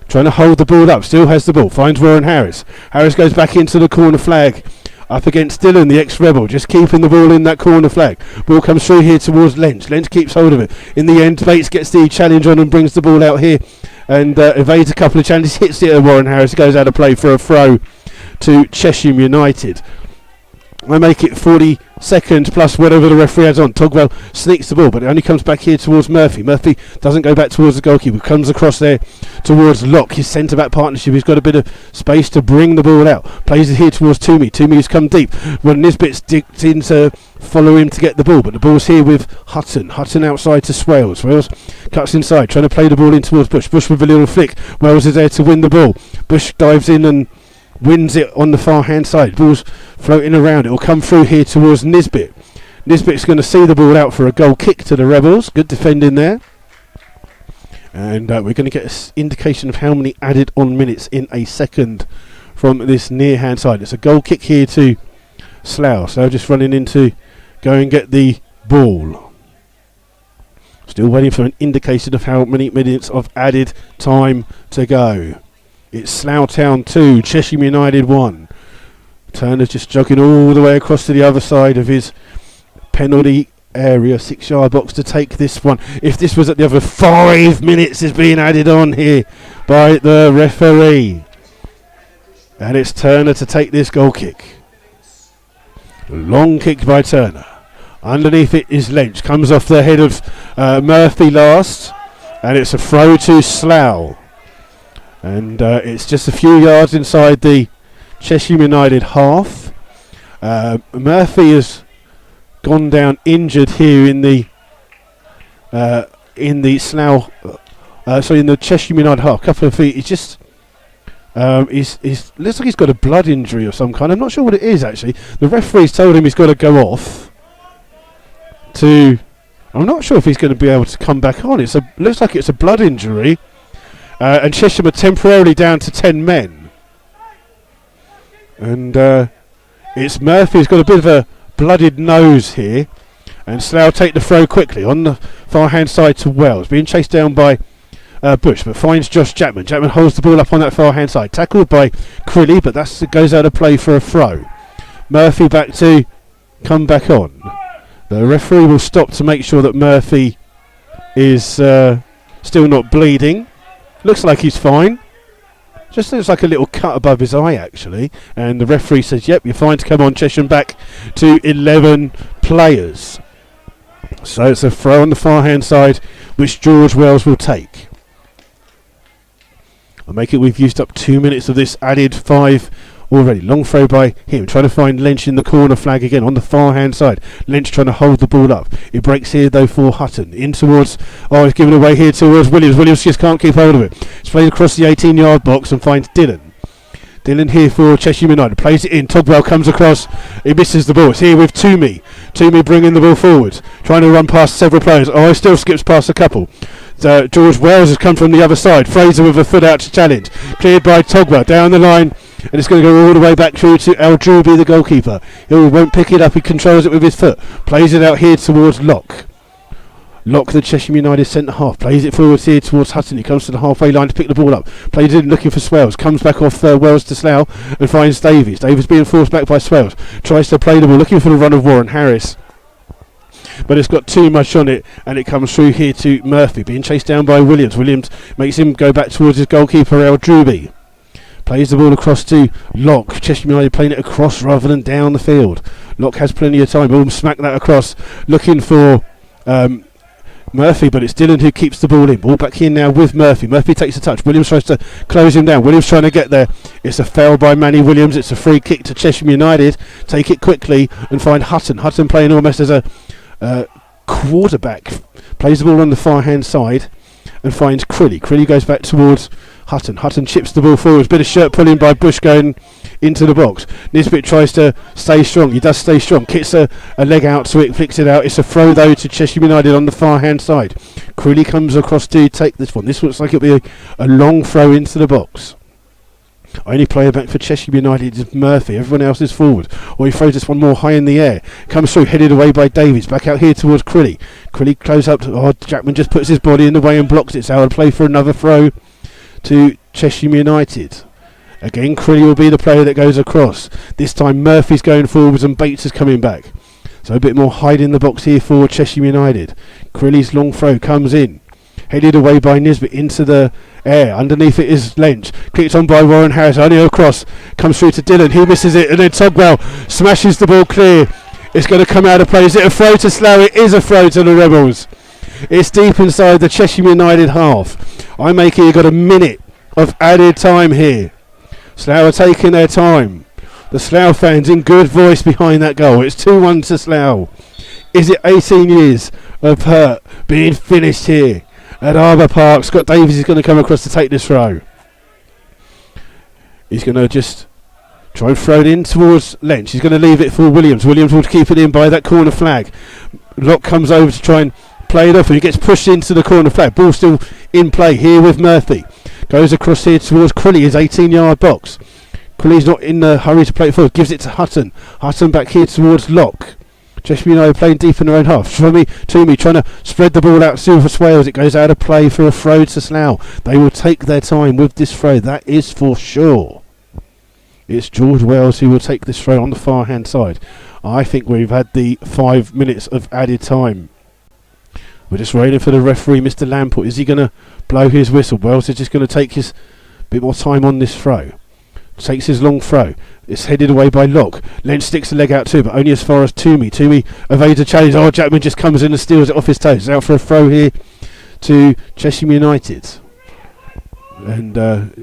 Trying to hold the ball up. Still has the ball. Finds Warren Harris. Harris goes back into the corner flag. Up against Dylan, the ex-rebel, just keeping the ball in that corner flag. Ball comes through here towards Lynch. Lynch keeps hold of it. In the end, Bates gets the challenge on and brings the ball out here and evades a couple of challenges. Hits it at Warren Harris. Goes out of play for a throw to Chesham United. I make it 40 seconds plus whatever the referee has on. Togwell sneaks the ball, but it only comes back here towards Murphy. Murphy doesn't go back towards the goalkeeper. Comes across there towards Locke, his centre-back partnership. He's got a bit of space to bring the ball out. Plays it here towards Toomey. Toomey has come deep. When Nisbet's dipped in to follow him to get the ball, but the ball's here with Hutton. Hutton outside to Swales. Swales cuts inside, trying to play the ball in towards Bush. Bush with a little flick. Wells is there to win the ball. Bush dives in and wins it on the far hand side. Ball's floating around. It will come through here towards Nisbet. Nisbet's going to see the ball out for a goal kick to the Rebels. Good defending there. And we're going to get an indication of how many added on minutes in a second from this near hand side. It's a goal kick here to Slough. Slough just running in to go and get the ball. Still waiting for an indication of how many minutes of added time to go. It's Slough Town 2, Chesham United 1. Turner's just jogging all the way across to the other side of his penalty area, 6-yard box to take this one. If this was at the other, 5 minutes is being added on here by the referee. And it's Turner to take this goal kick. Long kick by Turner. Underneath it is Lynch. Comes off the head of Murphy last. And it's a throw to Slough. And it's just a few yards inside the Chesham United half. Murphy has gone down injured here in the Slough, in the Chesham United half. Couple of feet. He's just he's looks like he's got a blood injury of some kind. I'm not sure what it is actually. The referee's told him he's got to go off. I'm not sure if he's going to be able to come back on. Looks like it's a blood injury. And Chesham are temporarily down to 10 men. And it's Murphy who's got a bit of a blooded nose here. And Slough take the throw quickly on the far hand side to Wells. Being chased down by Bush, but finds Josh Chapman. Chapman holds the ball up on that far hand side. Tackled by Crilly, but that goes out of play for a throw. Murphy back to come back on. The referee will stop to make sure that Murphy is still not bleeding. Looks like he's fine. Just looks like a little cut above his eye, actually. And the referee says, yep, you're fine to come on. Chesham back to 11 players. So it's a throw on the far-hand side, which George Wells will take. I'll make it, we've used up 2 minutes of this, added 5 already. Long throw by him, trying to find Lynch in the corner flag again on the far hand side. Lynch trying to hold the ball up. It breaks here though for Hutton. In towards, he's given away here towards Williams. Williams just can't keep hold of it. It's played across the 18-yard box and finds Dillon. Dillon here for Chesham United. Plays it in. Togwell comes across. He misses the ball. It's here with Toomey. Toomey bringing the ball forward. Trying to run past several players. He still skips past a couple. George Wells has come from the other side. Fraser with a foot out to challenge. Cleared by Togwell. Down the line. And it's going to go all the way back through to Al-Jubi, the goalkeeper. He won't pick it up. He controls it with his foot. Plays it out here towards Locke. Locke, the Chesham United centre-half. Plays it forward here towards Hutton. He comes to the halfway line to pick the ball up. Plays it in looking for Swales. Comes back off Wells to Slough and finds Davies. Davies being forced back by Swales. Tries to play the ball, looking for the run of Warren Harris. But it's got too much on it, and it comes through here to Murphy. Being chased down by Williams. Williams makes him go back towards his goalkeeper, Al-Jubi. Plays the ball across to Locke. Chesham United playing it across rather than down the field. Locke has plenty of time. He'll smack that across. Looking for Murphy, but it's Dillon who keeps the ball in. Ball back in now with Murphy. Murphy takes a touch. Williams tries to close him down. Williams trying to get there. It's a foul by Manny Williams. It's a free kick to Chesham United. Take it quickly and find Hutton. Hutton playing almost as a quarterback. Plays the ball on the far hand side and finds Crilly. Crilly goes back towards Hutton. Hutton chips the ball forwards. Bit of shirt pulling by Bush going into the box. Nisbet tries to stay strong. He does stay strong. Kicks a leg out so it flicks it out. It's a throw though to Chesham United on the far hand side. Crilly comes across to take this one. This looks like it'll be a long throw into the box. Only player back for Chesham United is Murphy. Everyone else is forward. He throws this one more high in the air. Comes through, headed away by Davies. Back out here towards Crilly. Crilly close up. Jackman just puts his body in the way and blocks it. So I'll play for another throw to Chesham United. Again, Crilly will be the player that goes across. This time Murphy's going forwards and Bates is coming back. So a bit more hide in the box here for Chesham United. Crilly's long throw comes in. Headed away by Nisbet into the air. Underneath it is Lynch. Kicked on by Warren Harris. Only across. Comes through to Dillon. He misses it. And then Togwell smashes the ball clear. It's going to come out of play. Is it a throw to Slough? It is a throw to the Rebels. It's deep inside the Chesham United half. I make it. You've got a minute of added time here. Slough are taking their time. The Slough fans in good voice behind that goal. It's 2-1 to Slough. Is it 18 years of hurt being finished here at Arbour Park? Scott Davies is going to come across to take this throw. He's going to just try and throw it in towards Lynch. He's going to leave it for Williams. Williams will keep it in by that corner flag. Locke comes over to try and play it off, and he gets pushed into the corner flag. Ball still in play here with Murphy. Goes across here towards Crilly, his 18-yard box. Crilly's not in a hurry to play it forward. Gives it to Hutton. Hutton back here towards Locke. Chesham United playing deep in their own half. Toomey trying to spread the ball out to Swales. It goes out of play for a throw to Slough. They will take their time with this throw. That is for sure. It's George Wells who will take this throw on the far hand side. I think we've had the 5 minutes of added time. We're just waiting for the referee, Mr. Lamport. Is he going to blow his whistle? Wells is just going to take his bit more time on this throw. Takes his long throw. It's headed away by Locke. Lynch sticks the leg out too, but only as far as Toomey. Toomey evades a challenge. Oh, Jackman just comes in and steals it off his toes. It's out for a throw here to Chesham United. And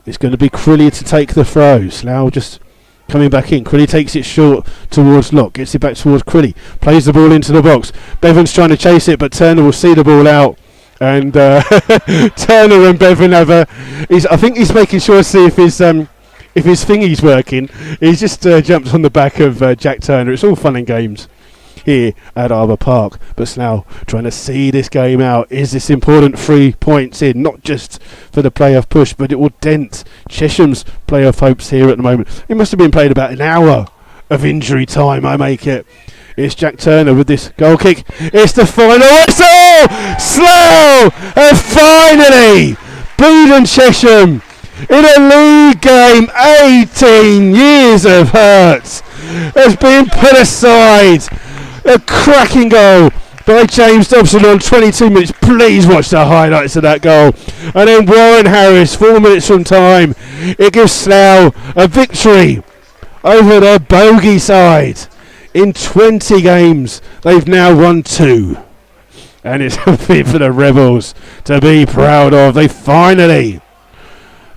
it's going to be Crilly to take the throw. Slough just coming back in. Crilly takes it short towards Locke. Gets it back towards Crilly. Plays the ball into the box. Bevan's trying to chase it, but Turner will see the ball out. And Turner and Bevan have a... I think he's making sure to see if his thingy's working. He's just jumped on the back of Jack Turner. It's all fun and games here at Arbour Park. But Slough trying to see this game out. Is this important 3 points in? Not just for the playoff push, but it will dent Chesham's playoff hopes here at the moment. It must have been played about an hour of injury time, I make it. It's Jack Turner with this goal kick. It's the final whistle! Slough have finally beaten Chesham in a league game. 18 years of hurt has been put aside. A cracking goal by James Dobson on 22 minutes. Please watch the highlights of that goal. And then Warren Harris, 4 minutes from time. It gives Slough a victory over the bogey side. In 20 games, they've now won 2. And it's a bit for the Rebels to be proud of. They finally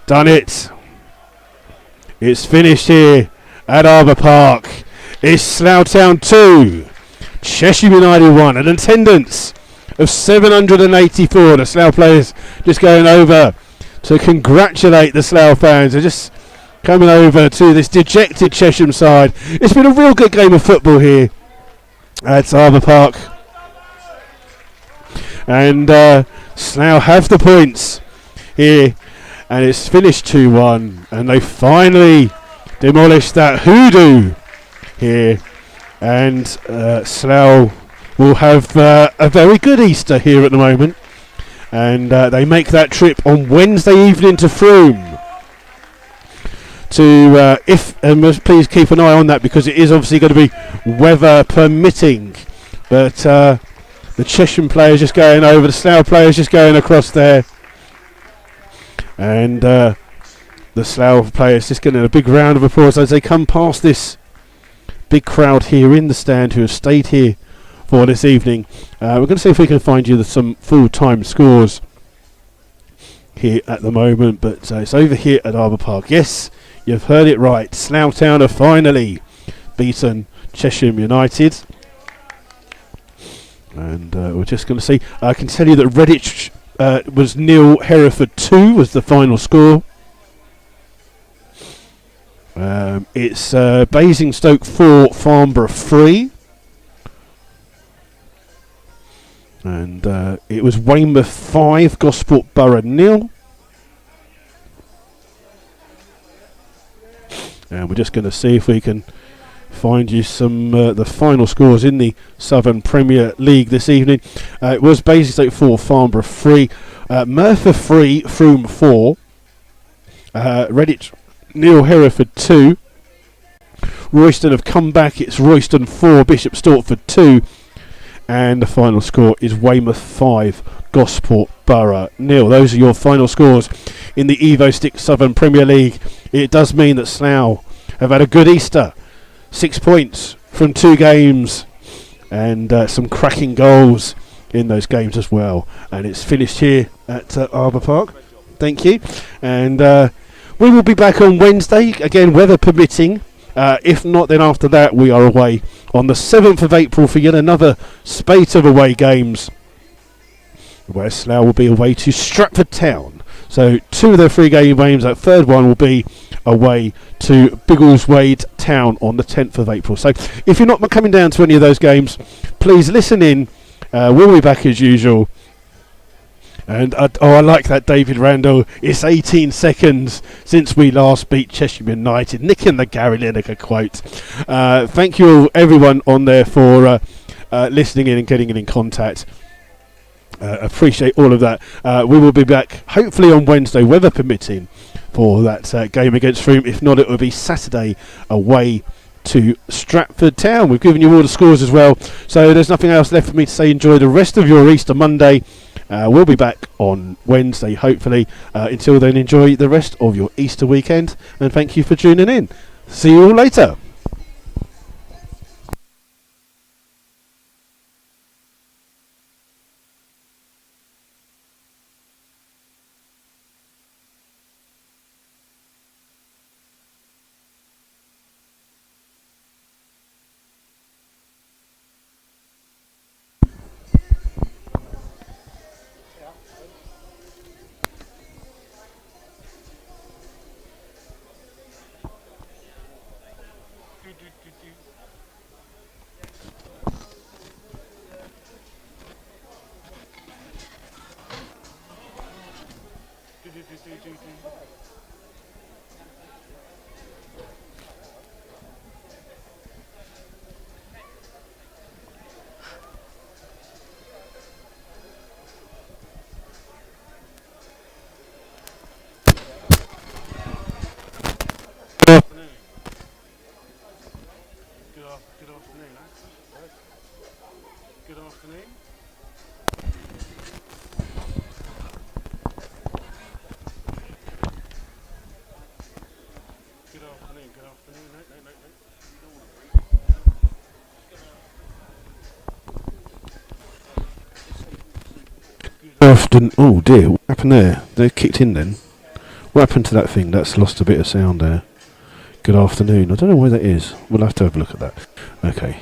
done it. It's finished here at Arbour Park. It's Slough Town 2, Chesham United 1. An attendance of 784. The Slough players just going over to congratulate the Slough fans. They're just coming over to this dejected Chesham side. It's been a real good game of football here at Arbour Park. And Slough have the points here. And it's finished 2-1. And they finally demolished that hoodoo here. And Slough will have a very good Easter here at the moment. And they make that trip on Wednesday evening to Frome. Please keep an eye on that, because it is obviously going to be weather permitting. But the Chesham players just going over, the Slough players just going across there. And the Slough players just getting a big round of applause as they come past this big crowd here in the stand who have stayed here for this evening. We're going to see if we can find you some full-time scores here at the moment, but it's over here at Arbour Park. Yes, you've heard it right. Slough Town have finally beaten Chesham United. And we're just going to see. I can tell you that Redditch was 0, Hereford 2 was the final score. It's Basingstoke 4, Farnborough 3. And it was Weymouth 5, Gosport Borough 0. And we're just going to see if we can find you some the final scores in the Southern Premier League this evening. It was Basingstoke 4, Farnborough 3, Merthyr 3, Frome 4, Redditch 0, Hereford 2. Royston have come back. It's Royston 4, Bishop Stortford 2. and the final score is Weymouth 5, Gosport Borough 0. Those are your final scores in the Evo Stick Southern Premier League. It does mean that Slough have had a good Easter. 6 points from 2 games and some cracking goals in those games as well. And it's finished here at Arbour Park. Thank you. And we will be back on Wednesday, again, weather permitting. If not, then after that we are away on the 7th of April for yet another spate of away games, where Slough will be away to Stratford Town. So 2 of their 3 games, that third one will be away to Biggleswade Town on the 10th of April. So if you're not coming down to any of those games, please listen in. We'll be back as usual. And I like that, David Randall. It's 18 seconds since we last beat Chesham United. Nicking the Gary Lineker quote. Thank you all, everyone on there for listening in and getting in contact. Appreciate all of that. We will be back hopefully on Wednesday, weather permitting, for that game against Frome. If not, it will be Saturday away to Stratford Town. We've given you all the scores as well, so there's nothing else left for me to say. Enjoy the rest of your Easter Monday. We'll be back on Wednesday, hopefully. Until then, enjoy the rest of your Easter weekend, and thank you for tuning in. See you all later. Good afternoon. Oh dear, what happened there? They kicked in then. What happened to that thing? That's lost a bit of sound there. Good afternoon. I don't know why that is. We'll have to have a look at that. Okay.